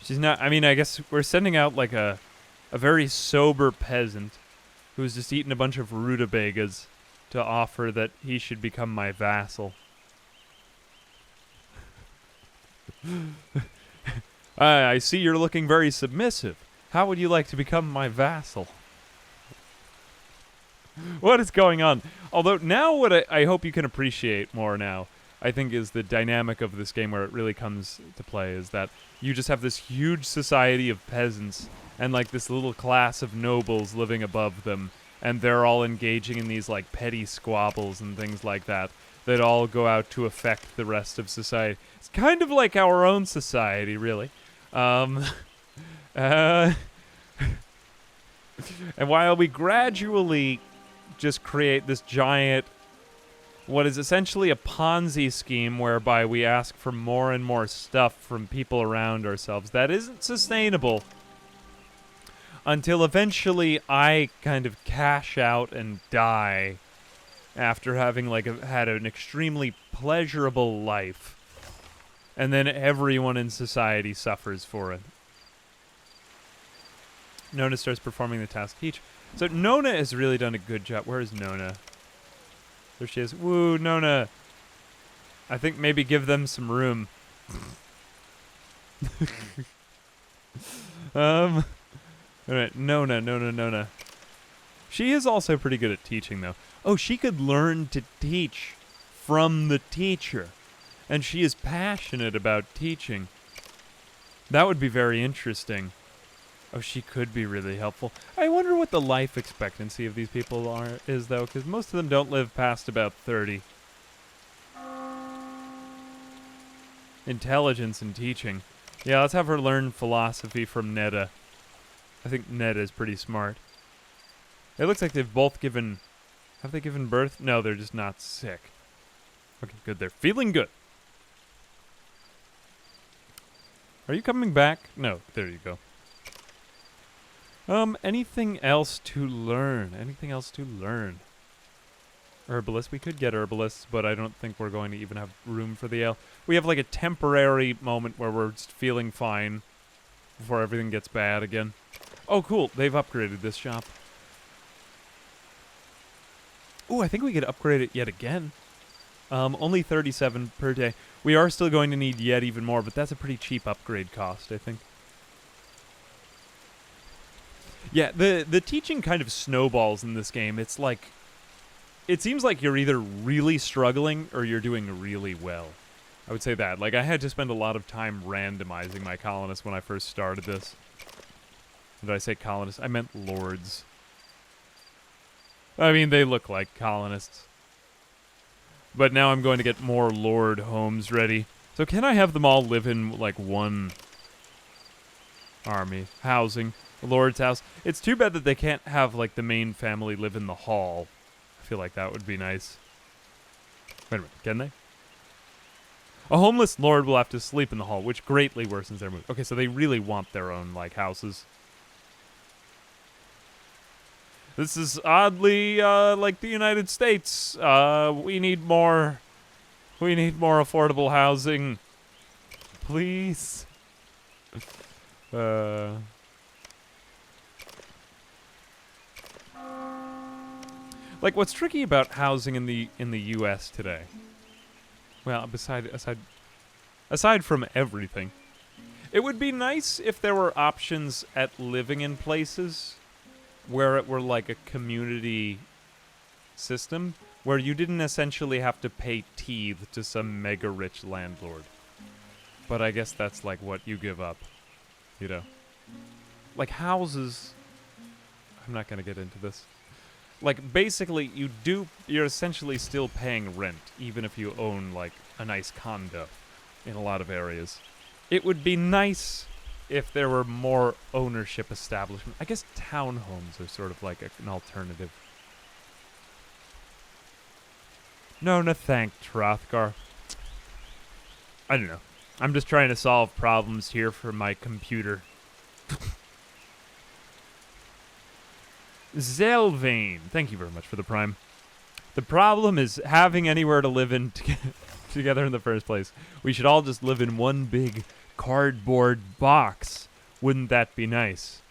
She's not, I mean, I guess we're sending out like a very sober peasant who's just eaten a bunch of rutabagas to offer that he should become my vassal. I see you're looking very submissive. How would you like to become my vassal? What is going on? Although now what I hope you can appreciate more now, I think, is the dynamic of this game where it really comes to play is that you just have this huge society of peasants and like this little class of nobles living above them, and they're all engaging in these like petty squabbles and things like that that all go out to affect the rest of society. It's kind of like our own society, really. And while we gradually just create this giant, what is essentially a Ponzi scheme whereby we ask for more and more stuff from people around ourselves, that isn't sustainable until eventually I kind of cash out and die after having had an extremely pleasurable life, and then everyone in society suffers for it. Nona starts performing the task teach. So Nona has really done a good job. Where is Nona? There she is. Woo, Nona. I think maybe give them some room. All right, Nona. She is also pretty good at teaching, though. Oh, she could learn to teach from the teacher. And she is passionate about teaching. That would be very interesting. Oh, she could be really helpful. I wonder what the life expectancy of these people is, though, because most of them don't live past about 30. Intelligence and teaching. Yeah, let's have her learn philosophy from Netta. I think Netta is pretty smart. It looks like they've both given... Have they given birth? No, they're just not sick. Okay, good. They're feeling good. Are you coming back? No, there you go. Anything else to learn? Anything else to learn? Herbalists. We could get herbalists, but I don't think we're going to even have room for the ale. We have like a temporary moment where we're just feeling fine before everything gets bad again. Oh, cool. They've upgraded this shop. Ooh, I think we could upgrade it yet again. Only 37 per day. We are still going to need yet even more, but that's a pretty cheap upgrade cost, I think. Yeah, the teaching kind of snowballs in this game. It's like... It seems like you're either really struggling or you're doing really well. I would say that. Like, I had to spend a lot of time randomizing my colonists when I first started this. Did I say colonists? I meant lords. I mean, they look like colonists. But now I'm going to get more lord homes ready. So can I have them all live in, like, one army? Housing. A lord's house. It's too bad that they can't have, like, the main family live in the hall. I feel like that would be nice. Wait a minute, can they? A homeless lord will have to sleep in the hall, which greatly worsens their mood. Okay, so they really want their own, like, houses. This is oddly, like the United States. We need more affordable housing. Please. Like, what's tricky about housing in the U.S. today? Well, aside from everything, it would be nice if there were options at living in places where it were like a community system, where you didn't essentially have to pay teeth to some mega rich landlord. But I guess that's like what you give up, you know. Like houses, I'm not gonna get into this. Like, basically, you're essentially still paying rent, even if you own, like, a nice condo in a lot of areas. It would be nice if there were more ownership establishment. I guess townhomes are sort of like an alternative. Nona thanked Hrothgar. I don't know. I'm just trying to solve problems here for my computer. Zelvane, thank you very much for the prime. The problem is having anywhere to live in together in the first place. We should all just live in one big cardboard box. Wouldn't that be nice?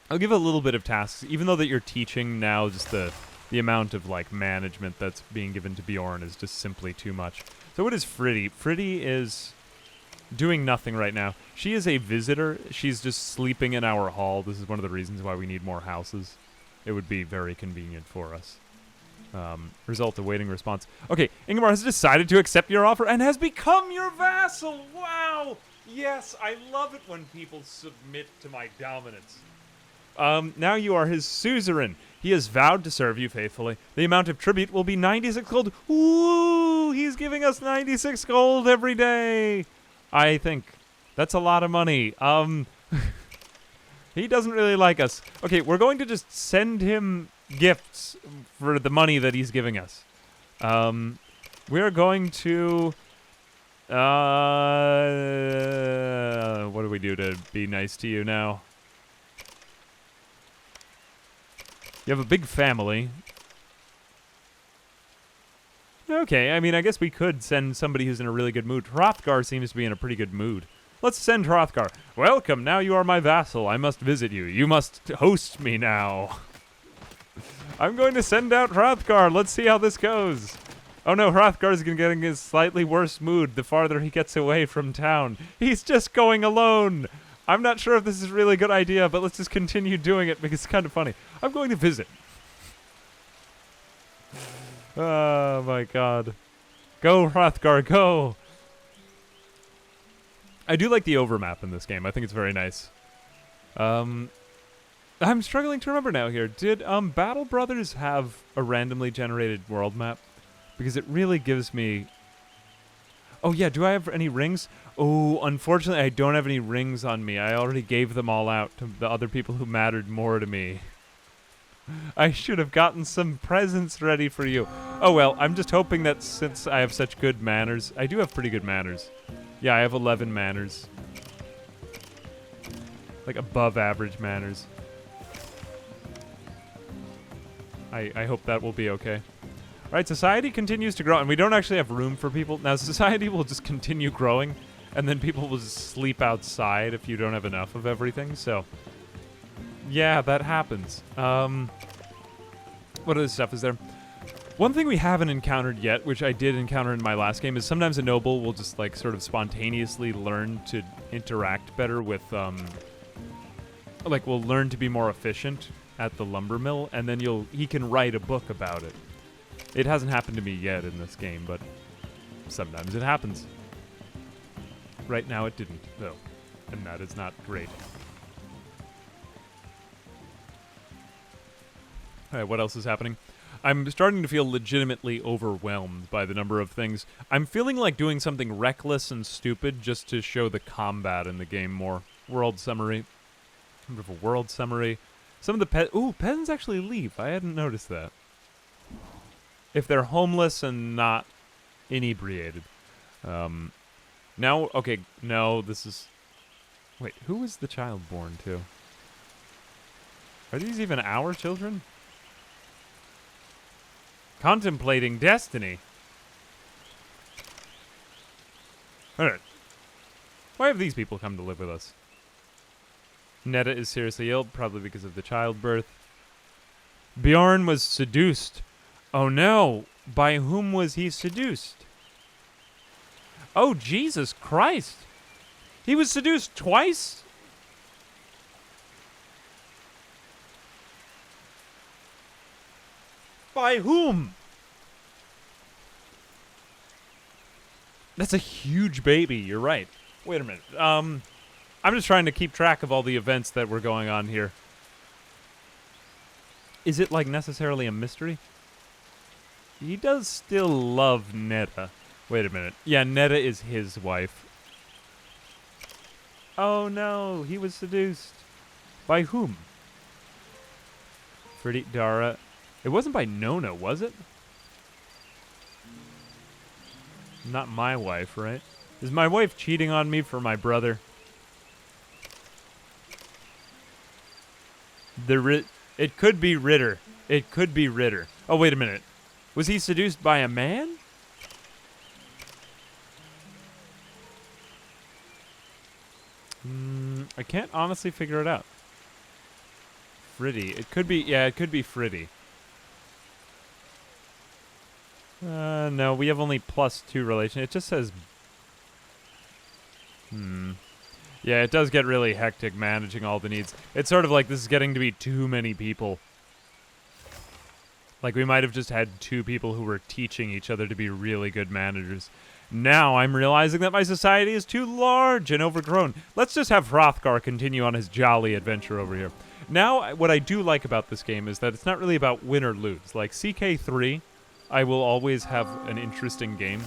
I'll give a little bit of tasks, even though that you're teaching now, just the amount of like management that's being given to Bjorn is just simply too much. So what is Fritty? Fritty is doing nothing right now. She is a visitor. She's just sleeping in our hall. This is one of the reasons why we need more houses. It would be very convenient for us. Result awaiting response. Okay, Ingmar has decided to accept your offer and has become your vassal. Wow! Yes, I love it when people submit to my dominance. Now you are his suzerain. He has vowed to serve you faithfully. The amount of tribute will be 96 gold. Ooh, he's giving us 96 gold every day. I think that's a lot of money. He doesn't really like us. Okay, we're going to just send him gifts for the money that he's giving us. We're going to... what do we do to be nice to you now? You have a big family. Okay, I mean, I guess we could send somebody who's in a really good mood. Hrothgar seems to be in a pretty good mood. Let's send Hrothgar. Welcome, now you are my vassal. I must visit you. You must host me now. I'm going to send out Hrothgar. Let's see how this goes. Oh no, Hrothgar's getting in a slightly worse mood the farther he gets away from town. He's just going alone. I'm not sure if this is a really good idea, but let's just continue doing it because it's kind of funny. I'm going to visit. Oh my god. Go, Hrothgar, go! I do like the overmap in this game. I think it's very nice. I'm struggling to remember now here. Did Battle Brothers have a randomly generated world map? Because it really gives me... Oh yeah, do I have any rings? Oh, unfortunately I don't have any rings on me. I already gave them all out to the other people who mattered more to me. I should have gotten some presents ready for you. Oh well, I'm just hoping that since I have such good manners... I do have pretty good manners. Yeah, I have 11 manners. Like above average manners. I hope that will be okay. Alright, society continues to grow, and we don't actually have room for people. Now, society will just continue growing, and then people will just sleep outside if you don't have enough of everything, so... Yeah, that happens. What other stuff is there? One thing we haven't encountered yet, which I did encounter in my last game, is sometimes a noble will just, like, sort of spontaneously learn to interact better with, like, will learn to be more efficient at the lumber mill, and then he can write a book about it. It hasn't happened to me yet in this game, but sometimes it happens. Right now it didn't, though, and that is not great. Alright, what else is happening? I'm starting to feel legitimately overwhelmed by the number of things. I'm feeling like doing something reckless and stupid just to show the combat in the game more. World summary. World summary. Some of the ooh, peasants actually leave. I hadn't noticed that. If they're homeless and not inebriated. Now, okay, no, this is... Wait, who was the child born to? Are these even our children? Contemplating destiny. Alright. Why have these people come to live with us? Netta is seriously ill, probably because of the childbirth. Bjorn was seduced. Oh no! By whom was he seduced? Oh, Jesus Christ! He was seduced twice? By whom? That's a huge baby, you're right. Wait a minute. I'm just trying to keep track of all the events that were going on here. Is it, like, necessarily a mystery? He does still love Netta. Wait a minute. Yeah, Netta is his wife. Oh no, he was seduced. By whom? Fritty Dara. It wasn't by Nona, was it? Not my wife, right? Is my wife cheating on me for my brother? It could be Ritter. It could be Ritter. Oh, wait a minute. Was he seduced by a man? I can't honestly figure it out. Fritty. It could be, yeah, it could be Fritty. No, we have only +2 relation. It just says... Yeah, it does get really hectic managing all the needs. It's sort of like this is getting to be too many people. Like, we might have just had 2 people who were teaching each other to be really good managers. Now I'm realizing that my society is too large and overgrown. Let's just have Hrothgar continue on his jolly adventure over here. Now, what I do like about this game is that it's not really about win or lose. Like, CK3, I will always have an interesting game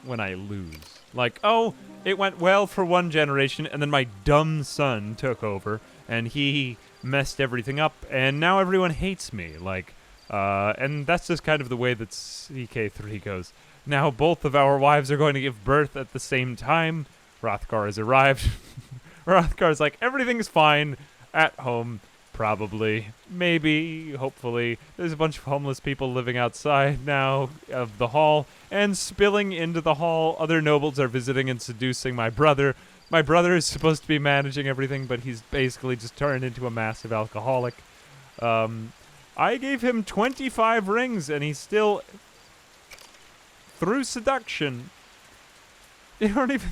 when I lose. Like, oh, it went well for one generation, and then my dumb son took over, and he messed everything up, and now everyone hates me. Like, and that's just kind of the way that CK3 goes. Now both of our wives are going to give birth at the same time. Hrothgar has arrived. Hrothgar's like, everything's fine at home. Probably. Maybe. Hopefully. There's a bunch of homeless people living outside now of the hall. And spilling into the hall, other nobles are visiting and seducing my brother. My brother is supposed to be managing everything, but he's basically just turned into a massive alcoholic. I gave him 25 rings, and he's still... through seduction. You don't even...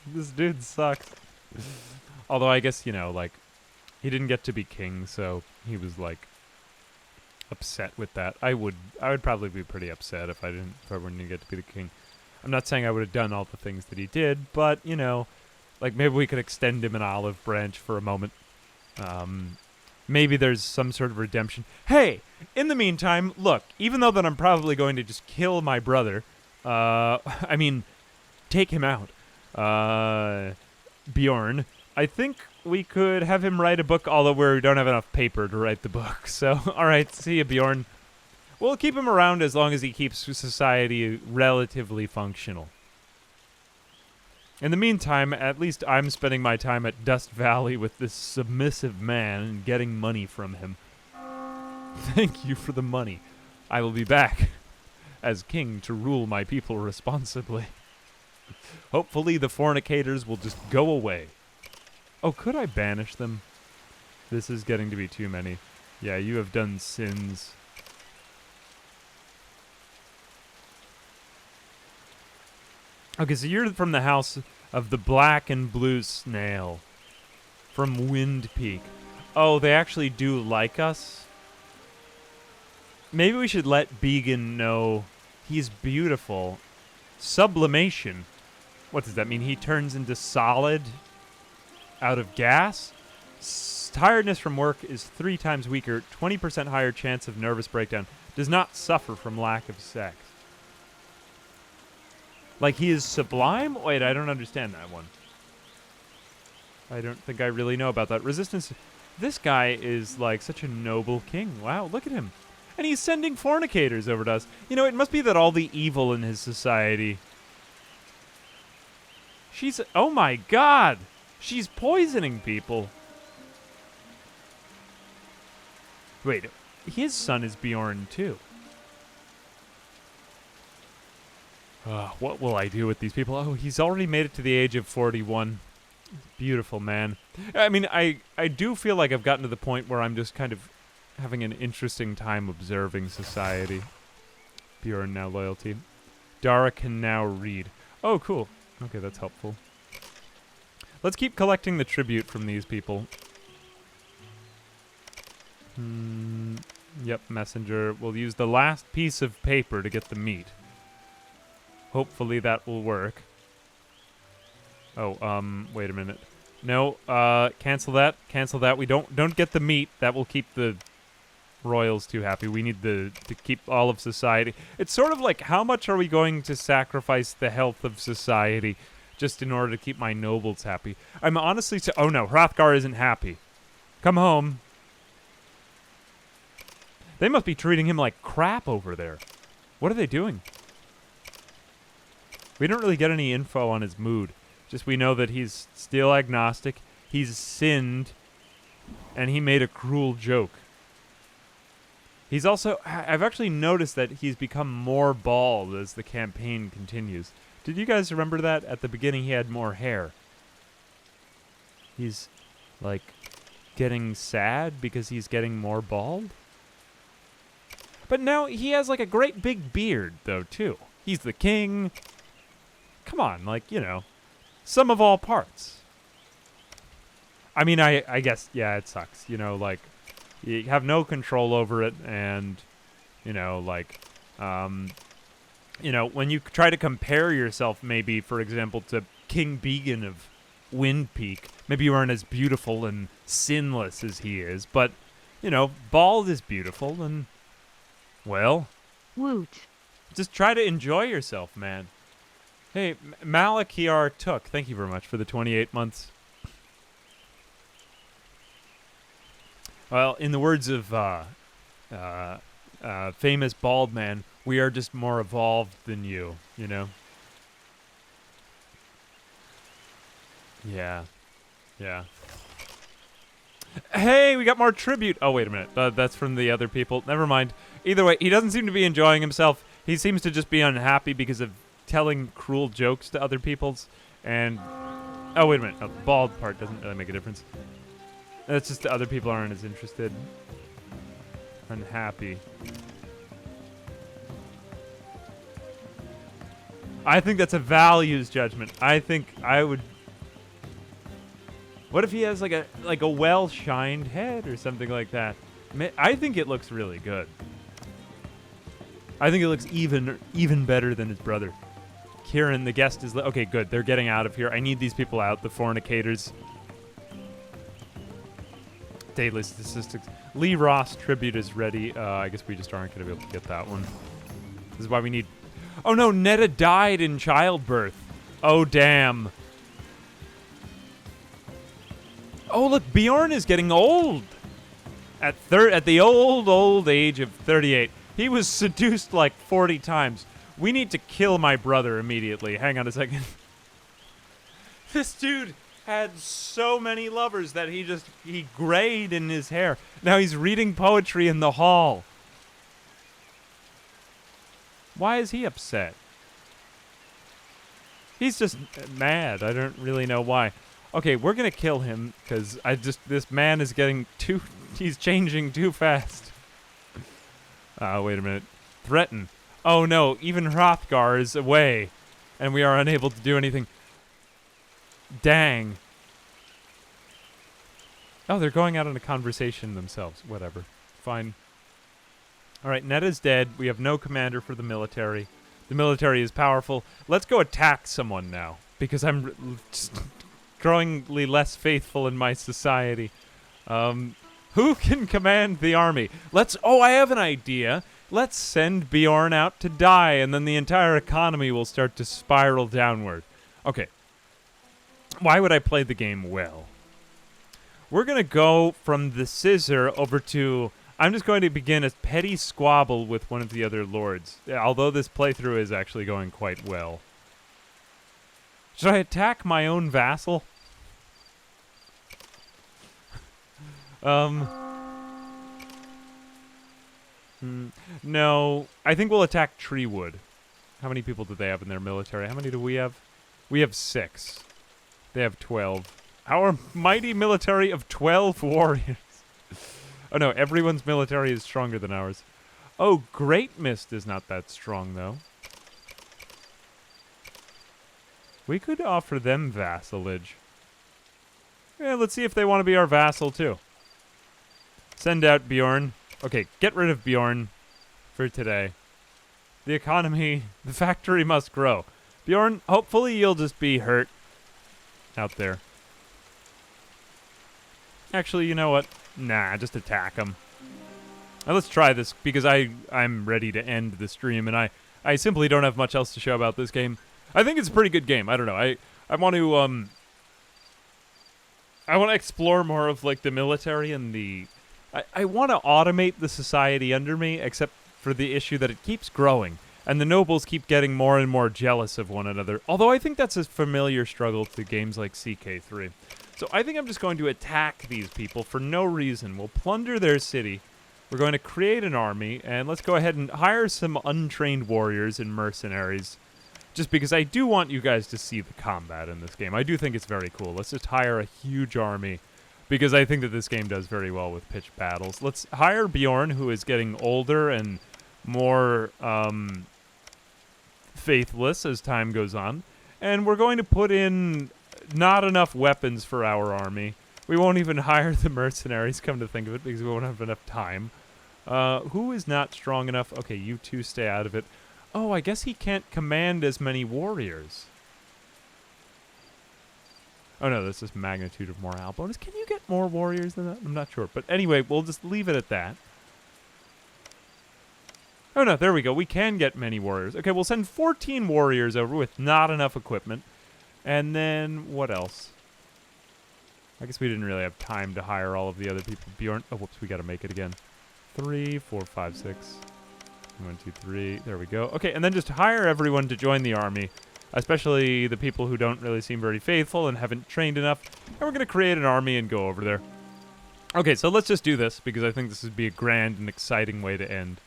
this dude sucks. Although I guess, you know, like, he didn't get to be king, so he was, like, upset with that. I would probably be pretty upset if I wouldn't get to be the king. I'm not saying I would have done all the things that he did, but, you know, like, maybe we could extend him an olive branch for a moment. Maybe there's some sort of redemption. Hey, in the meantime, look, even though that I'm probably going to just kill my brother, I mean, take him out, Bjorn, I think we could have him write a book, although we don't have enough paper to write the book. So, all right, see you, Bjorn. We'll keep him around as long as he keeps society relatively functional. In the meantime, at least I'm spending my time at Dust Valley with this submissive man and getting money from him. Thank you for the money. I will be back as king to rule my people responsibly. Hopefully the fornicators will just go away. Oh, could I banish them? This is getting to be too many. Yeah, you have done sins. Okay, so you're from the house of the black and blue snail from Wind Peak. Oh, they actually do like us? Maybe we should let Began know he's beautiful. Sublimation. What does that mean? He turns into solid out of gas? Tiredness from work is 3 times weaker, 20% higher chance of nervous breakdown. Does not suffer from lack of sex. Like, he is sublime? Wait, I don't understand that one. I don't think I really know about that. Resistance. This guy is, like, such a noble king. Wow, look at him. And he's sending fornicators over to us. You know, it must be that all the evil in his society... She's... Oh, my God! She's poisoning people. Wait, his son is Bjorn, too. What will I do with these people? Oh, he's already made it to the age of 41. Beautiful man. I mean, I do feel like I've gotten to the point where I'm just kind of having an interesting time observing society. Bjorn now loyalty. Dara can now read. Oh, cool. Okay, that's helpful. Let's keep collecting the tribute from these people. Yep, messenger. We'll use the last piece of paper to get the meat. Hopefully that will work. Oh, wait a minute. No, cancel that. Cancel that. We don't get the meat. That will keep the royals too happy. We need to keep all of society. It's sort of like, how much are we going to sacrifice the health of society just in order to keep my nobles happy? I'm honestly... Oh no, Hrothgar isn't happy. Come home. They must be treating him like crap over there. What are they doing? We don't really get any info on his mood. Just we know that he's still agnostic. He's sinned, and he made a cruel joke. He's also... I've actually noticed that he's become more bald as the campaign continues. Did you guys remember that? At the beginning, he had more hair. He's, like, getting sad because he's getting more bald? But now he has, like, a great big beard, though, too. He's the king. Come on, like, you know, sum of all parts. I mean, I guess, yeah, it sucks. You know, like, you have no control over it, and, you know, like, you know, when you try to compare yourself, maybe, for example, to King Began of Wind Peak, maybe you aren't as beautiful and sinless as he is, but, you know, bald is beautiful, and, well, Woot. just try to enjoy yourself, man. Hey, Malakir Took, thank you very much for the 28 months. Well, in the words of famous bald man, we are just more evolved than you know? Yeah. Yeah. Hey, we got more tribute. Oh, wait a minute. That's from the other people. Never mind. Either way, he doesn't seem to be enjoying himself. He seems to just be unhappy because of telling cruel jokes to other people's. And... oh, wait a minute. No, the bald part doesn't really make a difference. That's just the other people aren't as interested. Unhappy. I think that's a values judgment. I think I would... what if he has like a well-shined head or something like that? I think it looks really good. I think it looks even better than his brother. Kieran, the guest is... okay, good. They're getting out of here. I need these people out, the fornicators. Daily statistics. Lee Ross tribute is ready. I guess we just aren't going to be able to get that one. This is why we need... oh no, Netta died in childbirth. Oh, damn. Oh, look, Bjorn is getting old. At the old age of 38. He was seduced like 40 times. We need to kill my brother immediately. Hang on a second. This dude had so many lovers that he grayed in his hair. Now he's reading poetry in the hall. Why is he upset? He's just mad. I don't really know why. Okay, we're gonna kill him because this man is getting he's changing too fast. Wait a minute. Threaten. Oh no, even Hrothgar is away, and we are unable to do anything. Dang. Oh, they're going out on a conversation themselves. Whatever. Fine. Alright, Netta's dead. We have no commander for the military. The military is powerful. Let's go attack someone now, because I'm just growingly less faithful in my society. Who can command the army? Oh, I have an idea. Let's send Bjorn out to die, and then the entire economy will start to spiral downward. Okay. Why would I play the game well? We're going to go from the scissor over to... I'm just going to begin a petty squabble with one of the other lords, although this playthrough is actually going quite well. Should I attack my own vassal? No. I think we'll attack Treewood. How many people do they have in their military? How many do we have? We have 6. They have 12. Our mighty military of 12 warriors. Oh no, everyone's military is stronger than ours. Oh, Great Mist is not that strong, though. We could offer them vassalage. Yeah, let's see if they want to be our vassal, too. Send out Bjorn. Okay, get rid of Bjorn for today. The economy, the factory must grow. Bjorn, hopefully you'll just be hurt out there. Actually, you know what? Nah, just attack him. Now let's try this, because I'm ready to end the stream, and I simply don't have much else to show about this game. I think it's a pretty good game. I don't know. I want to explore more of like the military and the... I want to automate the society under me, except for the issue that it keeps growing. and the nobles keep getting more and more jealous of one another. Although I think that's a familiar struggle to games like CK3. So I think I'm just going to attack these people for no reason. We'll plunder their city. We're going to create an army, and let's go ahead and hire some untrained warriors and mercenaries. Just because I do want you guys to see the combat in this game. I do think it's very cool. Let's just hire a huge army, because I think that this game does very well with pitched battles. Let's hire Bjorn, who is getting older and more faithless as time goes on. And we're going to put in not enough weapons for our army. We won't even hire the mercenaries, come to think of it, because we won't have enough time. Who is not strong enough? Okay, you two stay out of it. Oh, I guess he can't command as many warriors. Oh no, this is magnitude of morale bonus. Can you get more warriors than that? I'm not sure. But anyway, we'll just leave it at that. Oh no, there we go. We can get many warriors. Okay, we'll send 14 warriors over with not enough equipment. And then, what else? I guess we didn't really have time to hire all of the other people. Bjorn, oh whoops, we gotta make it again. 3, 4, 5, 6. 1, 2, 3. There we go. Okay, and then just hire everyone to join the army, especially the people who don't really seem very faithful and haven't trained enough. And we're going to create an army and go over there. Okay, so let's just do this, because I think this would be a grand and exciting way to end.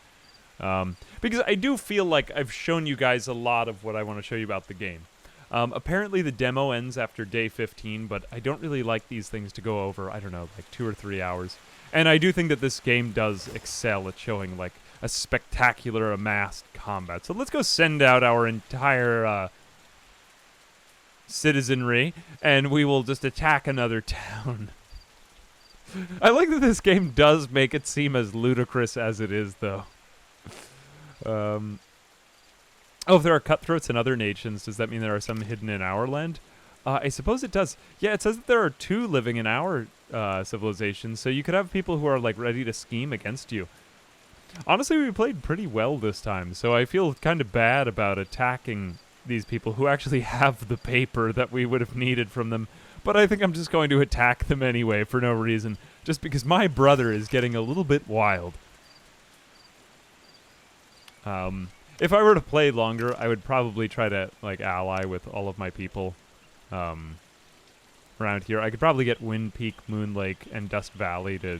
Because I do feel like I've shown you guys a lot of what I want to show you about the game. Apparently the demo ends after day 15, but I don't really like these things to go over, I don't know, like 2 or 3 hours. And I do think that this game does excel at showing, like, a spectacular amassed combat. So let's go send out our entire citizenry, and we will just attack another town. I like that this game does make it seem as ludicrous as it is, though. Oh, if there are cutthroats in other nations, does that mean there are some hidden in our land? I suppose it does. Yeah, it says that there are 2 living in our civilization, so you could have people who are, like, ready to scheme against you. Honestly, we played pretty well this time, so I feel kind of bad about attacking these people who actually have the paper that we would have needed from them. But I think I'm just going to attack them anyway for no reason, just because my brother is getting a little bit wild. If I were to play longer, I would probably try to, like, ally with all of my people around here. I could probably get Wind Peak, Moon Lake, and Dust Valley to,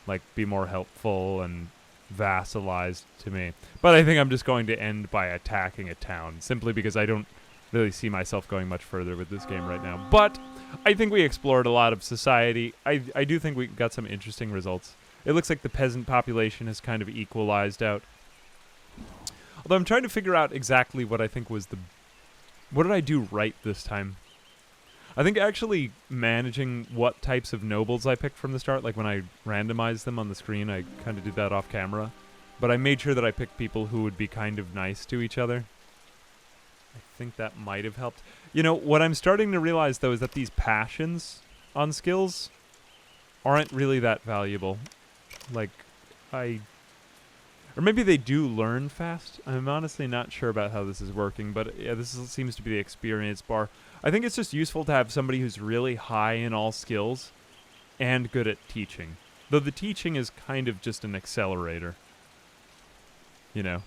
like, be more helpful and vassalized to me. But I think I'm just going to end by attacking a town, simply because I don't really see myself going much further with this game right now. But I think we explored a lot of society. I do think we got some interesting results. It looks like the peasant population has kind of equalized out. Although I'm trying to figure out exactly what I think was the... What did I do right this time? I think actually managing what types of nobles I picked from the start, like when I randomized them on the screen, I kind of did that off camera. But I made sure that I picked people who would be kind of nice to each other. I think that might have helped. You know, what I'm starting to realize, though, is that these passions on skills aren't really that valuable. Like, or maybe they do learn fast. I'm honestly not sure about how this is working, but yeah, seems to be the experience bar. I think it's just useful to have somebody who's really high in all skills and good at teaching. Though the teaching is kind of just an accelerator. You know?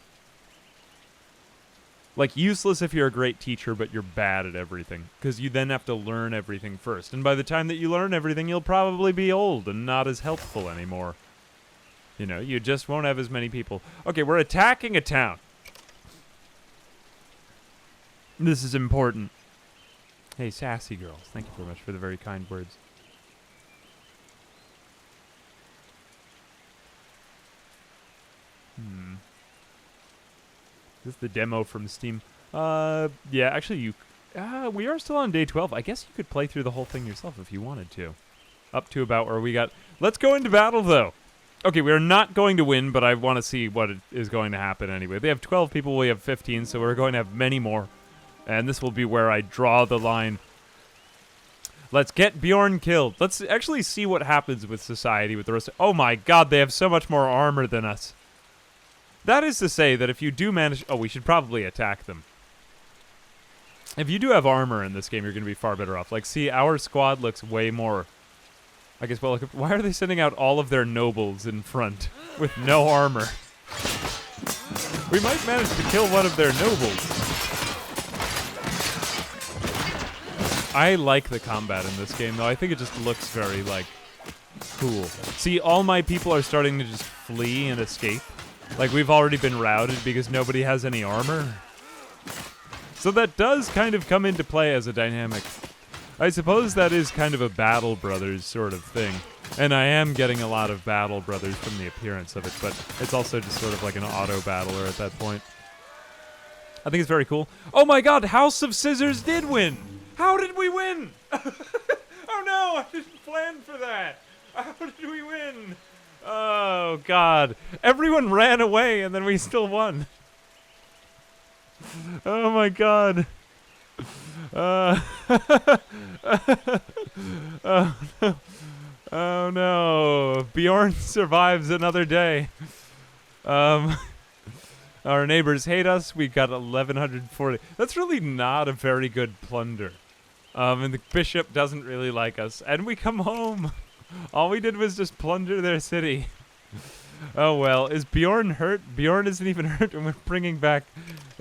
Like, useless if you're a great teacher, but you're bad at everything. Because you then have to learn everything first. And by the time that you learn everything, you'll probably be old and not as helpful anymore. You know, you just won't have as many people. Okay, we're attacking a town. This is important. Hey, sassy girls, thank you very much for the very kind words. This is the demo from Steam. Yeah, actually, we are still on day 12. I guess you could play through the whole thing yourself if you wanted to. Up to about where we got... Let's go into battle, though. Okay, we are not going to win, but I want to see what is going to happen anyway. They have 12 people, we have 15, so we're going to have many more. And this will be where I draw the line. Let's get Bjorn killed. Let's actually see what happens with society with the rest of... Oh my god, they have so much more armor than us. That is to say that if you do manage... Oh, we should probably attack them. If you do have armor in this game, you're going to be far better off. Like, see, our squad looks way more... I guess, well, why are they sending out all of their nobles in front with no armor? We might manage to kill one of their nobles. I like the combat in this game, though. I think it just looks very, like, cool. See, all my people are starting to just flee and escape. Like, we've already been routed because nobody has any armor. So that does kind of come into play as a dynamic. I suppose that is kind of a Battle Brothers sort of thing. And I am getting a lot of Battle Brothers from the appearance of it, but it's also just sort of like an auto-battler at that point. I think it's very cool. Oh my god, House of Scissors did win! How did we win? Oh no, I didn't plan for that. How did we win? Oh god. Everyone ran away and then we still won. Oh my god. Oh no. Oh no. Bjorn survives another day. Our neighbors hate us. We got 1,140. That's really not a very good plunder. And the bishop doesn't really like us. And we come home. All we did was just plunder their city. Oh well. Is Bjorn hurt? Bjorn isn't even hurt and we're bringing back...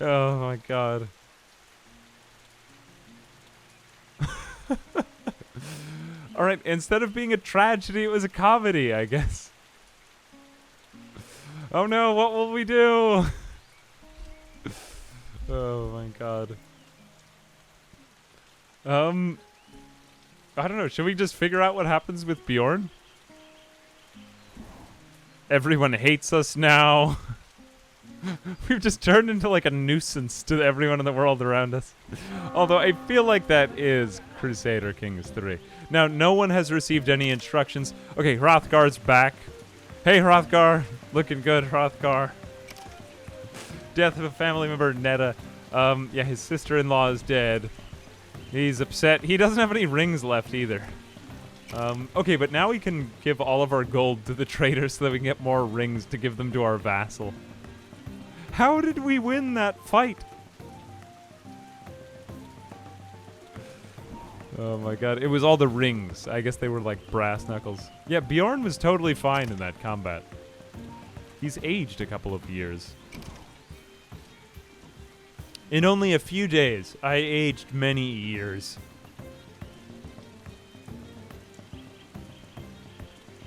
Oh my god. Alright, instead of being a tragedy, it was a comedy, I guess. Oh no, what will we do? Oh my god. I don't know, should we just figure out what happens with Bjorn? Everyone hates us now. We've just turned into like a nuisance to everyone in the world around us. Although I feel like that is Crusader Kings 3. Now, no one has received any instructions. Okay, Hrothgar's back. Hey, Hrothgar. Looking good, Hrothgar. Death of a family member, Netta. Yeah, his sister-in-law is dead. He's upset. He doesn't have any rings left either. Okay, but now we can give all of our gold to the trader so that we can get more rings to give them to our vassal. How did we win that fight? Oh my god, it was all the rings. I guess they were like brass knuckles. Yeah, Bjorn was totally fine in that combat. He's aged a couple of years. In only a few days, I aged many years.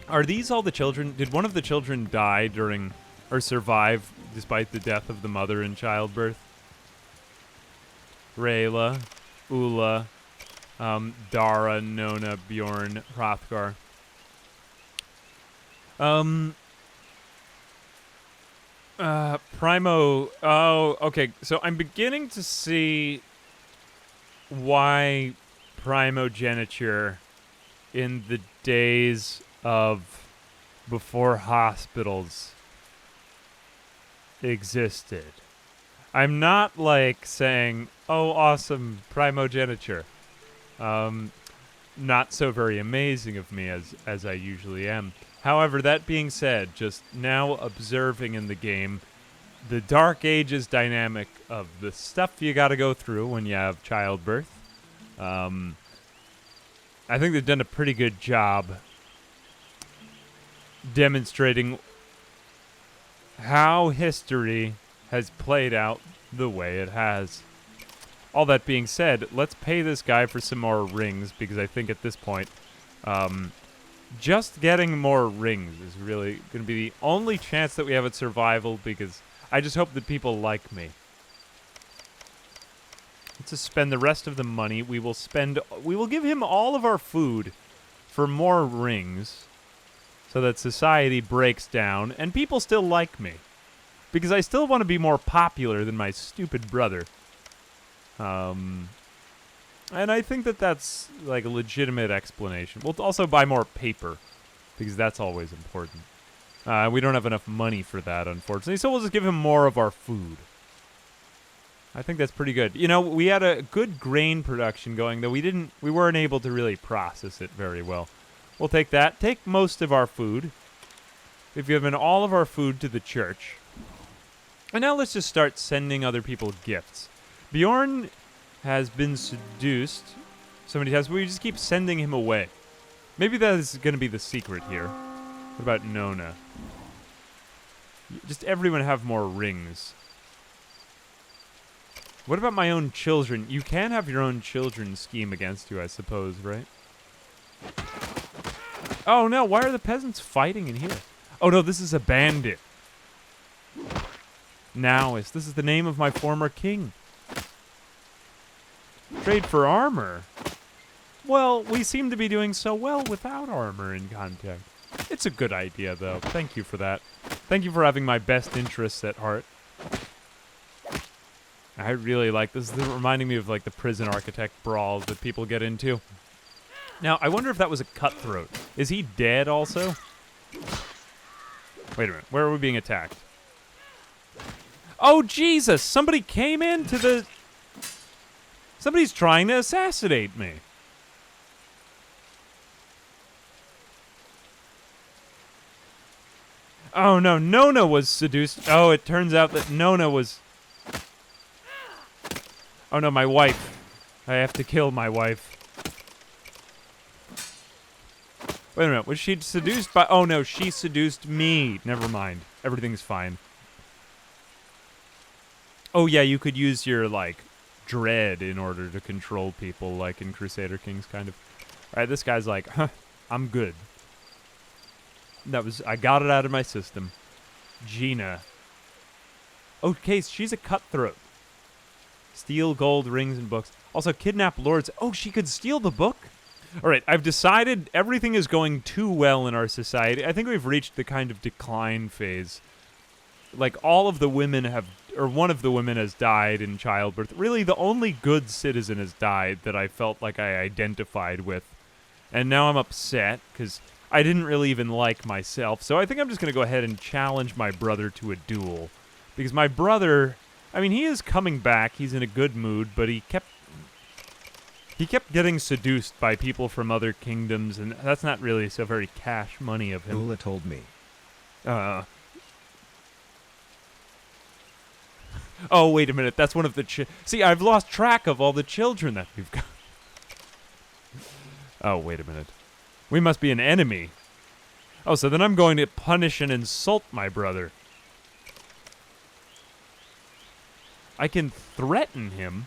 Are these all the children? Did one of the children die during, or survive despite the death of the mother in childbirth? Rayla, Ula, Dara, Nona, Bjorn, Hrothgar. Primo. Oh, okay. So I'm beginning to see why primogeniture in the days of before hospitals existed. I'm not like saying, oh, awesome, primogeniture. Not so very amazing of me as I usually am. However, that being said, just now observing in the game the Dark Ages dynamic of the stuff you gotta go through when you have childbirth. I think they've done a pretty good job demonstrating how history has played out the way it has. All that being said, let's pay this guy for some more rings, because I think at this point, just getting more rings is really going to be the only chance that we have at survival, because I just hope that people like me. Let's just spend the rest of the money. We will give him all of our food for more rings, so that society breaks down, and people still like me. Because I still want to be more popular than my stupid brother. And I think that that's like a legitimate explanation. We'll also buy more paper, because that's always important. We don't have enough money for that, unfortunately, so we'll just give him more of our food. I think that's pretty good. You know, we had a good grain production going, though we weren't able to really process it very well. We'll take that. Take most of our food. We've given all of our food to the church. And now let's just start sending other people gifts. Bjorn has been seduced so many times, but we just keep sending him away. Maybe that is going to be the secret here. What about Nona? Just everyone have more rings. What about my own children? You can have your own children scheme against you, I suppose, right? Oh no, why are the peasants fighting in here? Oh no, this is a bandit. Nowist, this is the name of my former king. Trade for armor. Well, we seem to be doing so well without armor in contact. It's a good idea, though. Thank you for that. Thank you for having my best interests at heart. I really like this. This is reminding me of like the prison architect brawls that people get into. Now, I wonder if that was a cutthroat. Is he dead also? Wait a minute. Where are we being attacked? Oh, Jesus! Somebody came into the... Somebody's trying to assassinate me. Oh, no. Nona was seduced. Oh, it turns out that Nona was... Oh, no, my wife. I have to kill my wife. Wait a minute. Was she seduced by... Oh, no. She seduced me. Never mind. Everything's fine. Oh, yeah. You could use your, like, dread in order to control people, like in Crusader Kings, kind of. All right. This guy's like, huh, I'm good. That was... I got it out of my system. Gina. Okay, she's a cutthroat. Steal gold, rings, and books. Also, kidnap lords. Oh, she could steal the book? All right, I've decided everything is going too well in our society. I think we've reached the kind of decline phase. Like, all of the women have... Or one of the women has died in childbirth. Really, the only good citizen has died that I felt like I identified with. And now I'm upset, because I didn't really even like myself. So I think I'm just going to go ahead and challenge my brother to a duel. Because my brother... I mean, he is coming back. He's in a good mood, but he kept getting seduced by people from other kingdoms, and that's not really so very cash money of him. Ula told me. Oh, wait a minute. That's one of the... See, I've lost track of all the children that we've got. Oh, wait a minute. We must be an enemy. Oh, so then I'm going to punish and insult my brother. I can threaten him.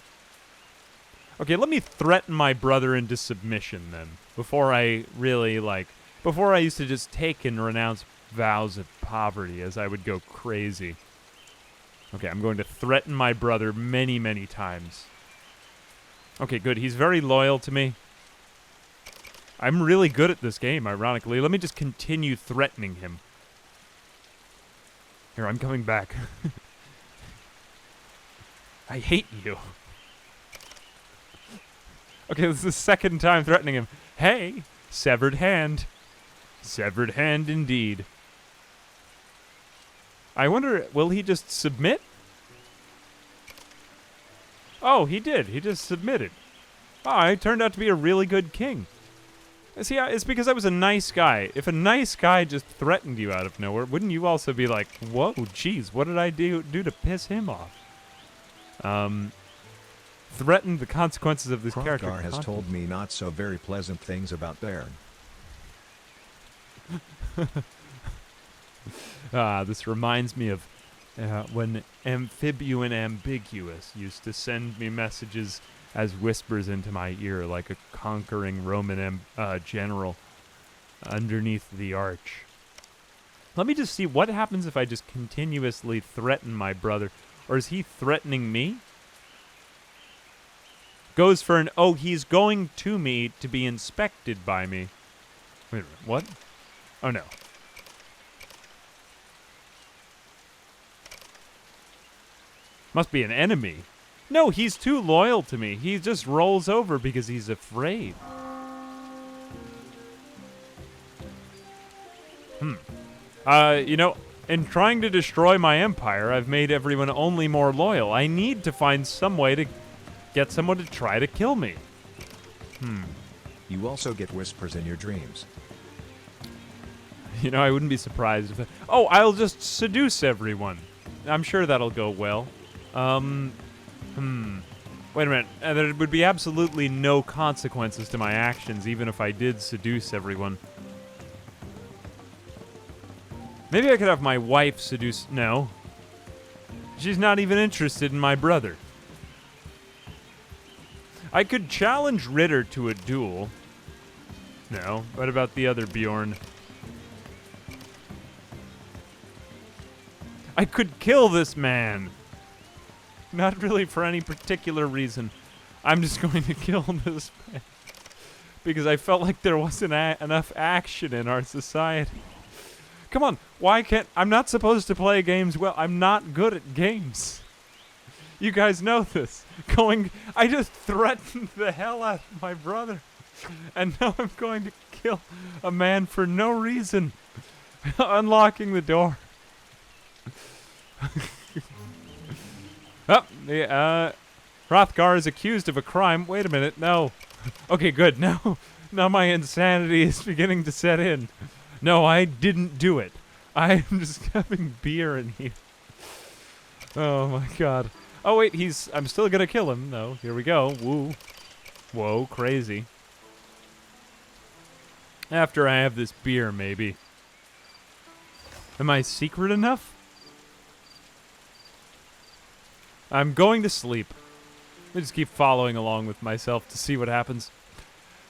Okay, let me threaten my brother into submission then. Before I really, like... Before I used to just take and renounce vows of poverty as I would go crazy. Okay, I'm going to threaten my brother many, many times. Okay, good. He's very loyal to me. I'm really good at this game, ironically. Let me just continue threatening him. Here, I'm coming back. I hate you. Okay, this is the second time threatening him. Hey, severed hand. Severed hand indeed. I wonder, will he just submit? Oh, he did. He just submitted. Oh, I turned out to be a really good king. See, it's because I was a nice guy. If a nice guy just threatened you out of nowhere, wouldn't you also be like, whoa, geez, what did I do to piss him off? Threatened the consequences of this character. Kronkar has told me not so very pleasant things about Baron. This reminds me of when Amphibian Ambiguous used to send me messages as whispers into my ear like a conquering Roman general underneath the arch. Let me just see what happens if I just continuously threaten my brother. Or is he threatening me? Goes for an... Oh, he's going to me to be inspected by me. Wait a minute, what? Oh, no. Must be an enemy. No, he's too loyal to me. He just rolls over because he's afraid. You know, in trying to destroy my empire, I've made everyone only more loyal. I need to find some way to get someone to try to kill me. You also get whispers in your dreams. You know, I wouldn't be surprised if... Oh, I'll just seduce everyone. I'm sure that'll go well. Wait a minute. There would be absolutely no consequences to my actions, even if I did seduce everyone. Maybe I could have my wife seduce... No. She's not even interested in my brother. I could challenge Ritter to a duel. No. What about the other Bjorn? I could kill this man. Not really for any particular reason. I'm just going to kill this man. Because I felt like there wasn't enough action in our society. Come on, why can't... I'm not supposed to play games well. I'm not good at games. You guys know this. I just threatened the hell out of my brother. And now I'm going to kill a man for no reason. Unlocking the door. Hrothgar is accused of a crime. Wait a minute, no. Okay, good. Now my insanity is beginning to set in. No, I didn't do it. I'm just having beer in here. Oh my god. Oh wait, I'm still gonna kill him. No, here we go. Woo. Whoa, crazy. After I have this beer, maybe. Am I secret enough? I'm going to sleep. I just keep following along with myself to see what happens.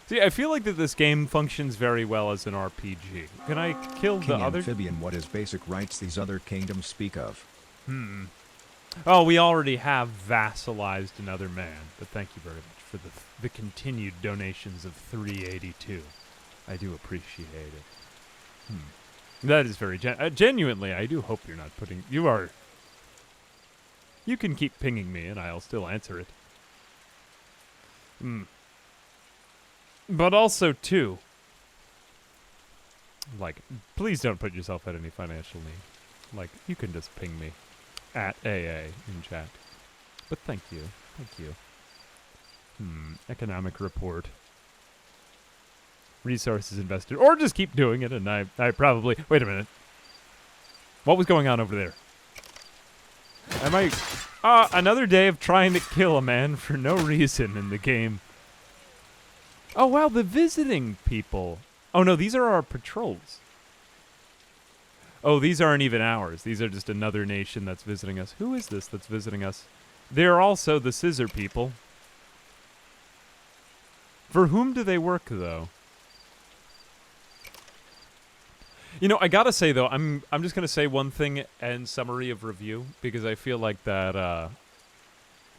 See, I feel like that this game functions very well as an RPG. Can I kill the other... Amphibian, what is basic rights these other kingdoms speak of? Oh, we already have vassalized another man, but thank you very much for the continued donations of 382. I do appreciate it. That is very genuinely, I do hope you're not putting... You can keep pinging me, and I'll still answer it. But also, too, like, please don't put yourself at any financial need. Like, you can just ping me at AA in chat. But thank you. Thank you. Economic report. Resources invested. Or just keep doing it, and I probably... Wait a minute. What was going on over there? Am I... another day of trying to kill a man for no reason in the game. Oh, wow, the visiting people. Oh, no, these are our patrols. Oh, these aren't even ours. These are just another nation that's visiting us. Who is this that's visiting us? They're also the scissor people. For whom do they work, though? You know, I gotta say, though, I'm just gonna say one thing in summary of review, because I feel like that,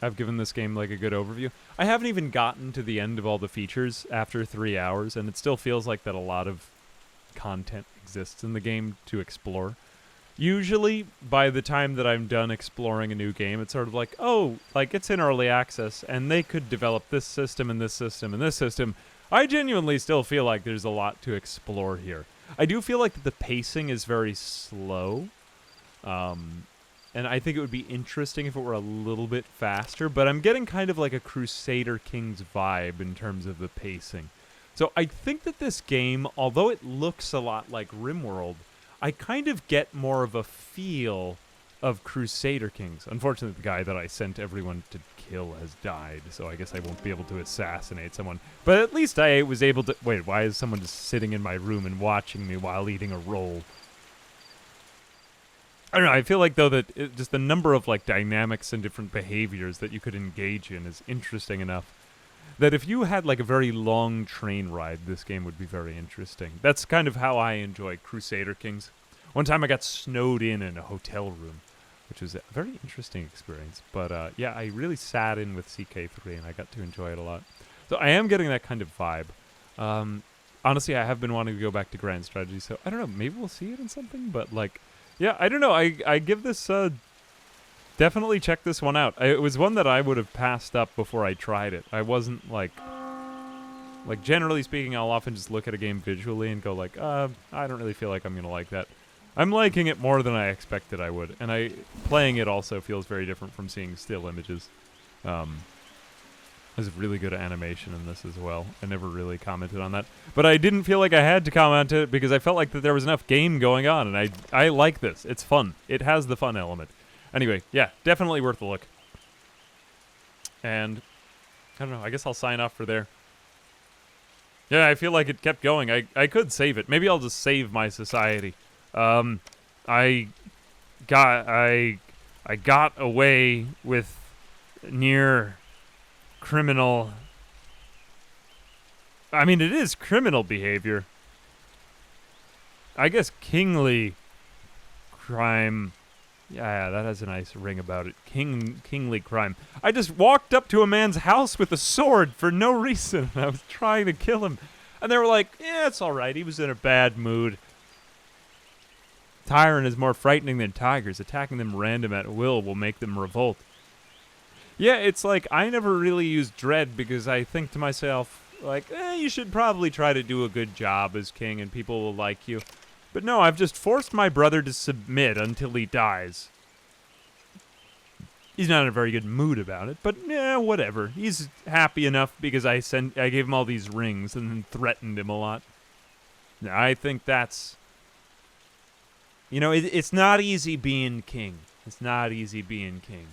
I've given this game, like, a good overview. I haven't even gotten to the end of all the features after 3 hours, and it still feels like that a lot of content exists in the game to explore. Usually, by the time that I'm done exploring a new game, it's sort of like, oh, like, it's in early access, and they could develop this system and this system and this system. I genuinely still feel like there's a lot to explore here. I do feel like the pacing is very slow, and I think it would be interesting if it were a little bit faster, but I'm getting kind of like a Crusader Kings vibe in terms of the pacing. So I think that this game, although it looks a lot like Rimworld, I kind of get more of a feel of Crusader Kings. Unfortunately, the guy that I sent everyone to kill has died, so I guess I won't be able to assassinate someone. But at least I was able to... Wait, why is someone just sitting in my room and watching me while eating a roll? I don't know, I feel like, though, that just the number of, like, dynamics and different behaviors that you could engage in is interesting enough that if you had, like, a very long train ride, this game would be very interesting. That's kind of how I enjoy Crusader Kings. One time I got snowed in a hotel room, which was a very interesting experience. But, yeah, I really sat in with CK3, and I got to enjoy it a lot. So I am getting that kind of vibe. Honestly, I have been wanting to go back to Grand Strategy, so I don't know, maybe we'll see it in something, but, like... Yeah, I don't know. I give this, definitely check this one out. It was one that I would have passed up before I tried it. I wasn't, like, generally speaking, I'll often just look at a game visually and go, like, I don't really feel like I'm going to like that. I'm liking it more than I expected I would. And playing it also feels very different from seeing still images. There's really good animation in this as well. I never really commented on that. But I didn't feel like I had to comment it because I felt like that there was enough game going on, and I like this. It's fun. It has the fun element. Anyway, yeah, definitely worth a look. And, I don't know, I guess I'll sign off for there. Yeah, I feel like it kept going. I could save it. Maybe I'll just save my society. I got away with near... criminal I mean, it is criminal behavior. I guess kingly crime. Yeah, that has a nice ring about it. Kingly crime. I just walked up to a man's house with a sword for no reason. I was trying to kill him. And they were like, yeah, it's all right. He was in a bad mood. Tyrant is more frightening than tigers. Attacking them random at will make them revolt. Yeah, it's like I never really use dread because I think to myself, like, you should probably try to do a good job as king and people will like you. But no, I've just forced my brother to submit until he dies. He's not in a very good mood about it, but whatever. He's happy enough because I gave him all these rings and then threatened him a lot. I think that's... it's not easy being king. It's not easy being king.